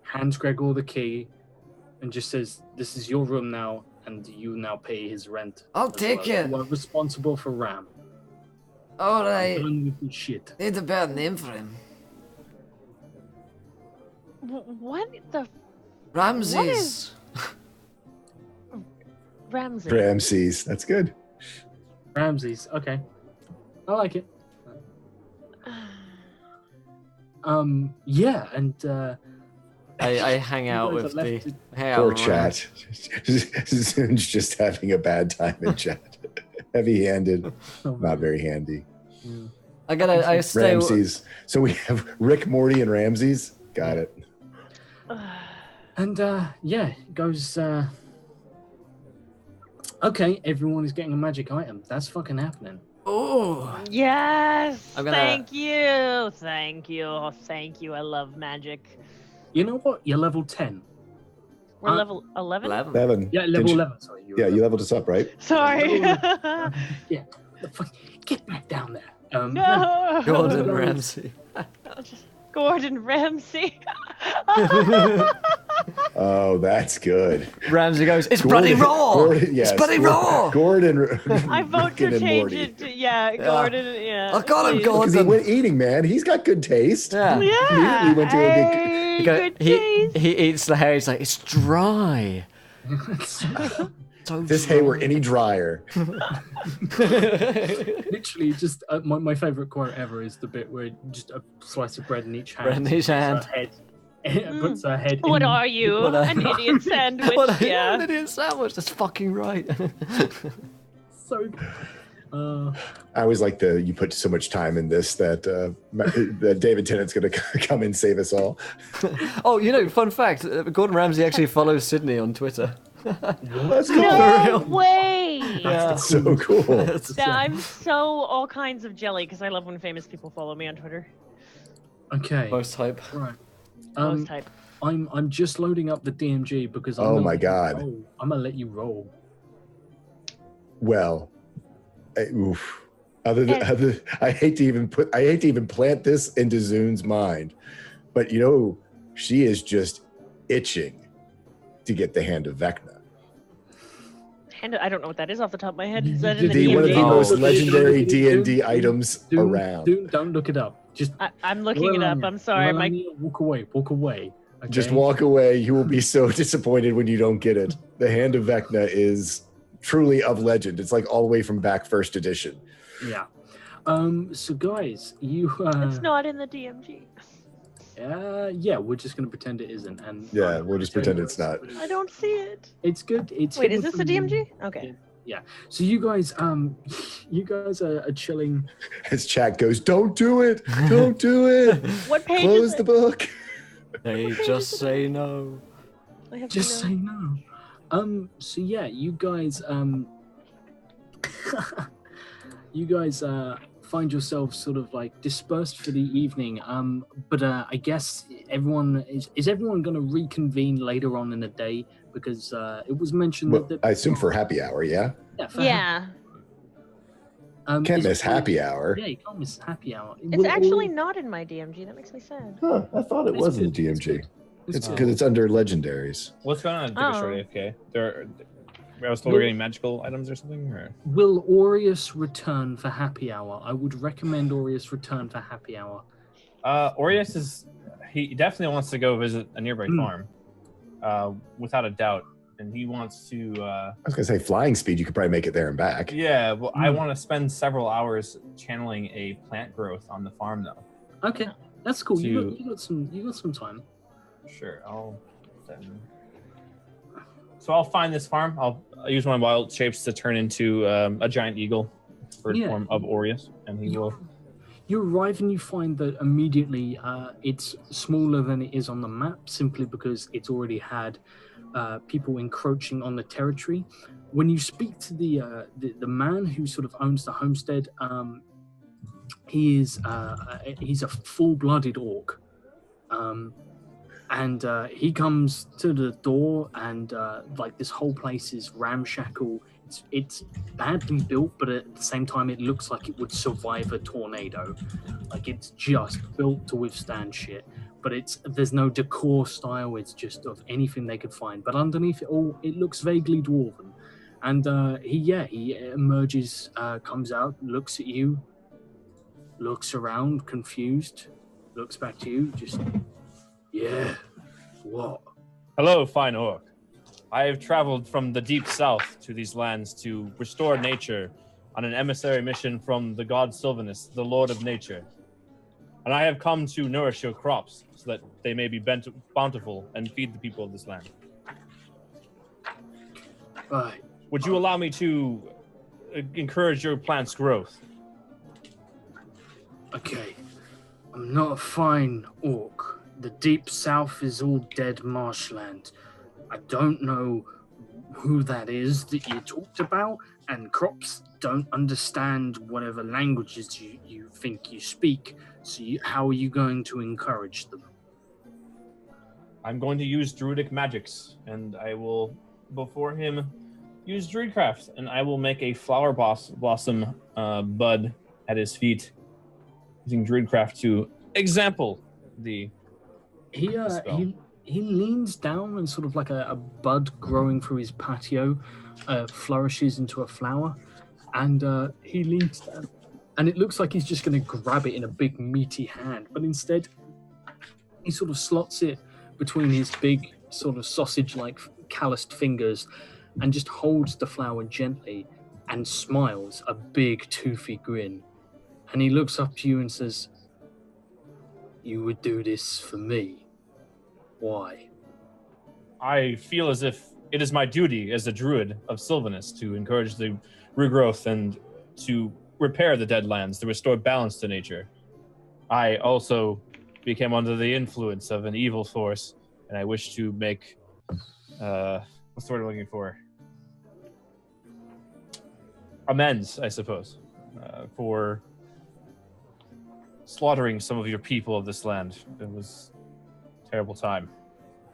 [SPEAKER 5] hands Gregor the key, and just says, "This is your room now, and you now pay his rent.
[SPEAKER 1] I'll take it.
[SPEAKER 5] You are responsible for Ram.
[SPEAKER 1] All right.
[SPEAKER 5] Done with your shit."
[SPEAKER 1] Need a better name for him.
[SPEAKER 4] What the?
[SPEAKER 1] Ramses.
[SPEAKER 4] Ramsey.
[SPEAKER 2] Ramses. That's good.
[SPEAKER 5] Ramses. Okay. I like it. Yeah, and
[SPEAKER 1] I hang out with the
[SPEAKER 2] poor chat. Zoon's just having a bad time in chat. Heavy-handed, not very handy.
[SPEAKER 1] I stay.
[SPEAKER 2] Ramses. So we have Rick, Morty, and Ramses. Got it.
[SPEAKER 5] And yeah, it goes. Okay, everyone is getting a magic item. That's fucking happening.
[SPEAKER 1] Oh
[SPEAKER 4] yes! Thank you. I love magic.
[SPEAKER 5] You know what? You're level 10.
[SPEAKER 4] We're level 11?
[SPEAKER 2] 11.
[SPEAKER 5] Yeah, level 11. Sorry.
[SPEAKER 2] You leveled us up, right?
[SPEAKER 4] Sorry.
[SPEAKER 5] Yeah. Get back down there.
[SPEAKER 4] No.
[SPEAKER 1] Gordon Ramsay.
[SPEAKER 4] Gordon Ramsay.
[SPEAKER 2] Oh, that's good.
[SPEAKER 1] Ramsay goes, "It's bloody raw! It's bloody raw!"
[SPEAKER 2] Gordon.
[SPEAKER 4] I vote to change it to, Gordon, yeah.
[SPEAKER 1] I got him, Gordon.
[SPEAKER 2] Because he went eating, man. He's got good taste.
[SPEAKER 1] Yeah.
[SPEAKER 4] Yeah.
[SPEAKER 2] He went to
[SPEAKER 4] good taste.
[SPEAKER 1] He eats the hair, he's like, "It's dry." So
[SPEAKER 2] this hay were any drier.
[SPEAKER 5] Literally, just my favorite quote ever is the bit where just a slice of bread in each hand.
[SPEAKER 1] Bread in each hand.
[SPEAKER 5] Puts her head.
[SPEAKER 4] What are you? An idiot sandwich? Yeah.
[SPEAKER 1] An idiot sandwich. That's fucking right.
[SPEAKER 5] So.
[SPEAKER 2] I always like you put so much time in this that that David Tennant's going to come and save us all.
[SPEAKER 1] Oh, fun fact: Gordon Ramsay actually follows Sydney on Twitter.
[SPEAKER 2] That's cool.
[SPEAKER 4] No way!
[SPEAKER 2] That's so cool.
[SPEAKER 4] I'm so all kinds of jelly because I love when famous people follow me on Twitter.
[SPEAKER 5] Okay.
[SPEAKER 1] Most hype.
[SPEAKER 5] Right.
[SPEAKER 4] Most hype.
[SPEAKER 5] I'm just loading up the DMG because
[SPEAKER 2] oh my god,
[SPEAKER 5] I'm gonna let you roll.
[SPEAKER 2] Well, oof. I hate to even plant this into Zoon's mind, but she is just itching to get the Hand of Vecna.
[SPEAKER 4] I don't know what that is off the top of my head. Is that in the
[SPEAKER 2] one of the
[SPEAKER 4] DMG?
[SPEAKER 2] most legendary D&D items around.
[SPEAKER 5] Don't look it up. Just
[SPEAKER 4] I'm looking it up. I'm sorry.
[SPEAKER 5] Walk away. Okay?
[SPEAKER 2] Just walk away. You will be so disappointed when you don't get it. The Hand of Vecna is truly of legend. It's like all the way from back first edition.
[SPEAKER 5] Yeah. So guys, you
[SPEAKER 4] It's not in the DMG.
[SPEAKER 5] yeah, we're just gonna pretend it isn't, and
[SPEAKER 2] Yeah, we'll just pretend it's not.
[SPEAKER 4] I don't see it.
[SPEAKER 5] It's good. It's
[SPEAKER 4] Wait,
[SPEAKER 5] hidden
[SPEAKER 4] is this a
[SPEAKER 5] from you.
[SPEAKER 4] DMG? Okay.
[SPEAKER 5] Yeah. So you guys you guys are chilling.
[SPEAKER 2] His chat goes, "Don't do it! Don't do it!
[SPEAKER 4] What page
[SPEAKER 2] Close
[SPEAKER 4] is
[SPEAKER 2] the
[SPEAKER 4] it?
[SPEAKER 2] book."
[SPEAKER 1] They just say no.
[SPEAKER 4] I have
[SPEAKER 5] Just
[SPEAKER 4] to
[SPEAKER 5] say
[SPEAKER 4] know.
[SPEAKER 5] no. So yeah, you guys you guys find yourselves sort of like dispersed for the evening. But I guess everyone is everyone going to reconvene later on in the day, because it was mentioned
[SPEAKER 2] Well,
[SPEAKER 5] that
[SPEAKER 2] I assume for happy hour, yeah.
[SPEAKER 5] for
[SPEAKER 4] Yeah.
[SPEAKER 2] Can't
[SPEAKER 5] is-
[SPEAKER 2] miss happy hour.
[SPEAKER 5] Yeah, you can't miss happy hour.
[SPEAKER 4] It's
[SPEAKER 5] Will
[SPEAKER 4] actually
[SPEAKER 5] all-
[SPEAKER 4] not in my DMG. That makes me sad.
[SPEAKER 2] Huh, I thought it
[SPEAKER 5] It's
[SPEAKER 2] was in
[SPEAKER 5] good,
[SPEAKER 2] the
[SPEAKER 5] it's
[SPEAKER 2] DMG.
[SPEAKER 5] good.
[SPEAKER 2] It's
[SPEAKER 5] good.
[SPEAKER 2] because it's under legendaries.
[SPEAKER 3] What's going on? Take a short
[SPEAKER 4] Oh.
[SPEAKER 3] AFK. I was told we're getting magical items or something. Or?
[SPEAKER 5] Will Aureus return for happy hour? I would recommend Aureus return for happy hour.
[SPEAKER 3] Aureus he definitely wants to go visit a nearby farm, without a doubt, and he wants to.
[SPEAKER 2] I was gonna say flying speed. You could probably make it there and back.
[SPEAKER 3] Yeah, well, I want to spend several hours channeling a plant growth on the farm, though.
[SPEAKER 5] Okay, that's cool. You
[SPEAKER 3] To-
[SPEAKER 5] got some time.
[SPEAKER 3] Sure, So I'll find this farm. I'll use my wild shapes to turn into a giant eagle, bird
[SPEAKER 5] Yeah.
[SPEAKER 3] form of Aureus, and he will.
[SPEAKER 5] You arrive and you find that immediately it's smaller than it is on the map, simply because it's already had people encroaching on the territory. When you speak to the man who sort of owns the homestead, he's a full-blooded orc, and he comes to the door, and like this whole place is ramshackle. It's badly built, but at the same time, it looks like it would survive a tornado. Like it's just built to withstand shit. But there's no decor style. It's just of anything they could find. But underneath it all, it looks vaguely dwarven. And he emerges, comes out, looks at you, looks around, confused, looks back to you, just what?
[SPEAKER 3] Hello, fine orc. I have traveled from the deep south to these lands to restore nature on an emissary mission from the god Sylvanus, the lord of nature. And I have come to nourish your crops so that they may be bountiful and feed the people of this land.
[SPEAKER 5] Right.
[SPEAKER 3] Would you allow me to encourage your plant's growth?
[SPEAKER 5] Okay. I'm not a fine orc. The deep south is all dead marshland. I don't know who that is that you talked about, and crops don't understand whatever languages you think you speak. So how are you going to encourage them?
[SPEAKER 3] I'm going to use druidic magics, and I will, before him, use druidcraft, and I will make a flower blossom bud at his feet, using druidcraft to example the spell.
[SPEAKER 5] He leans down, and sort of like a bud growing through his patio flourishes into a flower, and he leans down, and it looks like he's just going to grab it in a big meaty hand, but instead he sort of slots it between his big sort of sausage-like calloused fingers and just holds the flower gently and smiles a big toothy grin, and he looks up to you and says, "You would do this for me. Why?"
[SPEAKER 3] I feel as if it is my duty as a druid of Sylvanus to encourage the regrowth and to repair the dead lands, to restore balance to nature. I also became under the influence of an evil force, and I wish to make, what's the word I'm looking for? Amends, I suppose, for slaughtering some of your people of this land. It was a terrible time.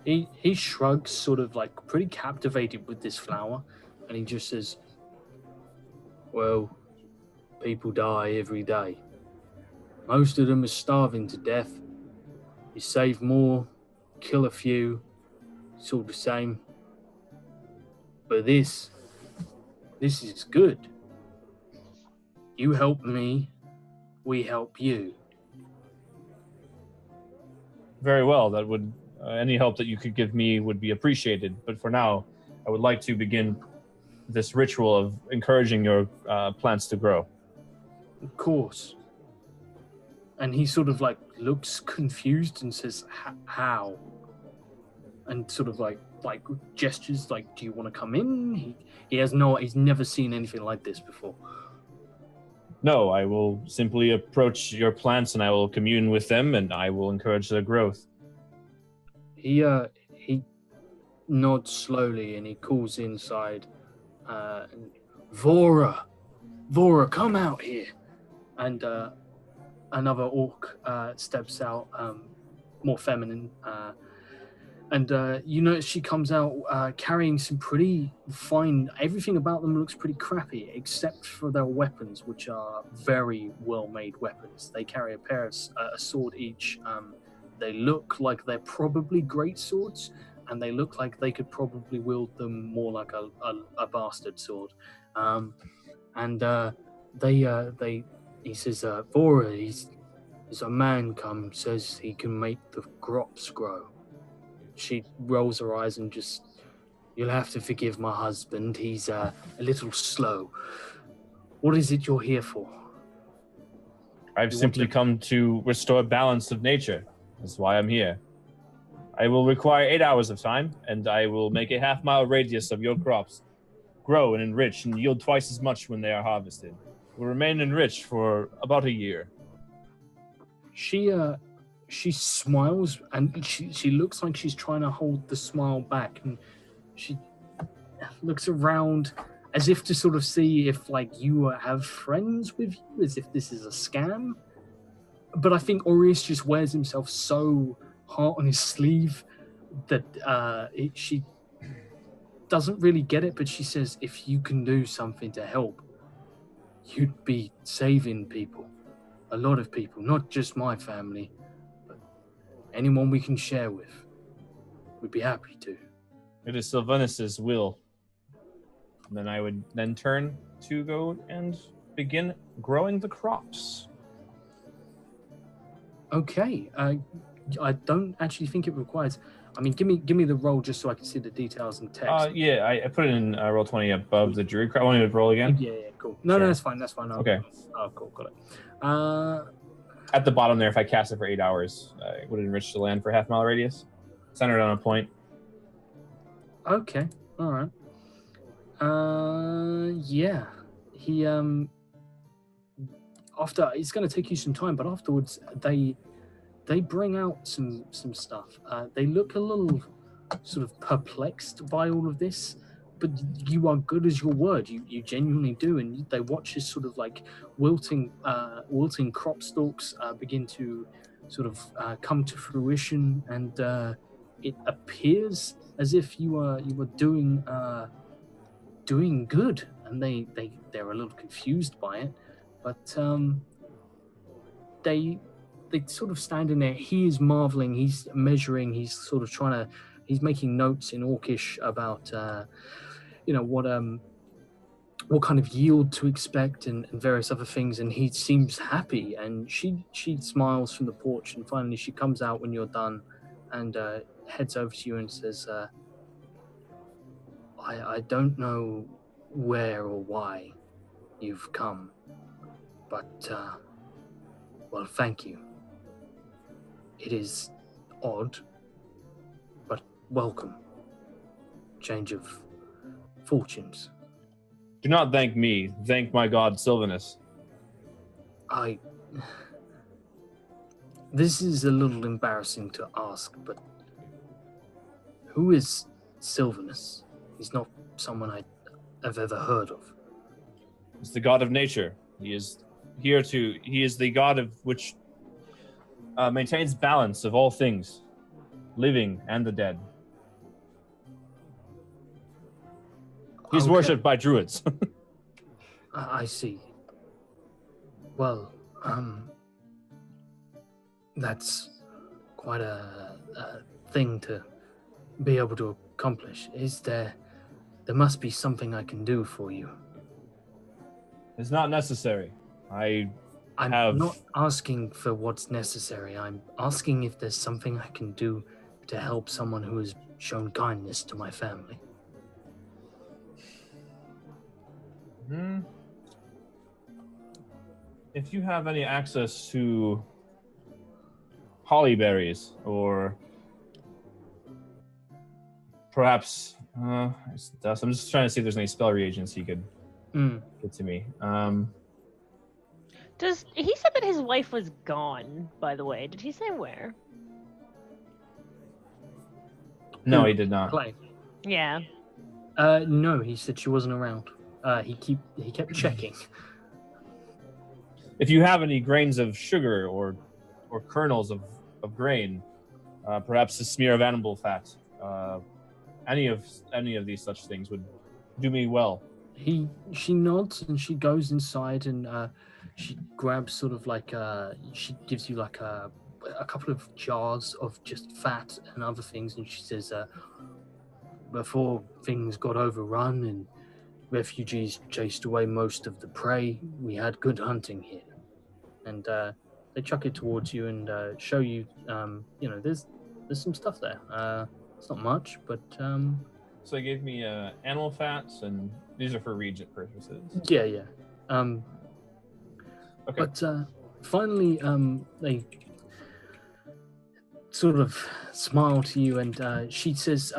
[SPEAKER 5] He shrugs, sort of like pretty captivated with this flower, and he just says, "Well, people die every day. Most of them are starving to death. You save more, kill a few, it's all the same. But this is good. You help me, we help you."
[SPEAKER 3] Very well. That would any help that you could give me would be appreciated. But for now, I would like to begin this ritual of encouraging your plants to grow.
[SPEAKER 5] Of course. And he sort of like looks confused and says, how? And sort of like gestures like, do you want to come in? He's never seen anything like this before.
[SPEAKER 3] No, I will simply approach your plants and I will commune with them and I will encourage their growth.
[SPEAKER 5] He nods slowly and he calls inside, Vora, come out here. And another orc steps out, more feminine, and you notice she comes out carrying some pretty fine. Everything about them looks pretty crappy, except for their weapons, which are very well-made weapons. They carry a sword each. They look like they're probably great swords, and they look like they could probably wield them more like a bastard sword. He says, Vora, he's a man says he can make the crops grow. She rolls her eyes and just, you'll have to forgive my husband. He's a little slow. What is it you're here for?
[SPEAKER 3] I've simply come to restore balance of nature. That's why I'm here. I will require 8 hours of time, and I will make a half-mile radius of your crops grow and enrich and yield twice as much when they are harvested. Will remain enriched for about a year.
[SPEAKER 5] She smiles and she looks like she's trying to hold the smile back, and she looks around as if to sort of see if like you have friends with you, as if this is a scam. But I think Aureus just wears himself so hard on his sleeve that she doesn't really get it, but she says, if you can do something to help, you'd be saving people. A lot of people, not just my family, but anyone we can share with. We'd be happy to.
[SPEAKER 3] It is Sylvanus's will. And then I would then turn to go and begin growing the crops.
[SPEAKER 5] Okay. I don't actually think it requires... I mean, give me the roll just so I can see the details and text.
[SPEAKER 3] Yeah, I put it in roll 20 above the druid crop. I want to roll again?
[SPEAKER 5] Yeah, cool. No, that's fine.
[SPEAKER 3] Okay.
[SPEAKER 5] Oh, cool, got it.
[SPEAKER 3] At the bottom there, if I cast it for 8 hours, it would enrich the land for half-mile radius. Centered on a point.
[SPEAKER 5] Okay, all right. Yeah. He, after, it's going to take you some time, but afterwards, they bring out some stuff. They look a little sort of perplexed by all of this, but you are good as your word. You genuinely do, and they watch as sort of like wilting crop stalks begin to sort of come to fruition, and it appears as if you were doing good, and they're a little confused by it, but they sort of standing there. He is marveling. He's measuring. He's sort of he's making notes in Orcish about, what kind of yield to expect and various other things. And he seems happy. And she smiles from the porch. And finally, she comes out when you're done, and heads over to you and says, "I don't know where or why you've come, but well, thank you. It is odd, but welcome. Change of fortunes."
[SPEAKER 3] Do not thank me. Thank my god, Sylvanus.
[SPEAKER 5] This is a little embarrassing to ask, but who is Sylvanus? He's not someone I've ever heard of.
[SPEAKER 3] He's the god of nature. He is the god of which maintains balance of all things, living and the dead. He's worshipped by druids.
[SPEAKER 5] I see. Well, that's quite a thing to be able to accomplish. There must be something I can do for you.
[SPEAKER 3] It's not necessary. I'm
[SPEAKER 5] not asking for what's necessary. I'm asking if there's something I can do to help someone who has shown kindness to my family.
[SPEAKER 3] if you have any access to holly berries, or perhaps it's dust. I'm just trying to see if there's any spell reagents you could get to me.
[SPEAKER 4] He said that his wife was gone, by the way. Did he say where?
[SPEAKER 3] No, he did not.
[SPEAKER 5] Clay.
[SPEAKER 4] Yeah.
[SPEAKER 5] No, he said she wasn't around. He kept checking.
[SPEAKER 3] If you have any grains of sugar or kernels of grain, perhaps a smear of animal fat, any of these such things would do me well.
[SPEAKER 5] She nods and she goes inside and she grabs sort of like she gives you like a couple of jars of just fat and other things, and she says, before things got overrun and refugees chased away most of the prey, we had good hunting here. And they chuck it towards you and show you, there's some stuff there. It's not much, but...
[SPEAKER 3] So they gave me animal fats, and these are for regent purposes.
[SPEAKER 5] Yeah.
[SPEAKER 3] Okay.
[SPEAKER 5] But finally, they sort of smile to you, and she says,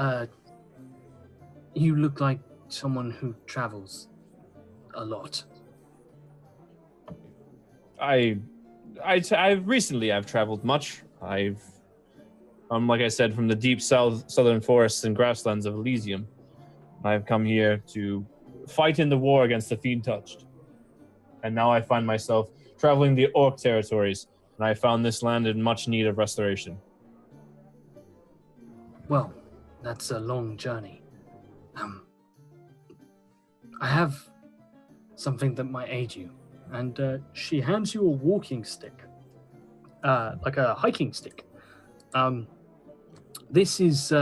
[SPEAKER 5] you look like someone who travels a lot.
[SPEAKER 3] I've traveled much. I've like I said, from the deep southern forests and grasslands of Elysium. I've come here to fight in the war against the Fiend Touched. And now I find myself traveling the Orc territories, and I found this land in much need of restoration.
[SPEAKER 5] Well, that's a long journey. I have something that might aid you. And she hands you a walking stick, like a hiking stick. This is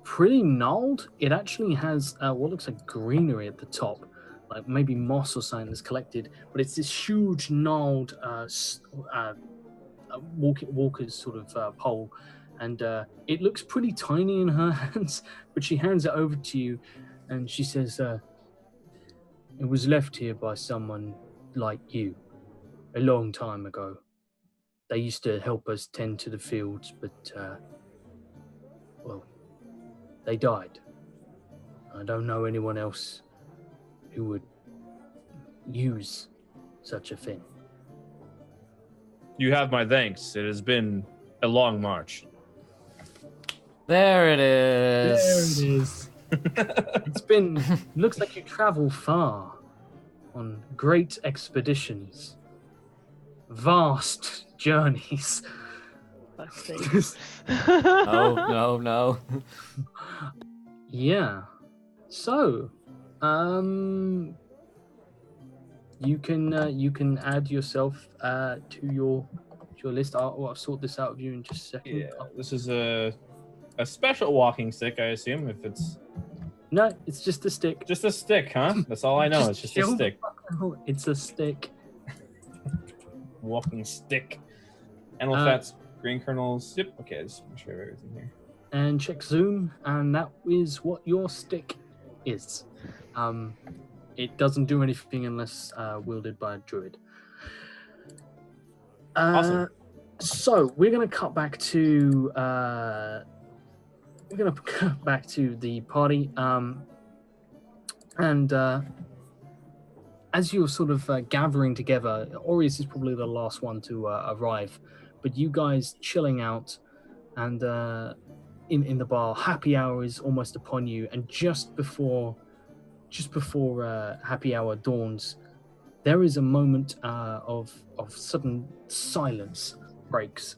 [SPEAKER 5] pretty gnarled. It actually has what looks like greenery at the top, like maybe moss or something that's collected, but it's this huge gnarled walker's sort of pole, and it looks pretty tiny in her hands, but she hands it over to you, and she says, it was left here by someone like you a long time ago. They used to help us tend to the fields, but they died. I don't know anyone else who would use such a thing.
[SPEAKER 3] You have my thanks. It has been a long march.
[SPEAKER 1] There it is.
[SPEAKER 5] It's been, looks like you travel far on great expeditions, vast journeys.
[SPEAKER 1] No.
[SPEAKER 5] Yeah. So, you can add yourself to your list. I'll sort this out with you in just a second.
[SPEAKER 3] Yeah, this is a special walking stick, I assume. If it's
[SPEAKER 5] no, it's just a stick.
[SPEAKER 3] Just a stick, huh? That's all I know. It's just a stick.
[SPEAKER 5] It's a stick.
[SPEAKER 3] Walking stick. Animal fats, green kernels. Yep. Okay, just make sure I have everything here.
[SPEAKER 5] And check Zoom, and that is what your stick is. It doesn't do anything unless wielded by a druid.
[SPEAKER 3] Awesome.
[SPEAKER 5] So we're gonna cut back to the party, and as you're sort of gathering together, Aureus is probably the last one to arrive, but you guys chilling out and in the bar. Happy hour is almost upon you, and just before happy hour dawns, there is a moment of sudden silence breaks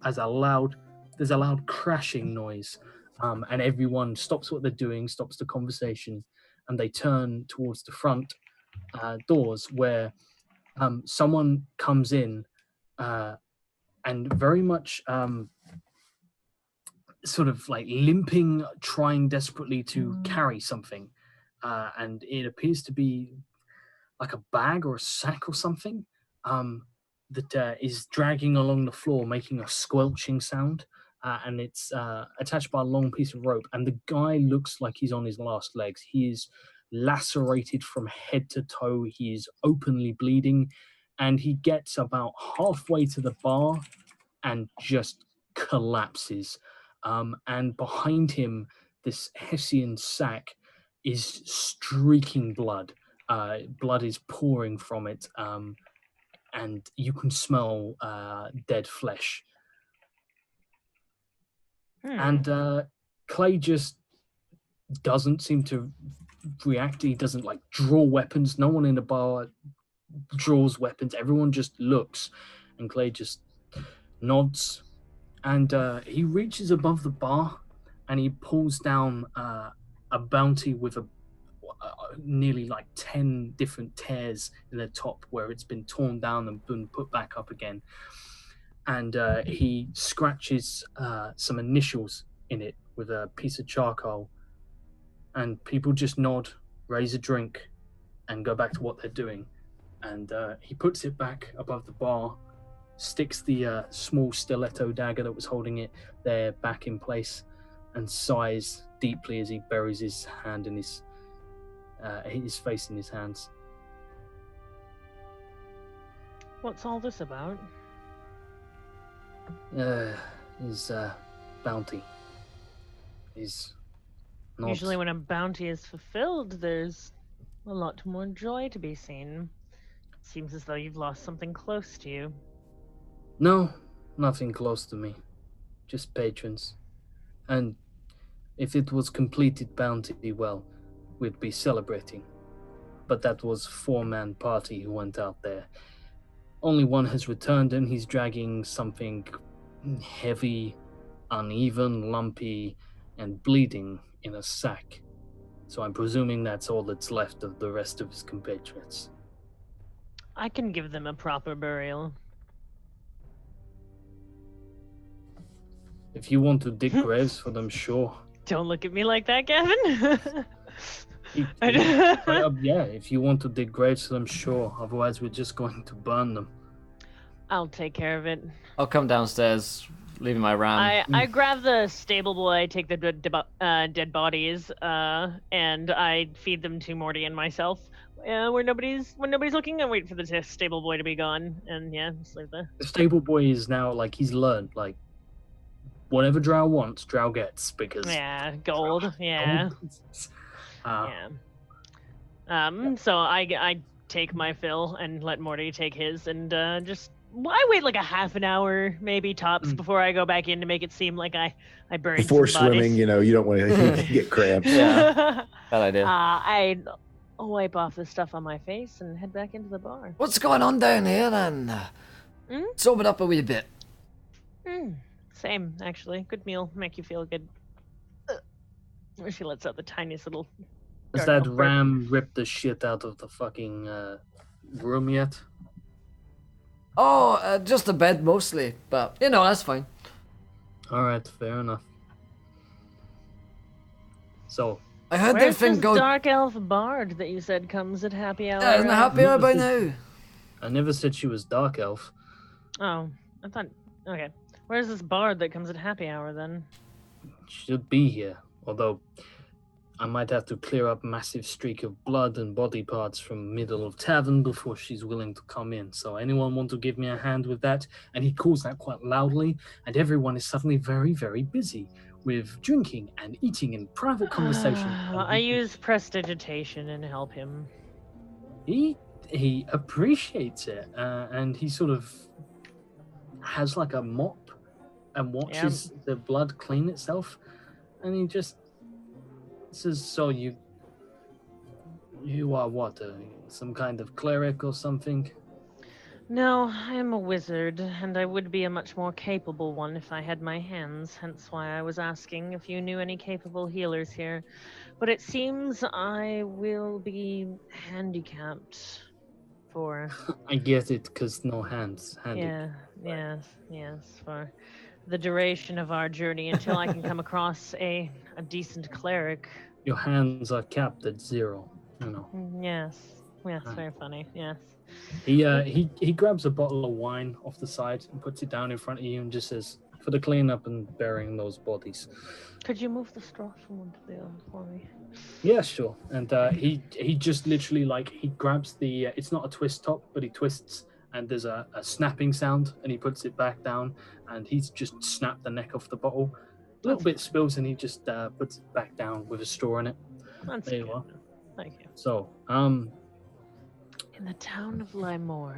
[SPEAKER 5] as there's a loud crashing noise, and everyone stops what they're doing, stops the conversation, and they turn towards the front doors where someone comes in and very much sort of like limping, trying desperately to carry something, and it appears to be like a bag or a sack or something that is dragging along the floor, making a squelching sound, and it's attached by a long piece of rope, and the guy looks like he's on his last legs. He is lacerated from head to toe. He is openly bleeding, and he gets about halfway to the bar and just collapses. And behind him, this Hessian sack is streaking blood. Blood is pouring from it, and you can smell dead flesh. And Clay just doesn't seem to react. He doesn't like draw weapons. No one in the bar draws weapons. Everyone just looks, and Clay just nods. And he reaches above the bar, and he pulls down a bounty with nearly like 10 different tears in the top where it's been torn down and been put back up again. And he scratches some initials in it with a piece of charcoal, and people just nod, raise a drink, and go back to what they're doing. And he puts it back above the bar, sticks the small stiletto dagger that was holding it there back in place, and sighs deeply as he buries his hand in his face in his hands.
[SPEAKER 4] What's all this about?
[SPEAKER 5] His bounty. He's not...
[SPEAKER 4] Usually when a bounty is fulfilled, there's a lot more joy to be seen. It seems as though you've lost something close to you.
[SPEAKER 5] No, nothing close to me. Just patrons. And if it was completed bounty, well, we'd be celebrating. But that was 4-man party who went out there. Only one has returned, and he's dragging something heavy, uneven, lumpy, and bleeding in a sack. So I'm presuming that's all that's left of the rest of his compatriots.
[SPEAKER 4] I can give them a proper burial.
[SPEAKER 5] If you want to dig graves for them, sure.
[SPEAKER 4] Don't look at me like that, Gavin.
[SPEAKER 5] Yeah, if you want to dig graves for them, sure. Otherwise, we're just going to burn them.
[SPEAKER 4] I'll take care of it.
[SPEAKER 1] I'll come downstairs, leaving my ram.
[SPEAKER 4] I grab the stable boy, take the dead bodies, and I feed them to Morty and myself. When nobody's looking, I wait for the stable boy to be gone, and yeah, just leave the
[SPEAKER 5] stable boy is now like he's learned like whatever Drow wants, Drow gets because
[SPEAKER 4] gold, yeah. So I take my fill and let Morty take his, and I wait like a half an hour, maybe tops, before I go back in to make it seem like I buried
[SPEAKER 2] before
[SPEAKER 4] some bodies.
[SPEAKER 2] swimming. You know, you don't want to get cramps.
[SPEAKER 1] Yeah, bad idea.
[SPEAKER 4] I wipe off the stuff on my face and head back into the bar.
[SPEAKER 1] What's going on down here, then? Sober it up a wee bit.
[SPEAKER 4] Same, actually. Good meal, make you feel good. She lets out the tiniest little...
[SPEAKER 5] Has that ram ripped the shit out of the fucking room yet?
[SPEAKER 1] Oh, just a bed mostly, but you know, that's fine.
[SPEAKER 5] Alright, fair enough. So,
[SPEAKER 1] I heard
[SPEAKER 4] where's
[SPEAKER 1] thing
[SPEAKER 4] this
[SPEAKER 1] go...
[SPEAKER 4] dark elf bard that you said comes at happy hour?
[SPEAKER 1] Yeah, isn't it happy hour by now?
[SPEAKER 5] I never said she was dark elf.
[SPEAKER 4] Oh, I thought... Okay. Where's this bard that comes at happy hour, then?
[SPEAKER 5] Should be here, although I might have to clear up massive streak of blood and body parts from middle of tavern before she's willing to come in. So anyone want to give me a hand with that? And he calls that quite loudly, and everyone is suddenly very, very busy with drinking and eating and private conversation.
[SPEAKER 4] I use prestidigitation and help him.
[SPEAKER 5] He appreciates it, and he sort of has like a mop and watches the blood clean itself, and he just says, "So you are what? Some kind of cleric or something?"
[SPEAKER 4] No, I am a wizard, and I would be a much more capable one if I had my hands, hence why I was asking if you knew any capable healers here. But it seems I will be handicapped for...
[SPEAKER 5] I get it, because no hands.
[SPEAKER 4] Yes, for the duration of our journey until I can come across a decent cleric.
[SPEAKER 5] Your hands are capped at 0, you know.
[SPEAKER 4] Yes, very funny, yes.
[SPEAKER 5] He grabs a bottle of wine off the side and puts it down in front of you and just says, "For the cleanup and burying those bodies."
[SPEAKER 4] Could you move the straw from one to the other for me?
[SPEAKER 5] Yeah, sure. And he just literally, like, he grabs the, it's not a twist top, but he twists and there's a snapping sound, and he puts it back down, and he's just snapped the neck off the bottle. A little bit spills, and he just puts it back down with a straw in it.
[SPEAKER 4] That's
[SPEAKER 5] There you
[SPEAKER 4] good.
[SPEAKER 5] are.
[SPEAKER 4] Thank you.
[SPEAKER 5] So,
[SPEAKER 4] In the town of Limor.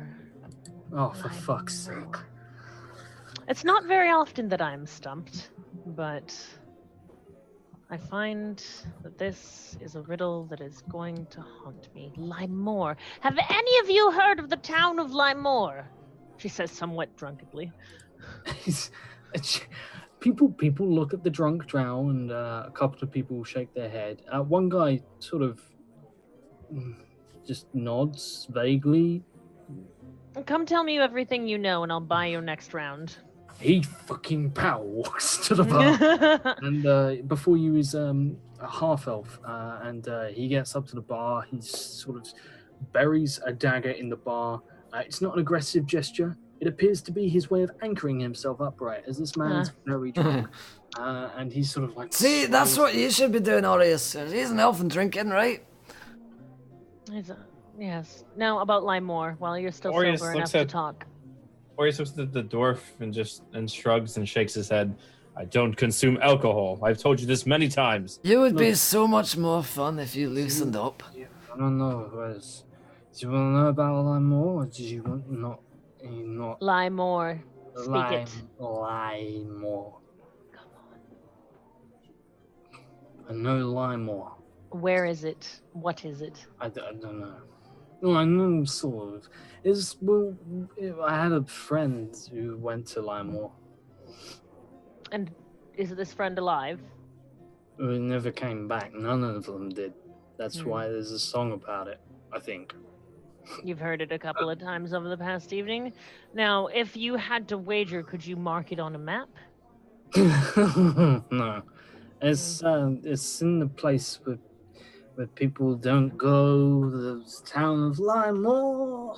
[SPEAKER 5] oh, for fuck's sake.
[SPEAKER 4] It's not very often that I'm stumped, but I find that this is a riddle that is going to haunt me. Limor. Have any of you heard of the town of Limor? She says somewhat drunkenly.
[SPEAKER 5] People look at the drunk drow, and a couple of people shake their head. One guy sort of just nods vaguely.
[SPEAKER 4] Come tell me everything you know, and I'll buy you next round.
[SPEAKER 5] He fucking power walks to the bar, and before you is a half elf, and he gets up to the bar. He sort of buries a dagger in the bar. It's not an aggressive gesture. It appears to be his way of anchoring himself upright, as this man's very drunk, and he's sort of like.
[SPEAKER 1] See, that's what you should be doing, Aureus. He's an elf and drinking, right?
[SPEAKER 4] Yes. Now about Limor, while you're still
[SPEAKER 3] Aureus
[SPEAKER 4] sober
[SPEAKER 3] looks
[SPEAKER 4] enough to
[SPEAKER 3] at-
[SPEAKER 4] talk.
[SPEAKER 3] Orius looks at the dwarf and shrugs and shakes his head. I don't consume alcohol. I've told you this many times.
[SPEAKER 1] You would be so much more fun if you loosened up.
[SPEAKER 5] I don't know, Wes. Do you want to know about Limor, or do you want not?
[SPEAKER 4] Limor. Speak it.
[SPEAKER 5] Limor.
[SPEAKER 4] Come on.
[SPEAKER 5] I know Limor.
[SPEAKER 4] Where is it? What is it?
[SPEAKER 5] I don't know. Well, I know sort of. I had a friend who went to Limor.
[SPEAKER 4] And is this friend alive?
[SPEAKER 5] Who never came back. None of them did. That's why there's a song about it, I think.
[SPEAKER 4] You've heard it a couple of times over the past evening. Now, if you had to wager, could you mark it on a map?
[SPEAKER 5] No. It's in the place where people don't go, the town of Limor.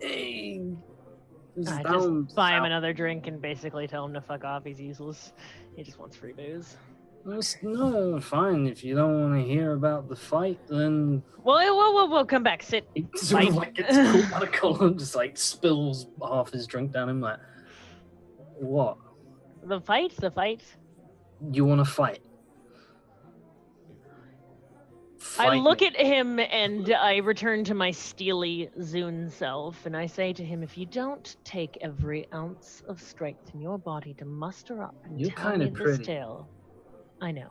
[SPEAKER 5] Hey.
[SPEAKER 4] I just buy him another drink and basically tell him to fuck off. He's useless. He just wants free booze.
[SPEAKER 5] No, fine. If you don't want to hear about the fight, then
[SPEAKER 4] Well, come back. Sit.
[SPEAKER 5] he sort of like gets caught by the collar and just like spills half his drink down him. Like, what?
[SPEAKER 4] The fight?
[SPEAKER 5] You want to fight?
[SPEAKER 4] I look at him and I return to my steely Zune self, and I say to him, if you don't take every ounce of strength in your body to muster up and
[SPEAKER 5] You're
[SPEAKER 4] tell
[SPEAKER 5] kinda
[SPEAKER 4] me this
[SPEAKER 5] pretty.
[SPEAKER 4] tale, I know.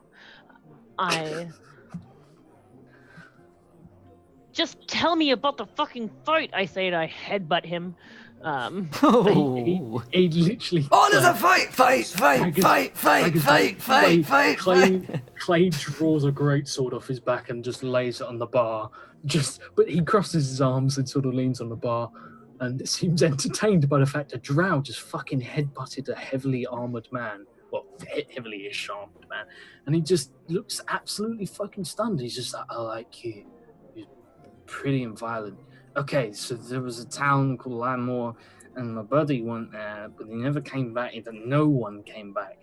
[SPEAKER 4] Just tell me about the fucking fight, I say, and I headbutt him.
[SPEAKER 1] Oh,
[SPEAKER 5] He literally.
[SPEAKER 1] there's a fight!
[SPEAKER 5] Clay draws a great sword off his back and just lays it on the bar. But he crosses his arms and sort of leans on the bar, and seems entertained by the fact that Drow just fucking headbutted a heavily armored man. Well, heavily-ish armored man, and he just looks absolutely fucking stunned. He's just like, I like you. You're pretty and violent. Okay, so there was a town called Limor, and my buddy went there, but he never came back. No one came back.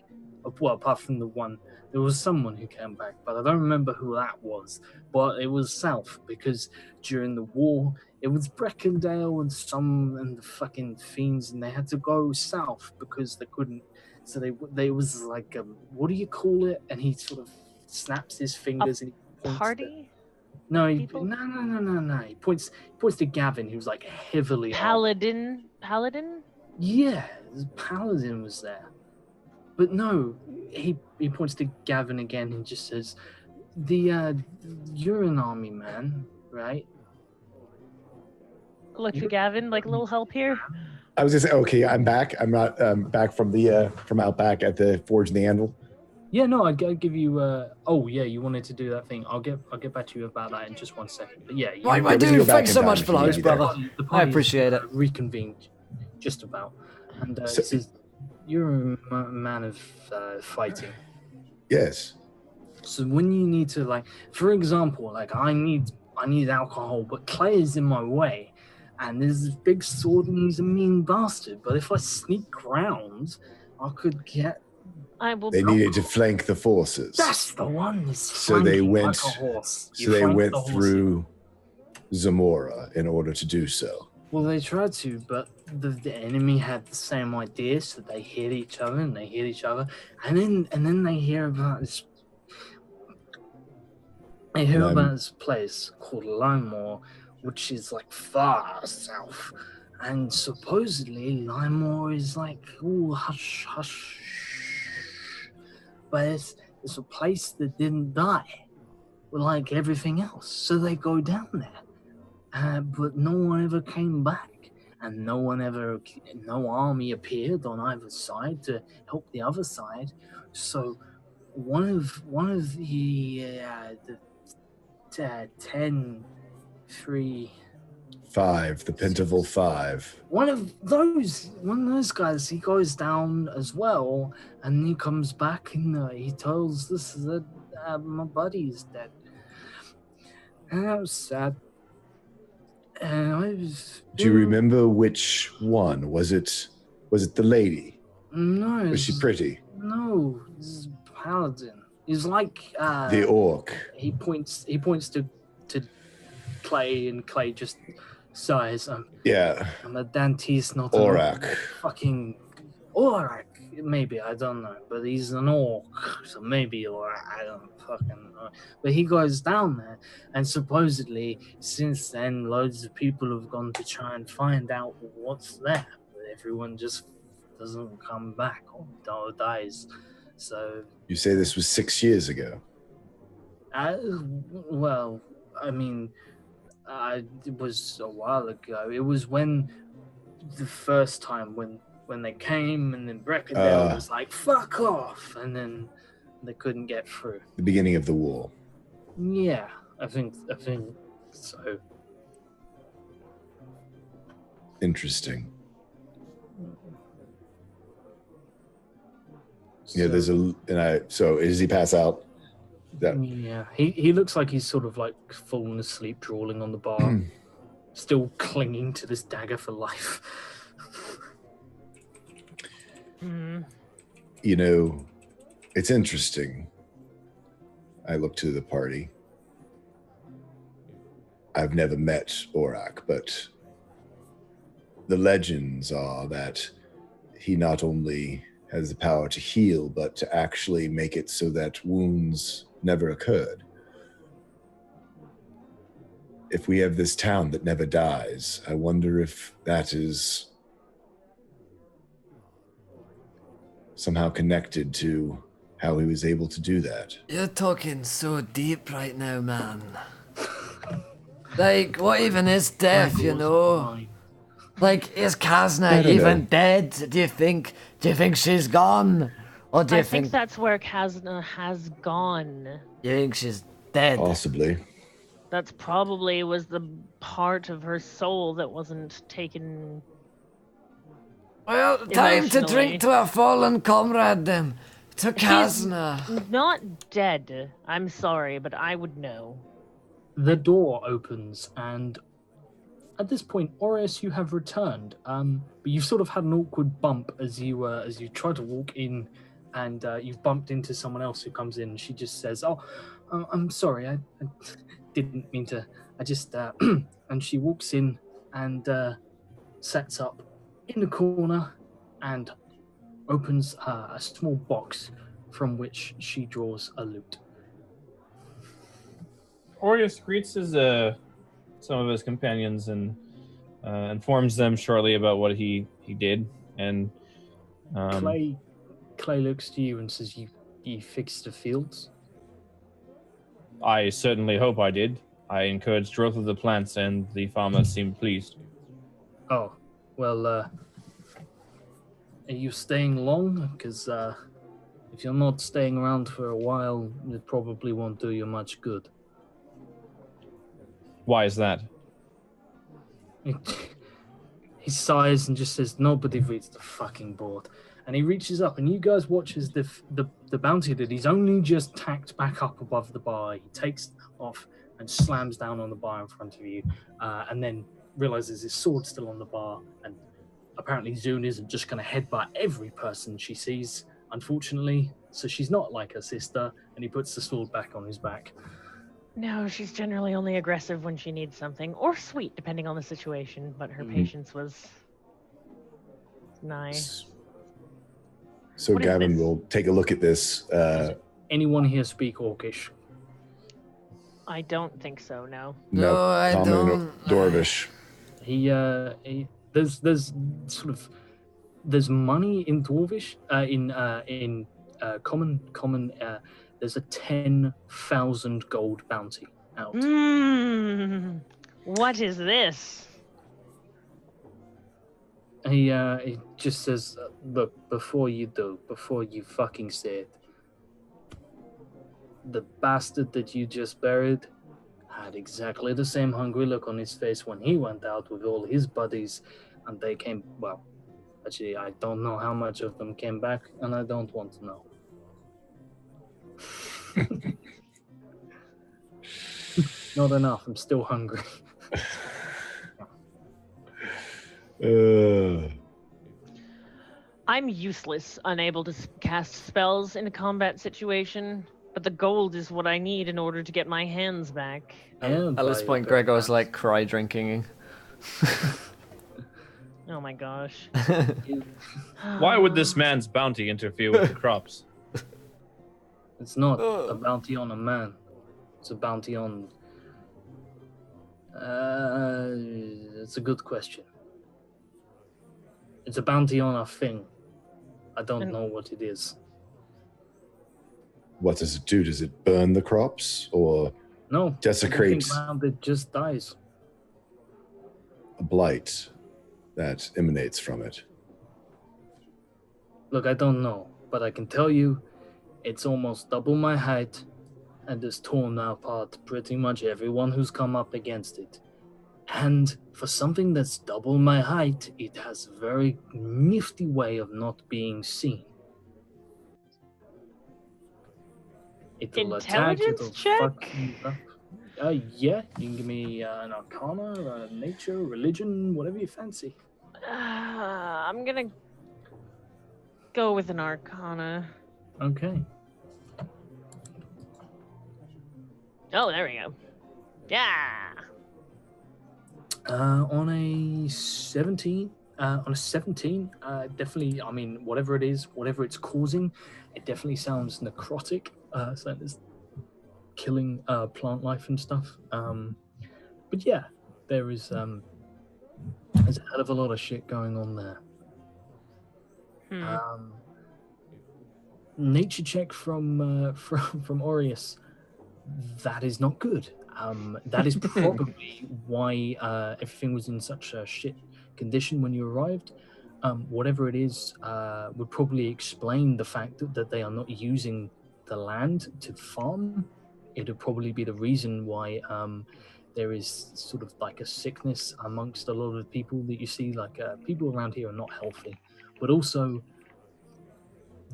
[SPEAKER 5] Well, apart from the one. There was someone who came back, but I don't remember who that was. But it was south, because during the war, it was Breckendale and the fucking fiends, and they had to go south because they couldn't. So they was like, what do you call it? And he sort of snaps his fingers and he points.
[SPEAKER 4] Party?
[SPEAKER 5] No. He points to Gavin, who's like heavily
[SPEAKER 4] Paladin?
[SPEAKER 5] Yeah, the paladin was there. But no, he points to Gavin again and just says, you're an army man, right?
[SPEAKER 4] Look to Gavin, like a little help here.
[SPEAKER 2] I was just okay. I'm back. I'm not back from the from out back at the Forge and the Anvil.
[SPEAKER 5] Yeah, no, I'd give you. Oh, yeah, you wanted to do that thing. I'll get back to you about that in just 1 second. But yeah,
[SPEAKER 1] my
[SPEAKER 2] we can
[SPEAKER 1] dude,
[SPEAKER 2] go back
[SPEAKER 1] thanks
[SPEAKER 2] in
[SPEAKER 1] so
[SPEAKER 2] time
[SPEAKER 1] much
[SPEAKER 2] if
[SPEAKER 1] for
[SPEAKER 2] you
[SPEAKER 1] those,
[SPEAKER 2] need me there.
[SPEAKER 1] brother.
[SPEAKER 5] The
[SPEAKER 1] I
[SPEAKER 5] party's,
[SPEAKER 1] appreciate it.
[SPEAKER 5] Reconvened, just about, and
[SPEAKER 2] So-
[SPEAKER 5] it says you're a man of fighting.
[SPEAKER 2] Yes.
[SPEAKER 5] So when you need to, like, for example, like I need alcohol, but Clay is in my way, and there's this big sword, and he's a mean bastard. But if I sneak round, I could get.
[SPEAKER 4] I will.
[SPEAKER 2] They needed to flank the forces.
[SPEAKER 5] That's the one.
[SPEAKER 2] So they went.
[SPEAKER 5] Like a horse.
[SPEAKER 2] So they went through Zamora in order to do so.
[SPEAKER 5] Well, they tried to, but the enemy had the same idea, so they hit each other and they hit each other, and then they hear about this. They hear about this place called Limor, which is like far south, and supposedly Limor is like hush hush, but it's a place that didn't die, like everything else. So they go down there, but no one ever came back, and no army appeared on either side to help the other side. So one of the 10, 3.
[SPEAKER 2] 5, the Pentaval 5.
[SPEAKER 5] One of those guys, he goes down as well, and he comes back and he tells us that my buddy is dead. And that was sad. And I was.
[SPEAKER 2] Do you remember which one? Was it the lady?
[SPEAKER 5] No.
[SPEAKER 2] Was she pretty?
[SPEAKER 5] No, this is Paladin. He's like
[SPEAKER 2] the orc.
[SPEAKER 5] He points to Clay, and Clay just sighs. I'm a dentist, not
[SPEAKER 2] Aurak.
[SPEAKER 5] a fucking Aurak. Maybe, I don't know, but he's an orc, so maybe Aurak. I don't fucking know. But he goes down there, and supposedly since then, loads of people have gone to try and find out what's there, but everyone just doesn't come back or dies. So
[SPEAKER 2] you say this was 6 years ago?
[SPEAKER 5] Well, I mean, it was a while ago. It was when the first time when they came, and then Breckendale was like, "Fuck off," and then they couldn't get through.
[SPEAKER 2] The beginning of the war.
[SPEAKER 5] Yeah, I think so.
[SPEAKER 2] Interesting. Yeah, there's so does he pass out?
[SPEAKER 5] Yeah, he looks like he's sort of like fallen asleep, drooling on the bar, still clinging to this dagger for life.
[SPEAKER 2] You know, it's interesting. I look to the party. I've never met Aurak, but the legends are that he not only has the power to heal, but to actually make it so that wounds never occurred. If we have this town that never dies, I wonder if that is somehow connected to how he was able to do that.
[SPEAKER 1] You're talking so deep right now, man. Like, what even is death, you know? Like, is Kazna even dead? Do you think she's gone? Or do you think
[SPEAKER 4] that's where Kazna has gone?
[SPEAKER 1] You think she's dead?
[SPEAKER 2] Possibly.
[SPEAKER 4] That's probably was the part of her soul that wasn't taken.
[SPEAKER 1] Well, time to drink to our fallen comrade then. To Kazna.
[SPEAKER 4] She's not dead. I'm sorry, but I would know.
[SPEAKER 5] The door opens, and at this point, Aureus, you have returned. But you've sort of had an awkward bump as you try to walk in, and you've bumped into someone else who comes in. She just says, "Oh, I'm sorry. I didn't mean to. I just..." and she walks in and sets up in the corner and opens a small box from which she draws a lute.
[SPEAKER 3] Aureus greets some of his companions and informs them shortly about what he did. And
[SPEAKER 5] Clay looks to you and says, "You fixed the fields?"
[SPEAKER 3] I certainly hope I did. I encouraged growth of the plants, and the farmers seemed pleased.
[SPEAKER 5] Oh, well, are you staying long? Because if you're not staying around for a while, it probably won't do you much good.
[SPEAKER 3] Why is that?
[SPEAKER 5] He sighs and just says, "Nobody reads the fucking board." And he reaches up, and you guys watch as the bounty that he's only just tacked back up above the bar. He takes off and slams down on the bar in front of you, and then realizes his sword's still on the bar. And apparently Zune isn't just going to headbutt every person she sees, unfortunately. So she's not like her sister, and he puts the sword back on his back.
[SPEAKER 4] No, she's generally only aggressive when she needs something, or sweet, depending on the situation. But her patience was nigh.
[SPEAKER 2] So
[SPEAKER 4] What is
[SPEAKER 2] Gavin
[SPEAKER 4] this?
[SPEAKER 2] will take a look at this.
[SPEAKER 5] Anyone here speak Orcish?
[SPEAKER 4] I don't think so. No.
[SPEAKER 1] No, I
[SPEAKER 2] Common
[SPEAKER 1] don't.
[SPEAKER 2] Dwarvish.
[SPEAKER 5] There's money in Dwarvish, in common. There's a 10,000 gold bounty out.
[SPEAKER 4] What is this?
[SPEAKER 5] He just says, look, before you fucking say it, the bastard that you just buried had exactly the same hungry look on his face when he went out with all his buddies, and they came, well, actually, I don't know how much of them came back, and I don't want to know. Not enough, I'm still hungry.
[SPEAKER 4] I'm useless, unable to cast spells in a combat situation, but the gold is what I need in order to get my hands back.
[SPEAKER 1] At this point, Gregor's like cry drinking.
[SPEAKER 4] Oh my gosh.
[SPEAKER 3] Why would this man's bounty interfere with the crops?
[SPEAKER 5] It's not a bounty on a man. It's a bounty on... it's a good question. It's a bounty on a thing. I don't know what it is.
[SPEAKER 2] What does it do? Does it burn the crops or
[SPEAKER 5] No.
[SPEAKER 2] desecrate
[SPEAKER 5] Everything around it just dies.
[SPEAKER 2] a blight that emanates from it?
[SPEAKER 5] Look, I don't know, but I can tell you it's almost double my height and has torn apart pretty much everyone who's come up against it. And for something that's double my height, it has a very nifty way of not being seen. It'll attack, it'll fuck you up. Yeah, you can give me an arcana, nature, religion, whatever you fancy.
[SPEAKER 4] I'm gonna go with an arcana.
[SPEAKER 5] Okay.
[SPEAKER 4] Oh, there we go. Yeah.
[SPEAKER 5] On a 17, definitely, I mean, whatever it is, whatever it's causing, it definitely sounds necrotic. So there's killing plant life and stuff. But yeah, there's a hell of a lot of shit going on there. Nature check from Aureus. That is not good. That is probably why everything was in such a shit condition when you arrived. Whatever it is would probably explain the fact that they are not using the land to farm. It would probably be the reason why there is sort of like a sickness amongst a lot of people that you see. Like people around here are not healthy, but also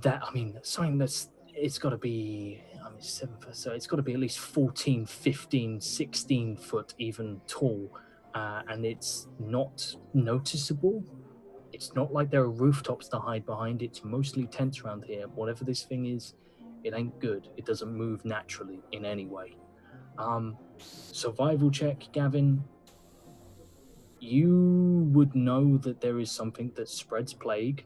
[SPEAKER 5] that, I mean, something that's, it's got to be, I mean, 7 foot, so it's got to be at least 14, 15, 16 foot even tall, and it's not noticeable. It's not like there are rooftops to hide behind. It's mostly tents around here. Whatever this thing is, it ain't good. It doesn't move naturally in any way. Survival check, Gavin. You would know that there is something that spreads plague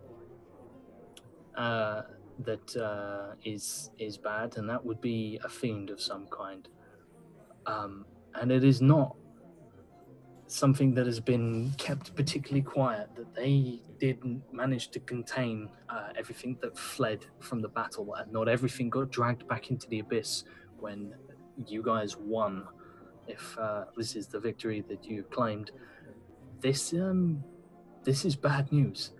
[SPEAKER 5] that is bad, and that would be a fiend of some kind. And it is not something that has been kept particularly quiet, that they didn't manage to contain everything that fled from the battle, and not everything got dragged back into the abyss when you guys won. If this is the victory that you claimed, this is bad news.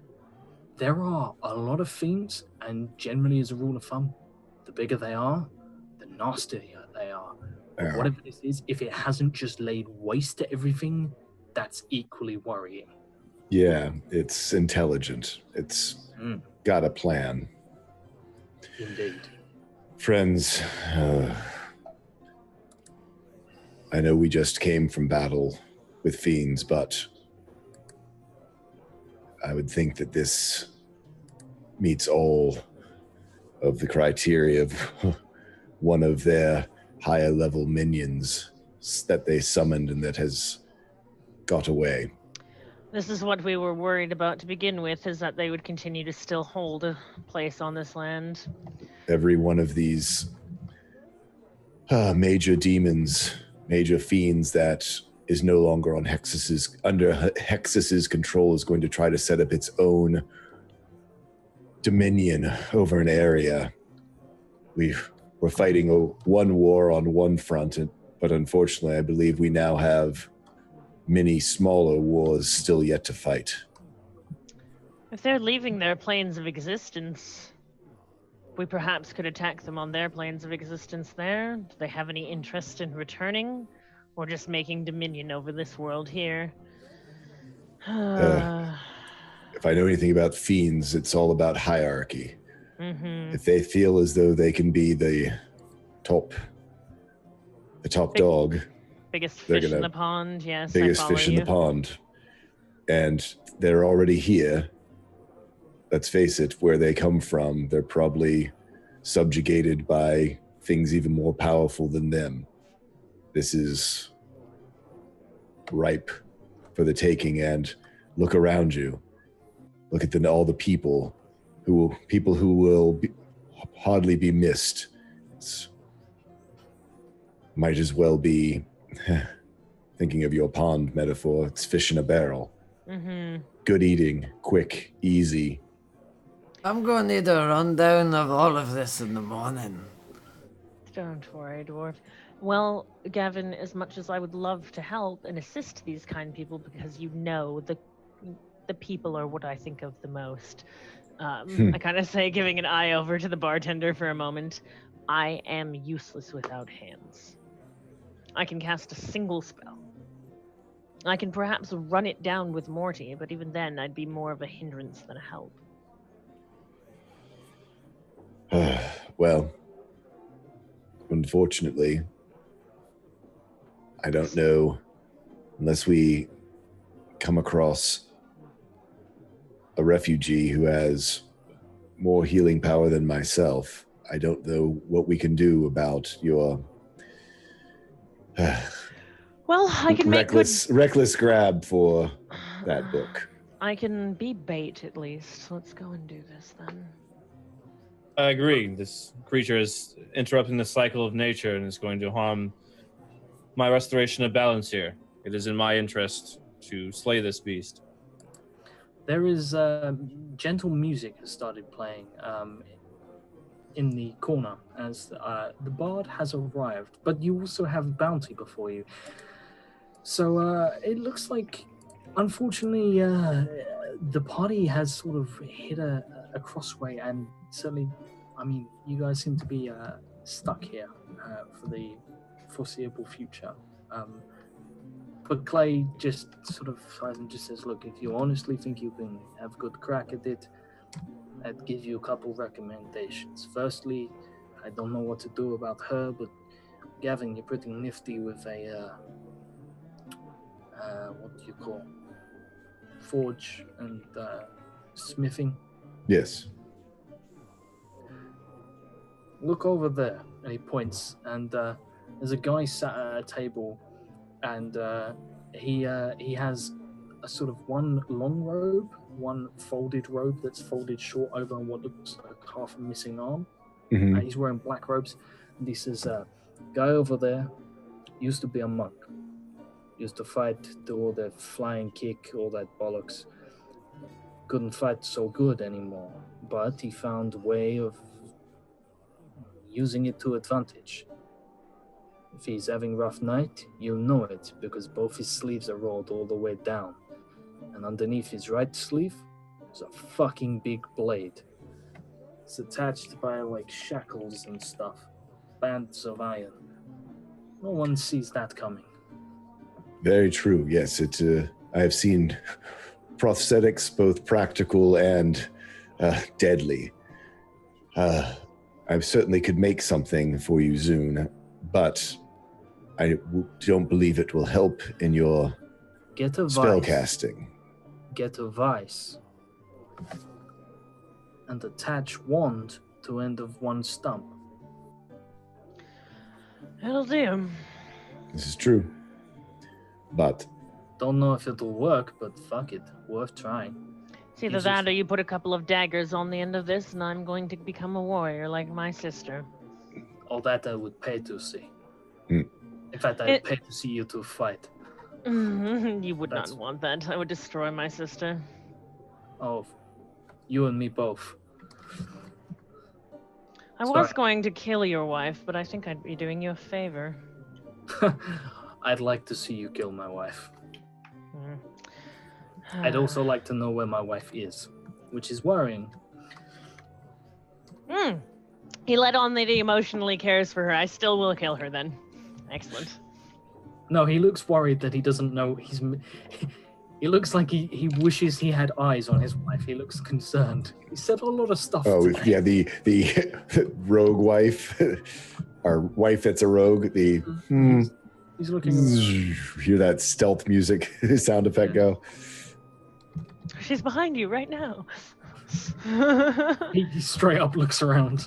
[SPEAKER 5] There are a lot of fiends, and generally as a rule of thumb, the bigger they are, the nastier they are.
[SPEAKER 2] Yeah.
[SPEAKER 5] Whatever this is, if it hasn't just laid waste to everything, that's equally worrying.
[SPEAKER 2] Yeah, it's intelligent. It's got a plan.
[SPEAKER 5] Indeed.
[SPEAKER 2] Friends, I know we just came from battle with fiends, but I would think that this meets all of the criteria of one of their higher level minions that they summoned and that has got away.
[SPEAKER 4] This is what we were worried about to begin with, is that they would continue to still hold a place on this land.
[SPEAKER 2] Every one of these major demons, major fiends that is no longer on under Hexus's control is going to try to set up its own dominion over an area. We're fighting one war on one front, but unfortunately I believe we now have many smaller wars still yet to fight.
[SPEAKER 4] If they're leaving their planes of existence, we perhaps could attack them on their planes of existence there. Do they have any interest in returning? Or just making dominion over this world here?
[SPEAKER 2] If I know anything about fiends, it's all about hierarchy.
[SPEAKER 4] Mm-hmm.
[SPEAKER 2] If they feel as though they can be the top dog,
[SPEAKER 4] biggest fish in the pond, yes.
[SPEAKER 2] Biggest fish in the pond. And they're already here. Let's face it, where they come from, they're probably subjugated by things even more powerful than them. This is ripe for the taking, and look around you. Look at all the people who will hardly be missed. Might as well be, thinking of your pond metaphor, it's fish in a barrel.
[SPEAKER 4] Mm-hmm.
[SPEAKER 2] Good eating, quick, easy.
[SPEAKER 1] I'm going to need a rundown of all of this in the morning.
[SPEAKER 4] Don't worry, dwarf. Well, Gavin, as much as I would love to help and assist these kind people, because you know the people are what I think of the most. I kind of say, giving an eye over to the bartender for a moment, I am useless without hands. I can cast a single spell. I can perhaps run it down with Morty, but even then I'd be more of a hindrance than a help.
[SPEAKER 2] Well, unfortunately, I don't know, unless we come across a refugee who has more healing power than myself, I don't know what we can do about your
[SPEAKER 4] well, I can
[SPEAKER 2] reckless grab for that book.
[SPEAKER 4] I can be bait at least. Let's go and do this then.
[SPEAKER 3] I agree. This creature is interrupting the cycle of nature and is going to harm my restoration of balance here. It is in my interest to slay this beast.
[SPEAKER 5] There is gentle music has started playing in the corner as the bard has arrived, but you also have bounty before you. So it looks like, unfortunately, the party has sort of hit a crossway, and certainly, I mean, you guys seem to be stuck here for the foreseeable future. But Clay just sort of sighs and just says, look, if you honestly think you can have a good crack at it, I'd give you a couple recommendations. Firstly, I don't know what to do about her, but Gavin, you're pretty nifty with a, what do you call, forge and smithing.
[SPEAKER 2] Yes.
[SPEAKER 5] Look over there, and he points, and there's a guy sat at a table, and he has a sort of one long robe, one folded robe that's folded short over what looks like half a missing arm.
[SPEAKER 2] Mm-hmm.
[SPEAKER 5] He's wearing black robes, and he says, guy over there used to be a monk, used to fight, do all that flying kick, all that bollocks. Couldn't fight so good anymore, but he found a way of using it to advantage. If he's having a rough night, you'll know it, because both his sleeves are rolled all the way down. And underneath his right sleeve is a fucking big blade. It's attached by like shackles and stuff. Bands of iron. No one sees that coming.
[SPEAKER 2] Very true, yes. I have seen prosthetics, both practical and deadly. I certainly could make something for you, Zune, but I don't believe it will help in your spellcasting.
[SPEAKER 5] Get a vice. And attach wand to end of one stump.
[SPEAKER 4] It'll do.
[SPEAKER 2] This is true. But
[SPEAKER 5] Don't know if it'll work, but fuck it, worth trying.
[SPEAKER 4] It's either that or you put a couple of daggers on the end of this, and I'm going to become a warrior like my sister.
[SPEAKER 5] All that I would pay to see.
[SPEAKER 2] Hmm.
[SPEAKER 5] In fact, I'd pay to see you two fight.
[SPEAKER 4] You would not want that. I would destroy my sister.
[SPEAKER 5] Oh, you and me both.
[SPEAKER 4] I was going to kill your wife, but I think I'd be doing you a favor.
[SPEAKER 5] I'd like to see you kill my wife.
[SPEAKER 4] Mm.
[SPEAKER 5] I'd also like to know where my wife is, which is worrying.
[SPEAKER 4] He let on that he emotionally cares for her. I still will kill her then. Excellent.
[SPEAKER 5] No, he looks worried that he doesn't know he looks like he wishes he had eyes on his wife. He looks concerned. He said a lot of stuff today.
[SPEAKER 2] yeah, the rogue wife, our wife that's a rogue. The
[SPEAKER 5] He's looking around.
[SPEAKER 2] Hear that stealth music sound effect go.
[SPEAKER 4] She's behind you right now.
[SPEAKER 5] He straight up looks around.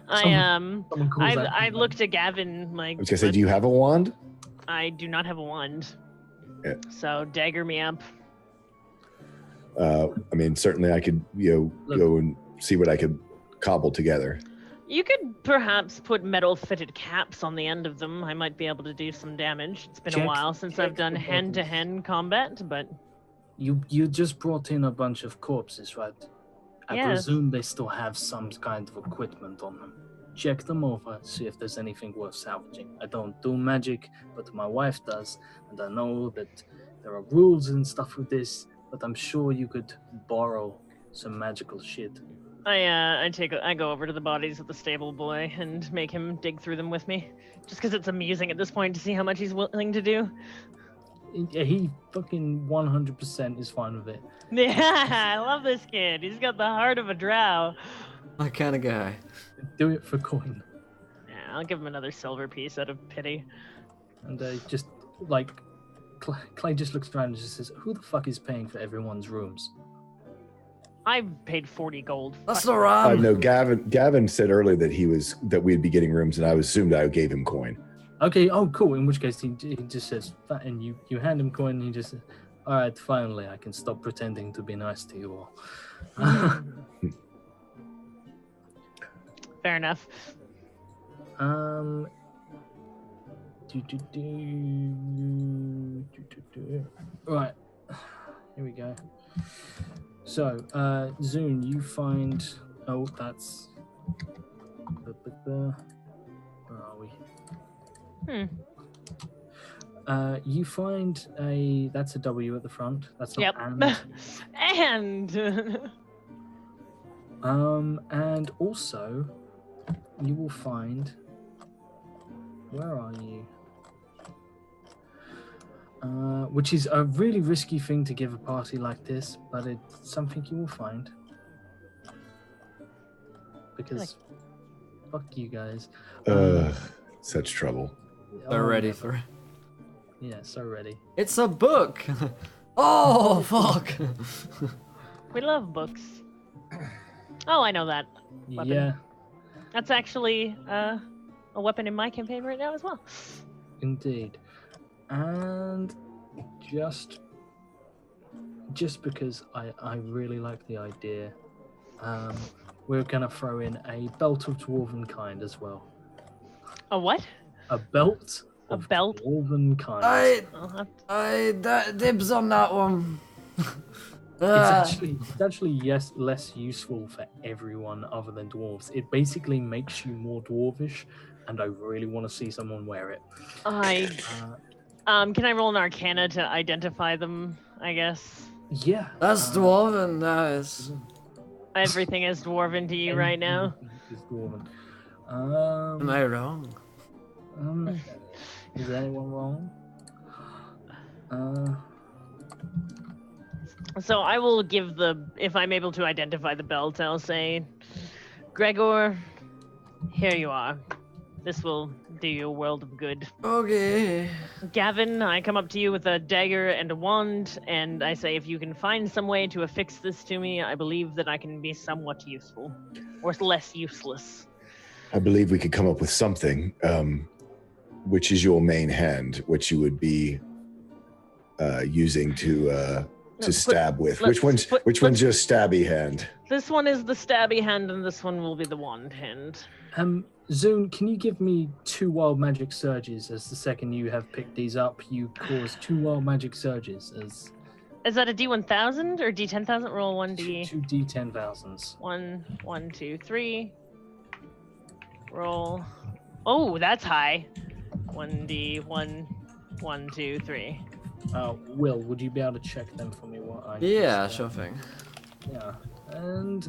[SPEAKER 4] I looked at Gavin like.
[SPEAKER 2] I was gonna say, do you have a wand?
[SPEAKER 4] I do not have a wand.
[SPEAKER 2] Yeah.
[SPEAKER 4] So dagger me up.
[SPEAKER 2] I mean, certainly I could, go and see what I could cobble together.
[SPEAKER 4] You could perhaps put metal-fitted caps on the end of them. I might be able to do some damage. It's been a while since I've done hand-to-hand combat, but...
[SPEAKER 5] You just brought in a bunch of corpses, right? I presume they still have some kind of equipment on them. Check them over, see if there's anything worth salvaging. I don't do magic, but my wife does, and I know that there are rules and stuff with this, but I'm sure you could borrow some magical shit.
[SPEAKER 4] I go over to the bodies of the stable boy and make him dig through them with me, just because it's amusing at this point to see how much he's willing to do.
[SPEAKER 5] Yeah, he fucking 100% is fine with it.
[SPEAKER 4] Yeah, I love this kid. He's got the heart of a drow.
[SPEAKER 1] My kind of guy.
[SPEAKER 5] Do it for coin.
[SPEAKER 4] Yeah, I'll give him another silver piece out of pity.
[SPEAKER 5] And just like Clay just looks around and just says, "Who the fuck is paying for everyone's rooms?"
[SPEAKER 4] I paid 40 gold.
[SPEAKER 1] That's the rum.
[SPEAKER 2] No, Gavin said earlier that we'd be getting rooms, and I assumed I gave him coin.
[SPEAKER 5] Okay. Oh, cool. In which case, he just says, and you hand him coin, and he just says, "All right, finally, I can stop pretending to be nice to you all."
[SPEAKER 4] Fair enough.
[SPEAKER 5] Right. Here we go. So, Zune, you find... Oh, that's... Where are we? You find a... That's a W at the front. That's not and also, you will find... Where are you? Which is a really risky thing to give a party like this, but it's something you will find. Because, fuck you guys.
[SPEAKER 2] Such trouble.
[SPEAKER 1] They're ready for it.
[SPEAKER 5] Yeah, so ready.
[SPEAKER 1] It's a book! Oh, fuck!
[SPEAKER 4] We love books. Oh, I know that weapon.
[SPEAKER 5] Yeah.
[SPEAKER 4] That's actually a weapon in my campaign right now as well.
[SPEAKER 5] Indeed. And just because I really like the idea, we're going to throw in a belt of dwarven kind as well.
[SPEAKER 4] A what?
[SPEAKER 5] A belt
[SPEAKER 4] A
[SPEAKER 5] of
[SPEAKER 4] belt?
[SPEAKER 5] dwarven kind.
[SPEAKER 1] Dibs on that one.
[SPEAKER 5] It's actually less useful for everyone other than dwarves. It basically makes you more dwarvish, and I really want to see someone wear it.
[SPEAKER 4] Can I roll an Arcana to identify them? I guess.
[SPEAKER 5] Yeah.
[SPEAKER 1] That's dwarven, that is.
[SPEAKER 4] Everything is dwarven to you right now.
[SPEAKER 5] Is dwarven.
[SPEAKER 1] Am I wrong?
[SPEAKER 5] Is anyone wrong?
[SPEAKER 4] So I will give if I'm able to identify the belt, I'll say, Gregor, here you are. This will do you a world of good.
[SPEAKER 1] Okay.
[SPEAKER 4] Gavin, I come up to you with a dagger and a wand, and I say, if you can find some way to affix this to me, I believe that I can be somewhat useful, or less useless.
[SPEAKER 2] I believe we could come up with something. which is your main hand, which you would be using to stab with. Which one's your stabby hand?
[SPEAKER 4] This one is the stabby hand, and this one will be the wand hand.
[SPEAKER 5] Zune, can you give me 2 wild magic surges? As the second you have picked these up, you cause 2 wild magic surges.
[SPEAKER 4] Is that a D1000 or D10,000? Roll 1D.
[SPEAKER 5] 2 D10,000s.
[SPEAKER 4] 1, 2, 3. Roll. Oh, that's high. 1D, 1, 2, 3.
[SPEAKER 5] Will, would you be able to check them for me?
[SPEAKER 1] Yeah, sure thing.
[SPEAKER 5] Yeah, and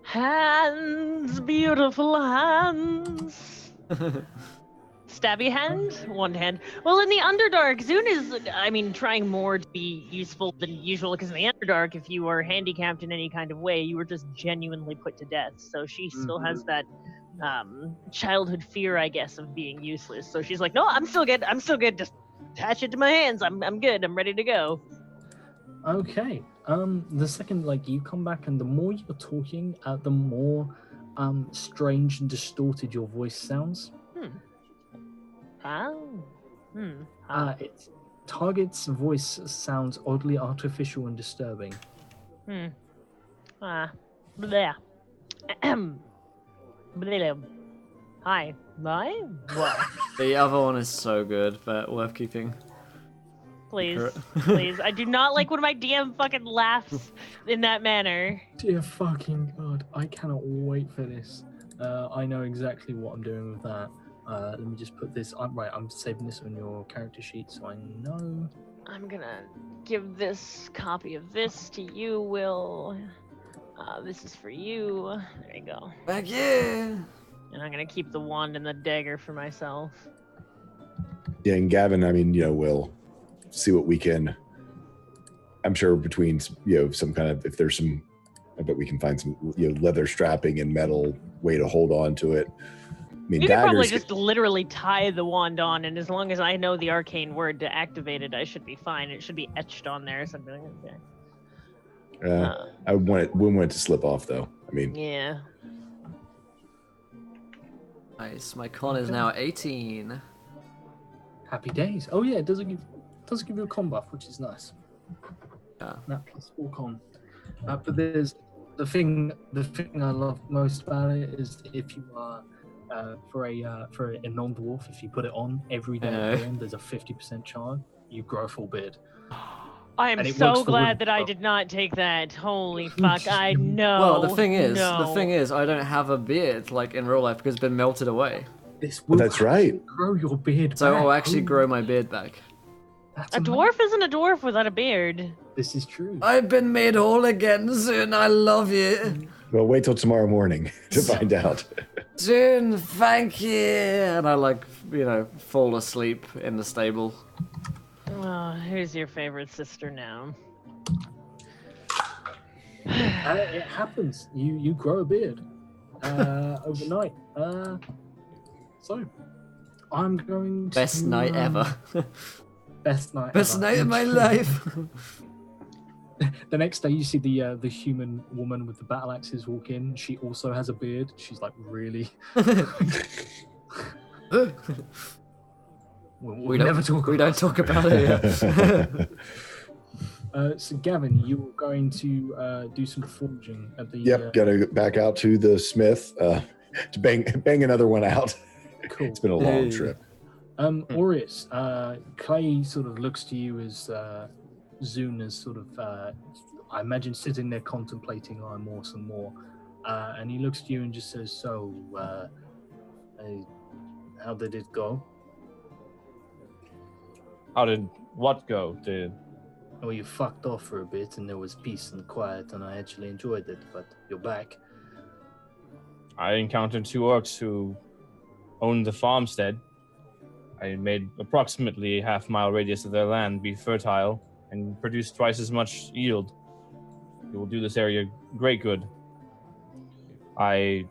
[SPEAKER 4] Hands, beautiful hands. Stabby hand, one hand. Well, in the Underdark, Zune is, trying more to be useful than usual, because in the Underdark, if you were handicapped in any kind of way, you were just genuinely put to death. So she still has that childhood fear, I guess, of being useless. So she's like, no, I'm still good. Just attach it to my hands. I'm good. I'm ready to go.
[SPEAKER 5] okay. The second you come back, and the more you're talking, the more strange and distorted your voice sounds. Its target's voice sounds oddly artificial and disturbing.
[SPEAKER 4] Bleh. Bleh. Hi. Bye. What?
[SPEAKER 1] The other one is so good, but worth keeping.
[SPEAKER 4] Please. Please. I do not like when my DM fucking laughs in that manner.
[SPEAKER 5] Dear fucking God, I cannot wait for this. I know exactly what I'm doing with that. Let me just put this. I'm saving this on your character sheet so I know.
[SPEAKER 4] I'm gonna give this copy of this to you, Will. This is for you. There you go.
[SPEAKER 1] Thank you.
[SPEAKER 4] And I'm gonna keep the wand and the dagger for myself.
[SPEAKER 2] Yeah, and Gavin, we'll see what we can. I'm sure between some kind of, if there's some, I bet we can find some leather strapping and metal way to hold on to it.
[SPEAKER 4] You could probably just literally tie the wand on, and as long as I know the arcane word to activate it, I should be fine. It should be etched on there or something like that.
[SPEAKER 2] I wouldn't want it to slip off, though.
[SPEAKER 4] Yeah.
[SPEAKER 1] Nice. My con is now 18.
[SPEAKER 5] Happy days. Oh yeah, it doesn't give you a con buff, which is nice.
[SPEAKER 1] Yeah.
[SPEAKER 5] That plus 4 con. But there's the thing I love most about it is if you are for a non-dwarf, if you put it on every day at the end, there's a 50% chance you grow a full beard.
[SPEAKER 4] I am so glad that I did not take that. Holy fuck, I know.
[SPEAKER 1] Well, the thing is, I don't have a beard like in real life because it's been melted away.
[SPEAKER 2] That's right.
[SPEAKER 5] Grow your beard.
[SPEAKER 1] So
[SPEAKER 5] back.
[SPEAKER 1] I'll actually grow my beard back.
[SPEAKER 5] That's
[SPEAKER 4] a dwarf isn't a dwarf without a beard.
[SPEAKER 5] This is true.
[SPEAKER 1] I've been made whole again, Zune. I love you.
[SPEAKER 2] Well, wait till tomorrow morning to find out.
[SPEAKER 1] Zune, thank you. And I fall asleep in the stable.
[SPEAKER 4] Oh, who's your favorite sister now?
[SPEAKER 5] It happens. You grow a beard overnight. So I'm going to
[SPEAKER 1] Best night ever.
[SPEAKER 5] Best night.
[SPEAKER 1] Best night of my life.
[SPEAKER 5] The next day, you see the human woman with the battle axes walk in. She also has a beard. She's like, really? We don't talk about it. So Gavin, you're going to do some forging at the.
[SPEAKER 2] Yep, gotta back out to the smith to bang another one out.
[SPEAKER 5] Cool.
[SPEAKER 2] It's been a long trip.
[SPEAKER 5] Aureus, Clay sort of looks to you as Zune is sort of, I imagine, sitting there contemplating some more, and he looks to you and just says, "So, how did it go?"
[SPEAKER 3] How did what go?
[SPEAKER 5] Well, you fucked off for a bit, and there was peace and quiet, and I actually enjoyed it. But you're back.
[SPEAKER 3] I encountered 2 orcs who owned the farmstead. I made approximately a half-mile radius of their land be fertile and produce twice as much yield. It will do this area great good. I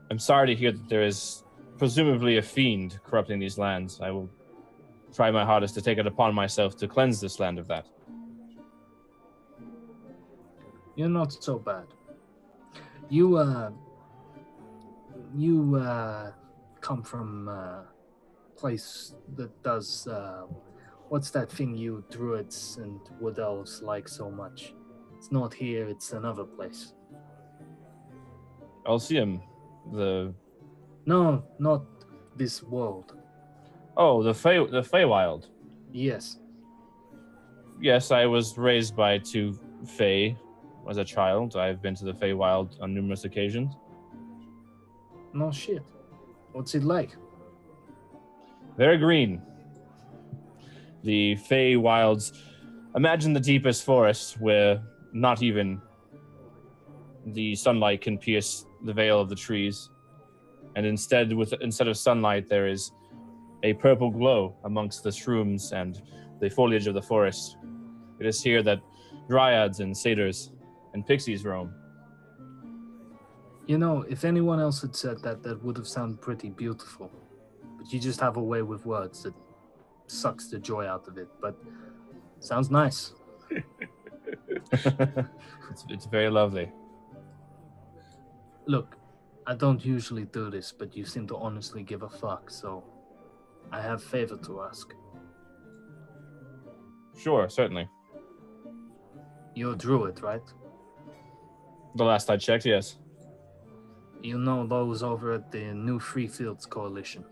[SPEAKER 3] am sorry to hear that there is presumably a fiend corrupting these lands. I will try my hardest to take it upon myself to cleanse this land of that.
[SPEAKER 5] You're not so bad. You come from a place that does what's that thing you druids and wood elves like so much? It's not here, it's another place.
[SPEAKER 3] Elysium,
[SPEAKER 5] No, not this world.
[SPEAKER 3] Oh, the Feywild.
[SPEAKER 5] Yes.
[SPEAKER 3] Yes, I was raised by 2 Fey as a child. I've been to the Feywild on numerous occasions.
[SPEAKER 5] No shit. What's it like?
[SPEAKER 3] Very green. The Feywilds, imagine the deepest forest where not even the sunlight can pierce the veil of the trees. And instead of sunlight, there is a purple glow amongst the shrooms and the foliage of the forest. It is here that dryads and satyrs and pixies roam.
[SPEAKER 5] You know, if anyone else had said that, that would have sounded pretty beautiful. But you just have a way with words that sucks the joy out of it. But sounds nice.
[SPEAKER 3] It's very lovely.
[SPEAKER 5] Look, I don't usually do this, but you seem to honestly give a fuck, so I have a favor to ask.
[SPEAKER 3] Sure, certainly.
[SPEAKER 5] You're a druid, right?
[SPEAKER 3] The last I checked, yes.
[SPEAKER 5] You know those over at the New Free Fields Coalition.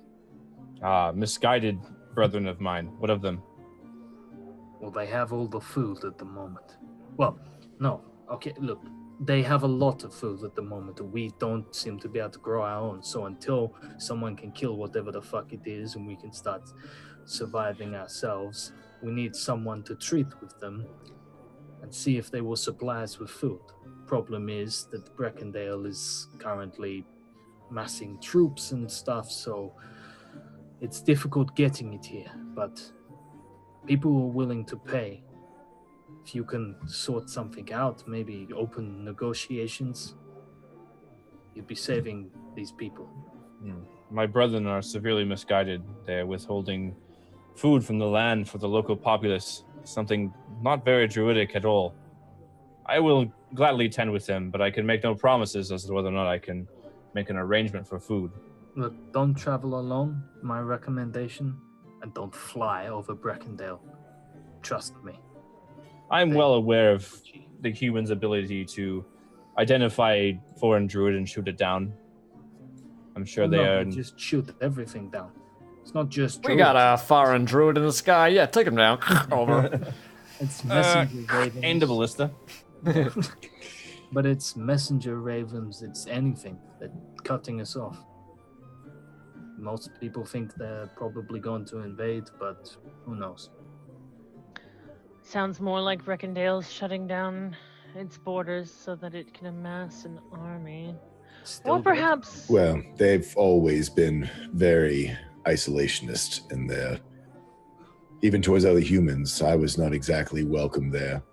[SPEAKER 3] Misguided brethren of mine. What of them?
[SPEAKER 5] Well, they have all the food at the moment. Well, no. Okay, look. They have a lot of food at the moment. We don't seem to be able to grow our own. So until someone can kill whatever the fuck it is and we can start surviving ourselves, we need someone to treat with them and see if they will supply us with food. Problem is that Breckendale is currently massing troops and stuff, so it's difficult getting it here. But people are willing to pay. If you can sort something out, maybe open negotiations, you'd be saving these people.
[SPEAKER 3] My brethren are severely misguided. They're withholding food from the land for the local populace, something not very druidic at all. I will gladly tend with them, but I can make no promises as to whether or not I can make an arrangement for food.
[SPEAKER 5] Look, don't travel alone, my recommendation, and don't fly over Breckendale. Trust me.
[SPEAKER 3] I'm well aware of the human's ability to identify a foreign druid and shoot it down. I'm sure they are...
[SPEAKER 5] just shoot everything down. It's not just
[SPEAKER 1] We got a foreign druid in the sky. Yeah, take him down. Over.
[SPEAKER 5] It's messenger ravens.
[SPEAKER 3] And a ballista.
[SPEAKER 5] But it's messenger ravens, it's anything that cutting us off. Most people think they're probably going to invade, but who knows?
[SPEAKER 4] Sounds more like Breckendale's shutting down its borders so that it can amass an army.
[SPEAKER 5] Still
[SPEAKER 4] Or
[SPEAKER 5] good.
[SPEAKER 4] perhaps...
[SPEAKER 2] Well, they've always been very isolationist in there. Even towards other humans, I was not exactly welcome there.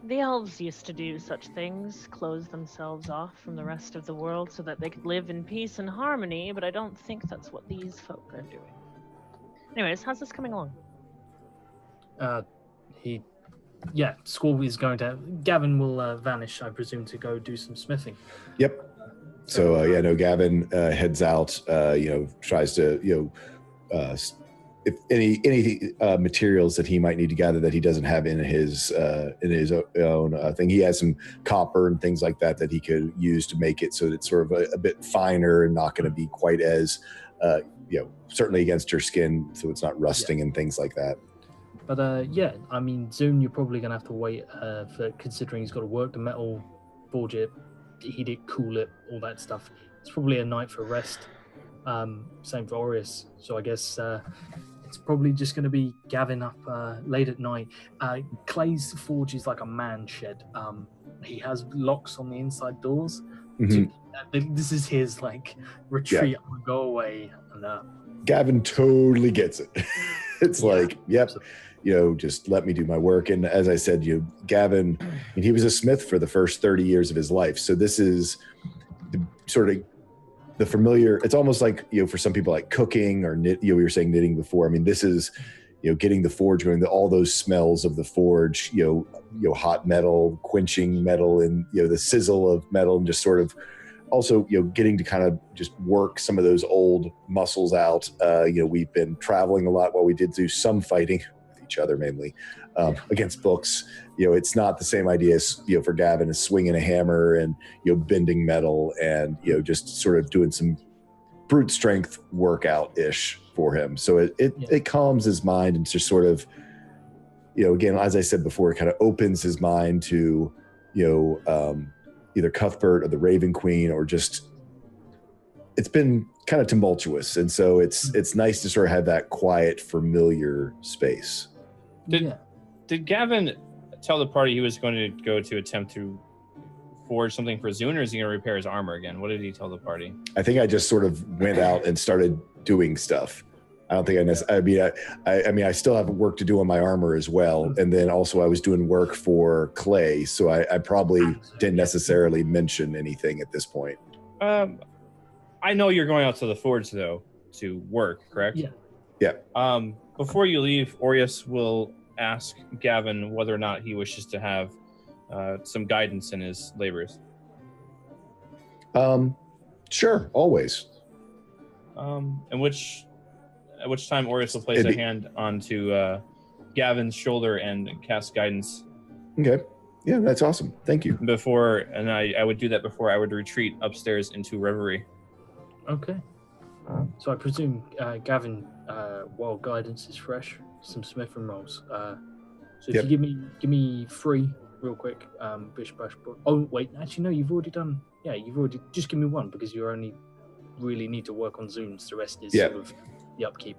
[SPEAKER 4] The elves used to do such things, close themselves off from the rest of the world so that they could live in peace and harmony, but I don't think that's what these folk are doing. Anyways, how's this coming along?
[SPEAKER 5] Squall is going to... Gavin will vanish, I presume, to go do some smithing.
[SPEAKER 2] Yep. So, Gavin heads out, tries to, if any materials that he might need to gather that he doesn't have in his own thing. He has some copper and things like that he could use to make it so that it's sort of a bit finer and not going to be quite as, certainly against your skin, so it's not rusting and things like that.
[SPEAKER 5] But Zune, you're probably going to have to wait for, considering he's got to work the metal, forge it, heat it, cool it, all that stuff. It's probably a night for rest. Same for Aureus. So I guess it's probably just going to be Gavin up late at night. Clay's forge is like a man shed. He has locks on the inside doors.
[SPEAKER 2] Mm-hmm.
[SPEAKER 5] This is his retreat, go away. And,
[SPEAKER 2] Gavin totally gets it. It's like, yep. Just let me do my work. And as I said, Gavin, he was a smith for the first 30 years of his life. So this is the familiar, it's almost like, for some people like cooking or knit, we were saying knitting before. I mean, this is, getting the forge going, all those smells of the forge, hot metal, quenching metal, and, the sizzle of metal, and just sort of also, getting to kind of just work some of those old muscles out. We've been traveling a lot while we did do some fighting with each other, mainly against books. It's not the same idea as, for Gavin is swinging a hammer and, bending metal and, just sort of doing some brute strength workout-ish for him. So it calms his mind and just sort of, again, as I said before, it kind of opens his mind to, either Cuthbert or the Raven Queen, or just, it's been kind of tumultuous. And so it's nice to sort of have that quiet, familiar space.
[SPEAKER 3] Did Gavin tell the party he was going to go to attempt to forge something for Zune, or is he going to repair his armor again? What did he tell the party?
[SPEAKER 2] I think I just sort of went out and started doing stuff. I don't think I still have work to do on my armor as well. And then also I was doing work for Clay. So I probably didn't necessarily mention anything at this point.
[SPEAKER 3] I know you're going out to the forge though, to work, correct?
[SPEAKER 2] Yeah.
[SPEAKER 3] Before you leave, Orius will ask Gavin whether or not he wishes to have some guidance in his labors.
[SPEAKER 2] Sure, always.
[SPEAKER 3] At which time Orius will place a hand onto Gavin's shoulder and cast guidance.
[SPEAKER 2] Okay. Yeah, that's awesome. Thank you.
[SPEAKER 3] I would do that before I would retreat upstairs into reverie.
[SPEAKER 5] Okay. So I presume, Gavin, while guidance is fresh, some Smith and rolls. So if you give me 3 real quick, bish bash. Oh wait, actually no, you've already done. Yeah, just give me 1 because you only really need to work on zooms. The rest is sort of the upkeep.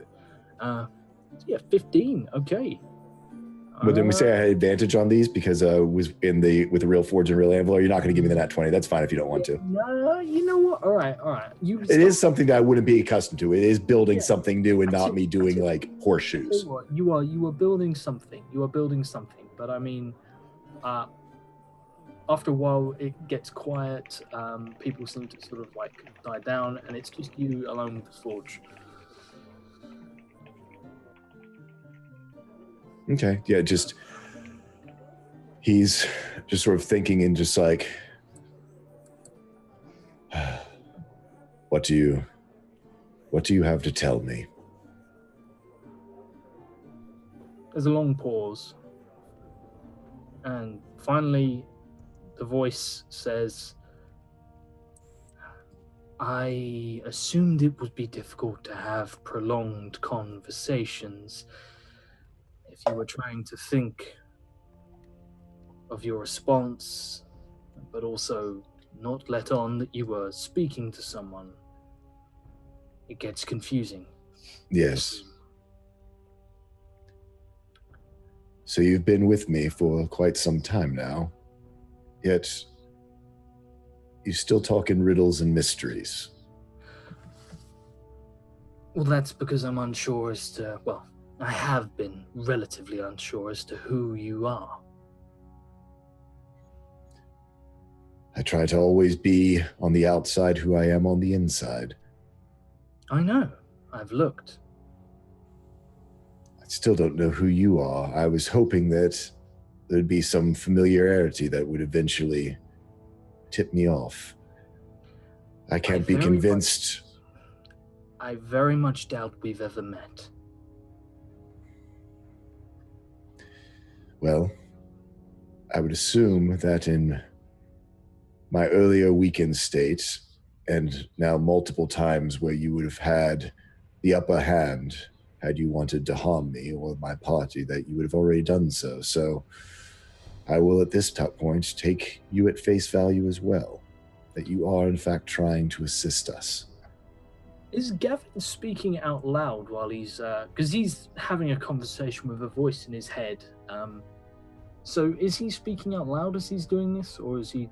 [SPEAKER 5] 15. Okay.
[SPEAKER 2] But didn't we say I had advantage on these because was with the real forge and real anvil? Or you're not going to give me the nat 20. That's fine if you don't want to.
[SPEAKER 5] No, you know what? All right.
[SPEAKER 2] It is something that I wouldn't be accustomed to. It is building something new and not me doing like horseshoes.
[SPEAKER 5] You are building something. You are building something. But I mean, after a while, it gets quiet. People seem to sort of like die down, and it's just you alone with the forge.
[SPEAKER 2] Okay. Yeah. He's just sort of thinking and just like, what do you have to tell me?
[SPEAKER 5] There's a long pause. And finally, the voice says, I assumed it would be difficult to have prolonged conversations if you were trying to think of your response, but also not let on that you were speaking to someone. It gets confusing.
[SPEAKER 2] Yes. So you've been with me for quite some time now, yet you still talk in riddles and mysteries.
[SPEAKER 5] Well, that's because I'm unsure as to, I have been relatively unsure as to who you are.
[SPEAKER 2] I try to always be on the outside who I am on the inside.
[SPEAKER 5] I know. I've looked.
[SPEAKER 2] I still don't know who you are. I was hoping that there'd be some familiarity that would eventually tip me off. I can't be convinced.
[SPEAKER 5] I very much doubt we've ever met.
[SPEAKER 2] Well, I would assume that in my earlier weakened state, and now multiple times where you would have had the upper hand had you wanted to harm me or my party, that you would have already done so. So I will at this point take you at face value as well, that you are in fact trying to assist us.
[SPEAKER 5] Is Gavin speaking out loud while he's, because he's having a conversation with a voice in his head. So is he speaking out loud as he's doing this, or is he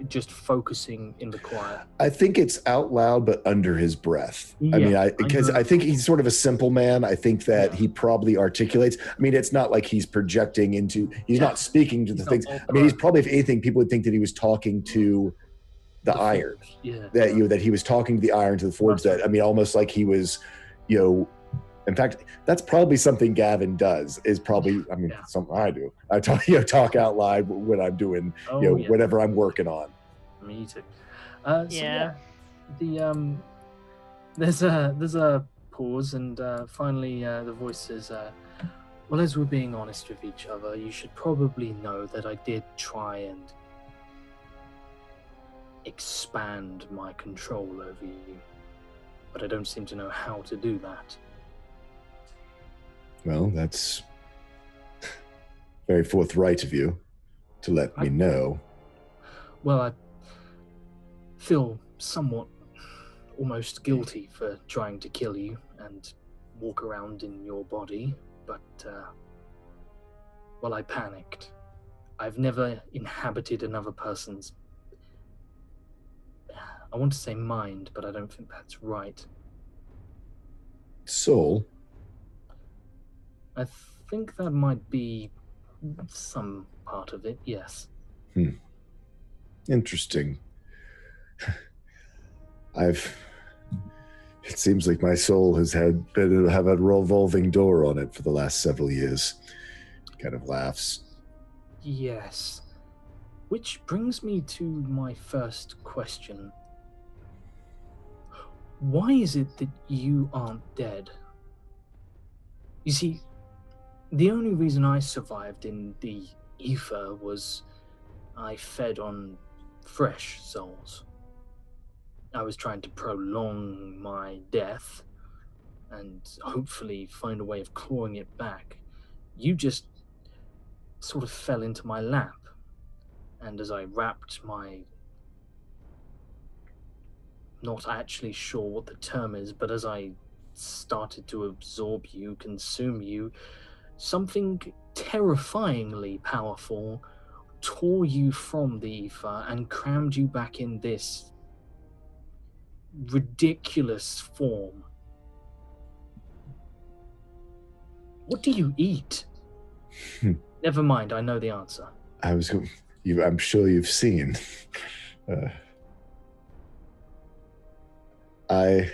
[SPEAKER 5] just focusing in the quiet?
[SPEAKER 2] I think it's out loud, but under his breath. Yeah, I think he's sort of a simple man. I think that he probably articulates. I mean, it's not like he's projecting into, he's not speaking to the things. I mean, he's probably, if anything, people would think that he was talking to the iron. That he was talking to the iron, to the forge, that, I mean, almost like he was, in fact, that's probably something Gavin does, is probably, something I do. I talk out loud when I'm doing, whatever I'm working on.
[SPEAKER 5] Me too.
[SPEAKER 4] Yeah.
[SPEAKER 5] There's a pause, and finally the voice says, "Well, as we're being honest with each other, you should probably know that I did try and expand my control over you, but I don't seem to know how to do that."
[SPEAKER 2] Well, that's very forthright of you to let me know.
[SPEAKER 5] Well, I feel somewhat almost guilty for trying to kill you and walk around in your body, but, well, I panicked. I've never inhabited another person's, I want to say mind, but I don't think that's right.
[SPEAKER 2] Soul?
[SPEAKER 5] I think that might be some part of it, yes.
[SPEAKER 2] Interesting. It seems like my soul has have a revolving door on it for the last several years. Kind of laughs.
[SPEAKER 5] Yes. Which brings me to my first question. Why is it that you aren't dead? You see, the only reason I survived in the ether was I fed on fresh souls. I was trying to prolong my death and hopefully find a way of clawing it back. You just sort of fell into my lap. And as I wrapped my... not actually sure what the term is, but as I started to absorb you, consume you, something terrifyingly powerful tore you from the ether and crammed you back in this ridiculous form. What do you eat? Never mind, I know the answer.
[SPEAKER 2] I'm sure you've seen. And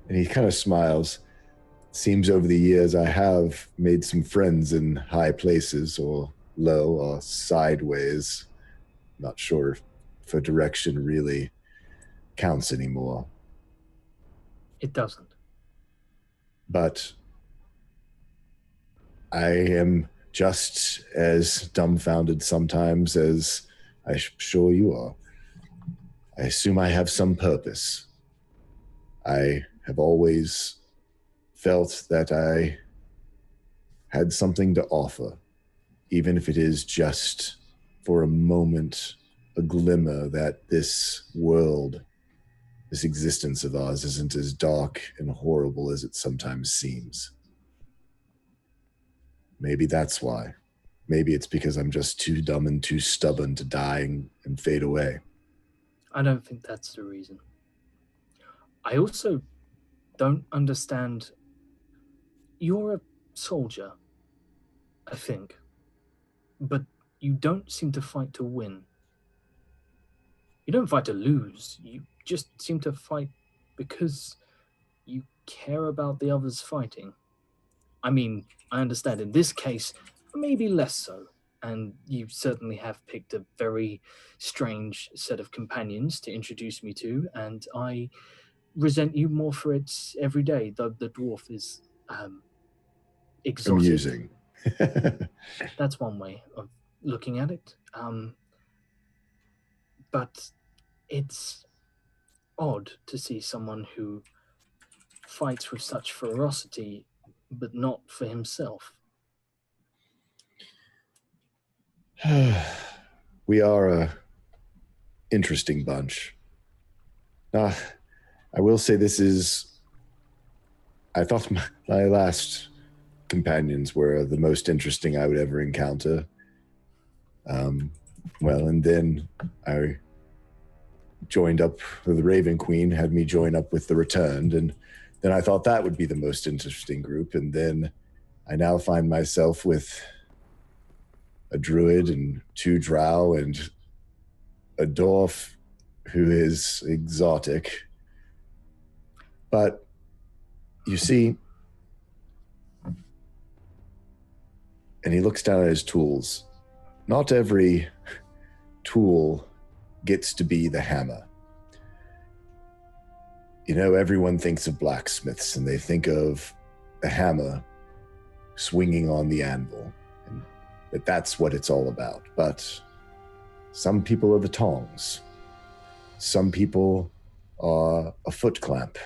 [SPEAKER 2] he kind of smiles. Seems over the years I have made some friends in high places or low or sideways. Not sure if a direction really counts anymore.
[SPEAKER 5] It doesn't.
[SPEAKER 2] But I am just as dumbfounded sometimes as I'm sure you are. I assume I have some purpose. I have always felt that I had something to offer, even if it is just for a moment, a glimmer that this world, this existence of ours isn't as dark and horrible as it sometimes seems. Maybe that's why. Maybe it's because I'm just too dumb and too stubborn to die and fade away.
[SPEAKER 5] I don't think that's the reason. I also don't understand. You're a soldier, I think, but you don't seem to fight to win. You don't fight to lose. You just seem to fight because you care about the others fighting. I mean, I understand in this case, maybe less so. And you certainly have picked a very strange set of companions to introduce me to, and I resent you more for it every day. The dwarf is exotic.
[SPEAKER 2] Amusing.
[SPEAKER 5] That's one way of looking at it. But it's odd to see someone who fights with such ferocity, but not for himself.
[SPEAKER 2] We are a interesting bunch. I will say I thought my last companions were the most interesting I would ever encounter. And then I joined up with the Raven Queen, had me join up with the Returned, and then I thought that would be the most interesting group, and then I now find myself with a druid and 2 drow and a dwarf who is exotic. But you see, and he looks down at his tools, not every tool gets to be the hammer. You know, everyone thinks of blacksmiths and they think of the hammer swinging on the anvil, and that's what it's all about. But some people are the tongs. Some people are a foot clamp.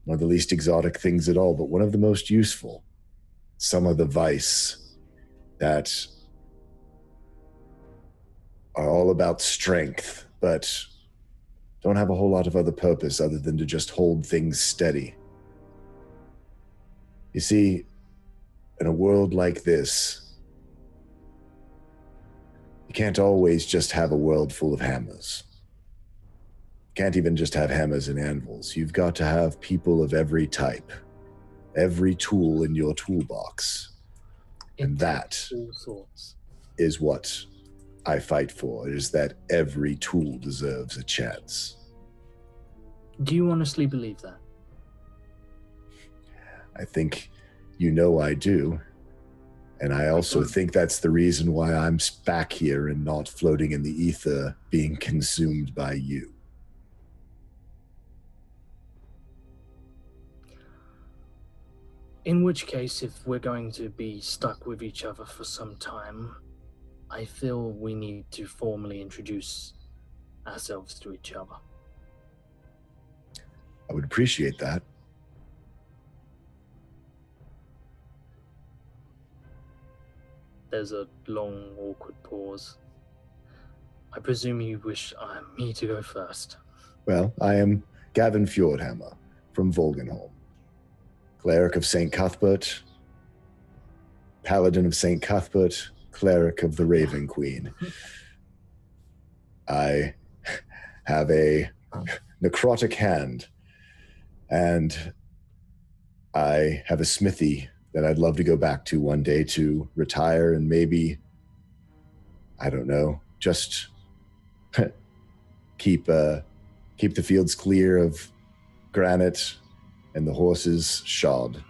[SPEAKER 2] One of the least exotic things at all, but one of the most useful. Some are the vice that are all about strength, but don't have a whole lot of other purpose other than to just hold things steady. You see, in a world like this, you can't always just have a world full of hammers. You can't even just have hammers and anvils. You've got to have people of every type, every tool in your toolbox. And that
[SPEAKER 5] all sorts
[SPEAKER 2] is what I fight for, is that every tool deserves a chance.
[SPEAKER 5] Do you honestly believe that?
[SPEAKER 2] I think you know I do. And I also think that's the reason why I'm back here and not floating in the ether being consumed by you.
[SPEAKER 5] In which case, if we're going to be stuck with each other for some time, I feel we need to formally introduce ourselves to each other.
[SPEAKER 2] I would appreciate that.
[SPEAKER 5] There's a long, awkward pause. I presume you wish me to go first.
[SPEAKER 2] Well, I am Gavin Fjordhammer from Volgenholm, cleric of St. Cuthbert, paladin of St. Cuthbert, cleric of the Raven Queen. I have a necrotic hand, and I have a smithy that I'd love to go back to one day to retire and maybe, I don't know, just keep the fields clear of granite and the horses shod.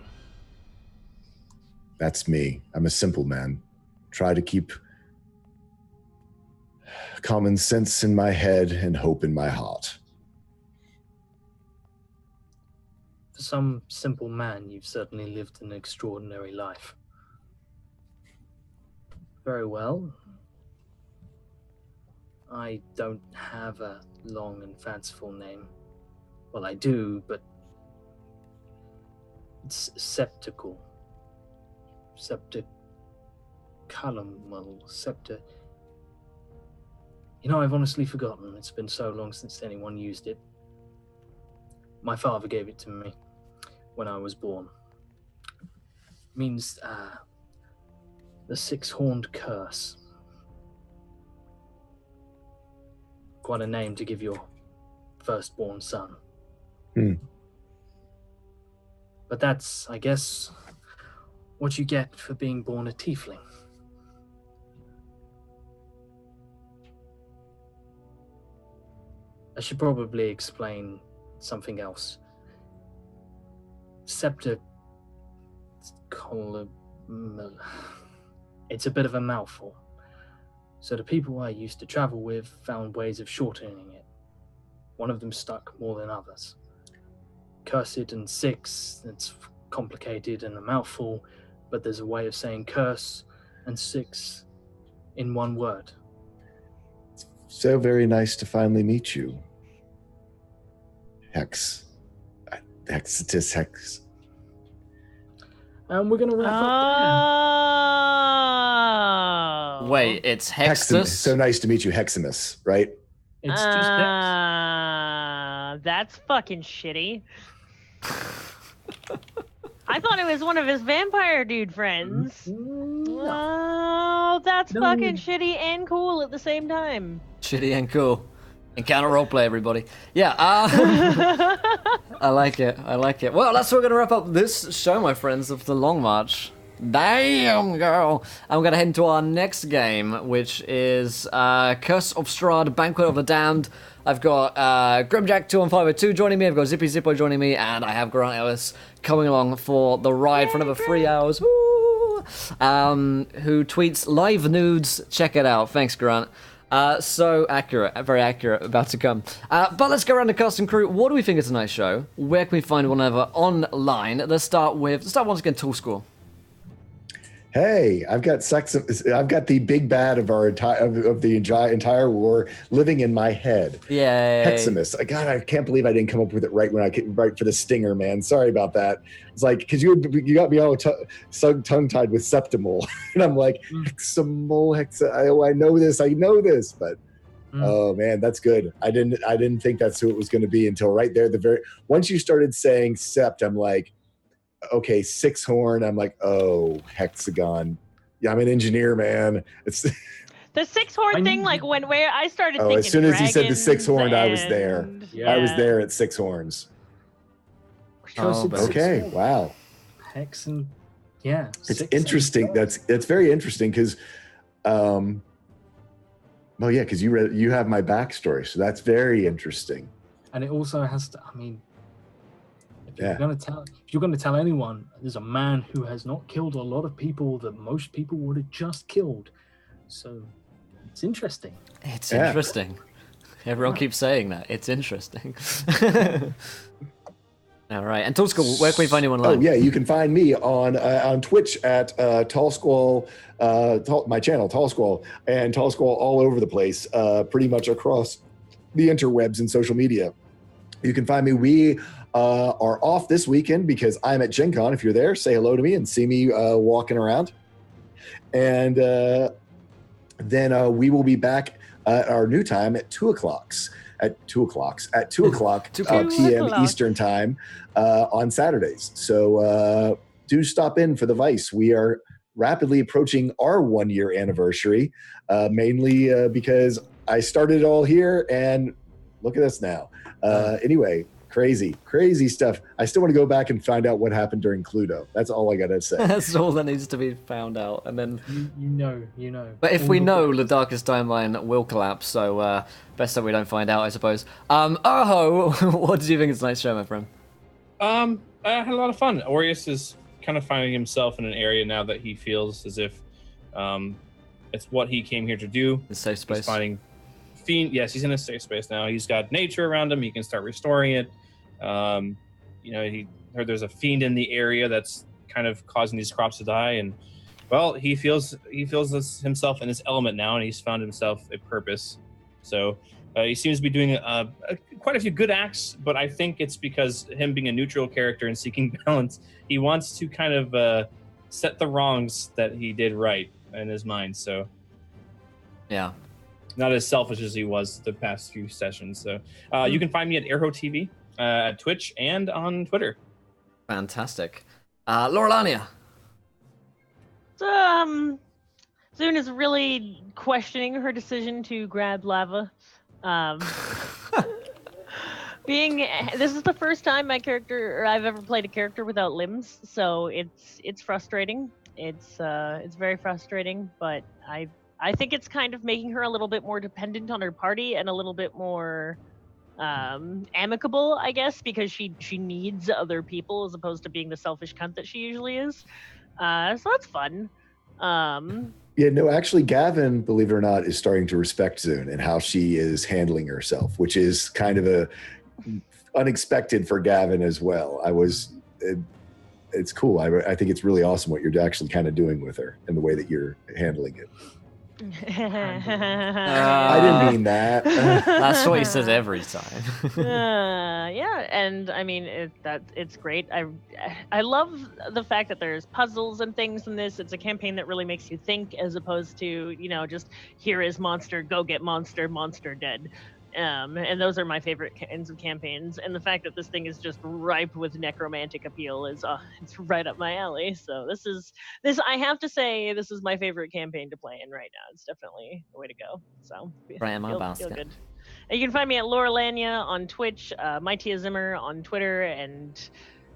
[SPEAKER 2] That's me. I'm a simple man. Try to keep common sense in my head and hope in my heart.
[SPEAKER 5] For some simple man, you've certainly lived an extraordinary life. Very well. I don't have a long and fanciful name. Well, I do, but it's septical. Septa. You know, I've honestly forgotten. It's been so long since anyone used it. My father gave it to me when I was born. It means the six-horned curse. Quite a name to give your firstborn son. But that's, I guess, what you get for being born a tiefling. I should probably explain something else. Septa... It's a bit of a mouthful. So the people I used to travel with found ways of shortening it. One of them stuck more than others. Cursed and six, it's complicated and a mouthful, but there's a way of saying curse and six in one word.
[SPEAKER 2] So very nice to finally meet you. Hex.
[SPEAKER 5] And we're going to wrap up there.
[SPEAKER 1] Wait, it's Hextus?
[SPEAKER 2] So nice to meet you, Heximus, right?
[SPEAKER 5] It's just Hex.
[SPEAKER 4] That's fucking shitty. I thought it was one of his vampire dude friends. Oh, that's fucking shitty and cool at the same time.
[SPEAKER 1] Shitty and cool. Encounter roleplay, everybody. Yeah, I like it. Well, that's where we're going to wrap up this show, my friends, of The Long March. Damn, girl. I'm going to head into our next game, which is Curse of Strahd, Banquet of the Damned. I've got Grimjack2150 joining me, I've got Zippy Zippo joining me, and I have Grant Ellis coming along for the ride for another 3 hours. Woo! Who tweets live nudes. Check it out. Thanks, Grant. So accurate, very accurate, about to come. But let's go around the cast and crew. What do we think is a nice show? Where can we find one another online? Let's start once again, Tool School.
[SPEAKER 2] Hey, I've got the big bad of the entire war living in my head.
[SPEAKER 1] Yay.
[SPEAKER 2] Heximus. God, I can't believe I didn't come up with it right for the stinger, man. Sorry about that. It's like, because you got me all tongue-tied with septimal. And I'm like, heximal, I know this, but oh man, that's good. I didn't think that's who it was going to be until right there. Once you started saying sept, I'm like, okay, six horn. I'm like, oh, hexagon. Yeah, I'm an engineer, man. It's
[SPEAKER 4] the six horn thing. Like where I started thinking.
[SPEAKER 2] As soon as you said the six horned, I was there.
[SPEAKER 4] Yeah.
[SPEAKER 2] I was there at six horns. Okay, wow.
[SPEAKER 5] Hex and yeah,
[SPEAKER 2] it's interesting. That's very interesting because, well, yeah, because you have my backstory, so that's very interesting.
[SPEAKER 5] And it also has to. I mean. If you're going to tell anyone, there's a man who has not killed a lot of people that most people would have just killed. So it's interesting.
[SPEAKER 1] It's interesting. Everyone keeps saying that. It's interesting. All right. And Tall Squall, where can we find you online?
[SPEAKER 2] Oh, yeah. You can find me on Twitch at Tall Squall, my channel, Tall Squall, and Tall Squall all over the place, pretty much across the interwebs and social media. You can find me. We are off this weekend because I'm at Gen Con. If you're there, say hello to me and see me walking around. And then we will be back at our new time at 2 o'clock p.m. Eastern time on Saturdays. So do stop in for the Vice. We are rapidly approaching our 1-year anniversary, mainly because I started it all here and look at us now. Anyway, crazy stuff. I still want to go back and find out what happened during Cluedo. That's all I gotta say.
[SPEAKER 1] That's all that needs to be found out. And then
[SPEAKER 5] you know.
[SPEAKER 1] But if we know, the darkest timeline will collapse. So best that we don't find out, I suppose. Urho, what did you think of tonight's show, my friend?
[SPEAKER 3] I had a lot of fun. Aureus is kind of finding himself in an area now that he feels as if it's what he came here to do.
[SPEAKER 1] The safe space.
[SPEAKER 3] He's finding yes, he's in a safe space now. He's got nature around him. He can start restoring it. He heard there's a fiend in the area that's kind of causing these crops to die, and well, he feels himself in his element now, and he's found himself a purpose. So he seems to be doing quite a few good acts, but I think it's because him being a neutral character and seeking balance, he wants to kind of set the wrongs that he did right in his mind. So
[SPEAKER 1] yeah.
[SPEAKER 3] Not as selfish as he was the past few sessions. So you can find me at Airho TV, at Twitch, and on Twitter.
[SPEAKER 1] Fantastic. Laurelania.
[SPEAKER 4] Zune is really questioning her decision to grab lava. This is the first time I've ever played a character without limbs, so it's frustrating. It's very frustrating, but I think it's kind of making her a little bit more dependent on her party and a little bit more amicable, I guess, because she needs other people as opposed to being the selfish cunt that she usually is. So that's fun.
[SPEAKER 2] Yeah, no, actually, Gavin, believe it or not, is starting to respect Zune and how she is handling herself, which is kind of unexpected for Gavin as well. It's cool. I think it's really awesome what you're actually kind of doing with her and the way that you're handling it. I didn't mean that.
[SPEAKER 1] That's what he says every time.
[SPEAKER 4] Yeah, and I mean it's great. I love the fact that there's puzzles and things in this. It's a campaign that really makes you think, as opposed to just here is monster, go get monster, monster dead. And those are my favorite kinds of campaigns. And the fact that this thing is just ripe with necromantic appeal is it's right up my alley. So this I have to say, this is my favorite campaign to play in right now. It's definitely the way to go. So feel good. And you can find me at Laurelania on Twitch, Maitia Zimmer on Twitter, and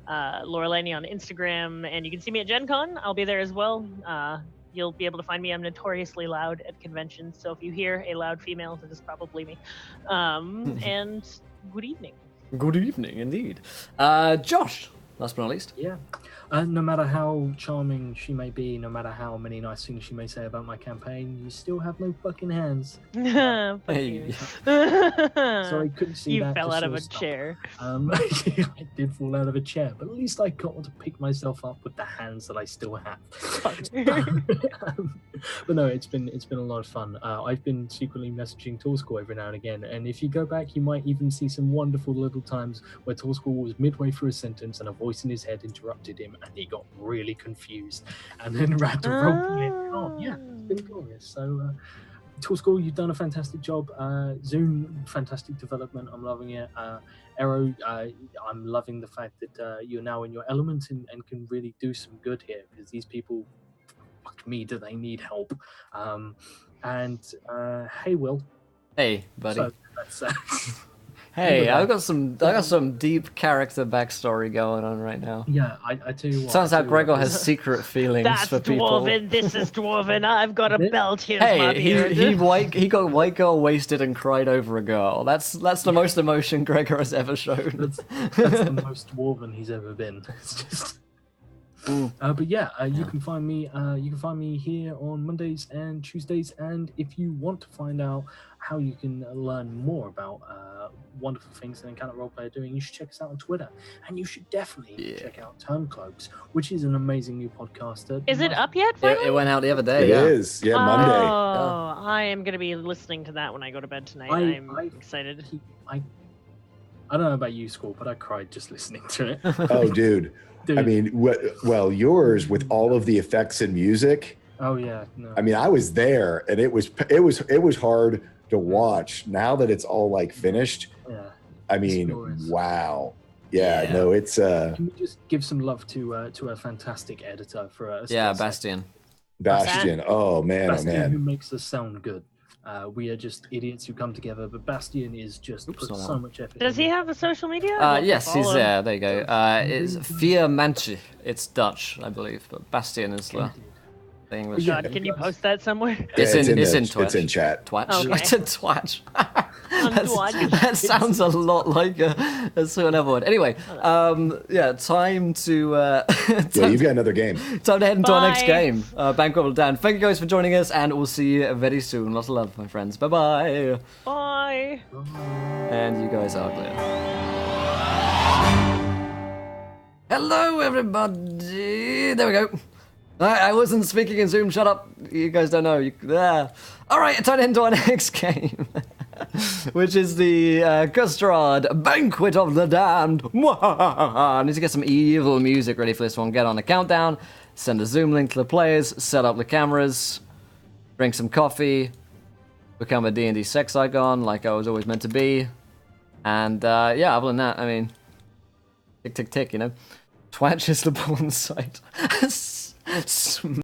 [SPEAKER 4] Laurelania on Instagram. And you can see me at Gen Con. I'll be there as well. You'll be able to find me. I'm notoriously loud at conventions, so if you hear a loud female, that is probably me. And good evening.
[SPEAKER 1] Good evening, indeed. Josh. last but not least.
[SPEAKER 5] Yeah. No matter how charming she may be, no matter how many nice things she may say about my campaign, you still have no fucking hands.
[SPEAKER 4] Fuck
[SPEAKER 1] Hey.
[SPEAKER 4] you.
[SPEAKER 5] Sorry, couldn't see
[SPEAKER 4] You
[SPEAKER 5] that.
[SPEAKER 4] fell
[SPEAKER 5] just
[SPEAKER 4] out of
[SPEAKER 5] saw
[SPEAKER 4] a
[SPEAKER 5] stuff.
[SPEAKER 4] chair.
[SPEAKER 5] I did fall out of a chair, but at least I got to pick myself up with the hands that I still have. But no, it's been a lot of fun. I've been secretly messaging Torschool every now and again, and if you go back, you might even see some wonderful little times where Torschool was midway through a sentence and a voice in his head interrupted him, and he got really confused, and then had to roleplay it on. Yeah, it's been glorious. So. Torschool, you've done a fantastic job. Zoom, fantastic development. I'm loving it. Arrow, I'm loving the fact that you're now in your element and can really do some good here, because these people, fuck me, do they need help? And hey, Will.
[SPEAKER 1] Hey, buddy.
[SPEAKER 5] So that's
[SPEAKER 1] Hey, I got some deep character backstory going on right now.
[SPEAKER 5] yeah. I tell you what.
[SPEAKER 1] Sounds like Gregor has secret feelings
[SPEAKER 4] That's
[SPEAKER 1] for people.
[SPEAKER 4] dwarven. This is dwarven. I've got a belt. Here's my
[SPEAKER 1] Hey,
[SPEAKER 4] beard.
[SPEAKER 1] he got white girl wasted and cried over a girl. That's the most emotion Gregor has ever shown.
[SPEAKER 5] That's the most dwarven he's ever been. It's just. But yeah, you can find me. You can find me here on Mondays and Tuesdays. And if you want to find out how you can learn more about wonderful things that Encounter Roleplay are doing, you should check us out on Twitter. And you should definitely check out Turncloaks, which is an amazing new podcast.
[SPEAKER 4] Is it up yet?
[SPEAKER 1] It went out the other day.
[SPEAKER 2] It is. Yeah, Monday.
[SPEAKER 4] Oh, I am going to be listening to that when I go to bed tonight. I'm excited.
[SPEAKER 5] I don't know about you, School, but I cried just listening to it.
[SPEAKER 2] Oh, dude. I mean, well, yours with all of the effects and music.
[SPEAKER 5] Oh yeah. No.
[SPEAKER 2] I mean, I was there, and it was hard to watch. Now that it's all like finished,
[SPEAKER 5] Yeah.
[SPEAKER 2] I mean, wow. Yeah, no, it's
[SPEAKER 5] Can we just give some love to a fantastic editor for us?
[SPEAKER 1] Yeah, Bastian.
[SPEAKER 2] Bastion. Oh man,
[SPEAKER 5] Bastian, who makes us sound good. We are just idiots who come together, but Bastian is just put so much effort.
[SPEAKER 4] Does he have a social media?
[SPEAKER 1] Yes, he's there. There you go. It's Vier Manche. It's Dutch, I believe, but Bastian is the English.
[SPEAKER 4] God, can you post that somewhere?
[SPEAKER 1] It's in Twitch.
[SPEAKER 2] It's in chat.
[SPEAKER 1] Twatch.
[SPEAKER 4] Okay.
[SPEAKER 1] I said Twatch.
[SPEAKER 4] Twatch.
[SPEAKER 1] That sounds a lot like a certain word. Anyway, yeah, time to.
[SPEAKER 2] Yeah, you've got another game.
[SPEAKER 1] Time to head into our next
[SPEAKER 4] Bye.
[SPEAKER 1] game. Bankroll down. Thank you guys for joining us, and we'll see you very soon. Lots of love, my friends. Bye bye.
[SPEAKER 4] Bye.
[SPEAKER 1] And you guys are clear. Hello, everybody. There we go. I wasn't speaking in Zoom. Shut up. You guys don't know. All right, time to head into our next game, which is the Custrad Banquet of the Damned. I need to get some evil music ready for this one. Get on a countdown, send a Zoom link to the players, set up the cameras, drink some coffee, become a D&D sex icon like I was always meant to be. And yeah, other than that, I mean, tick, tick, tick, you know. Twatch is the porn site.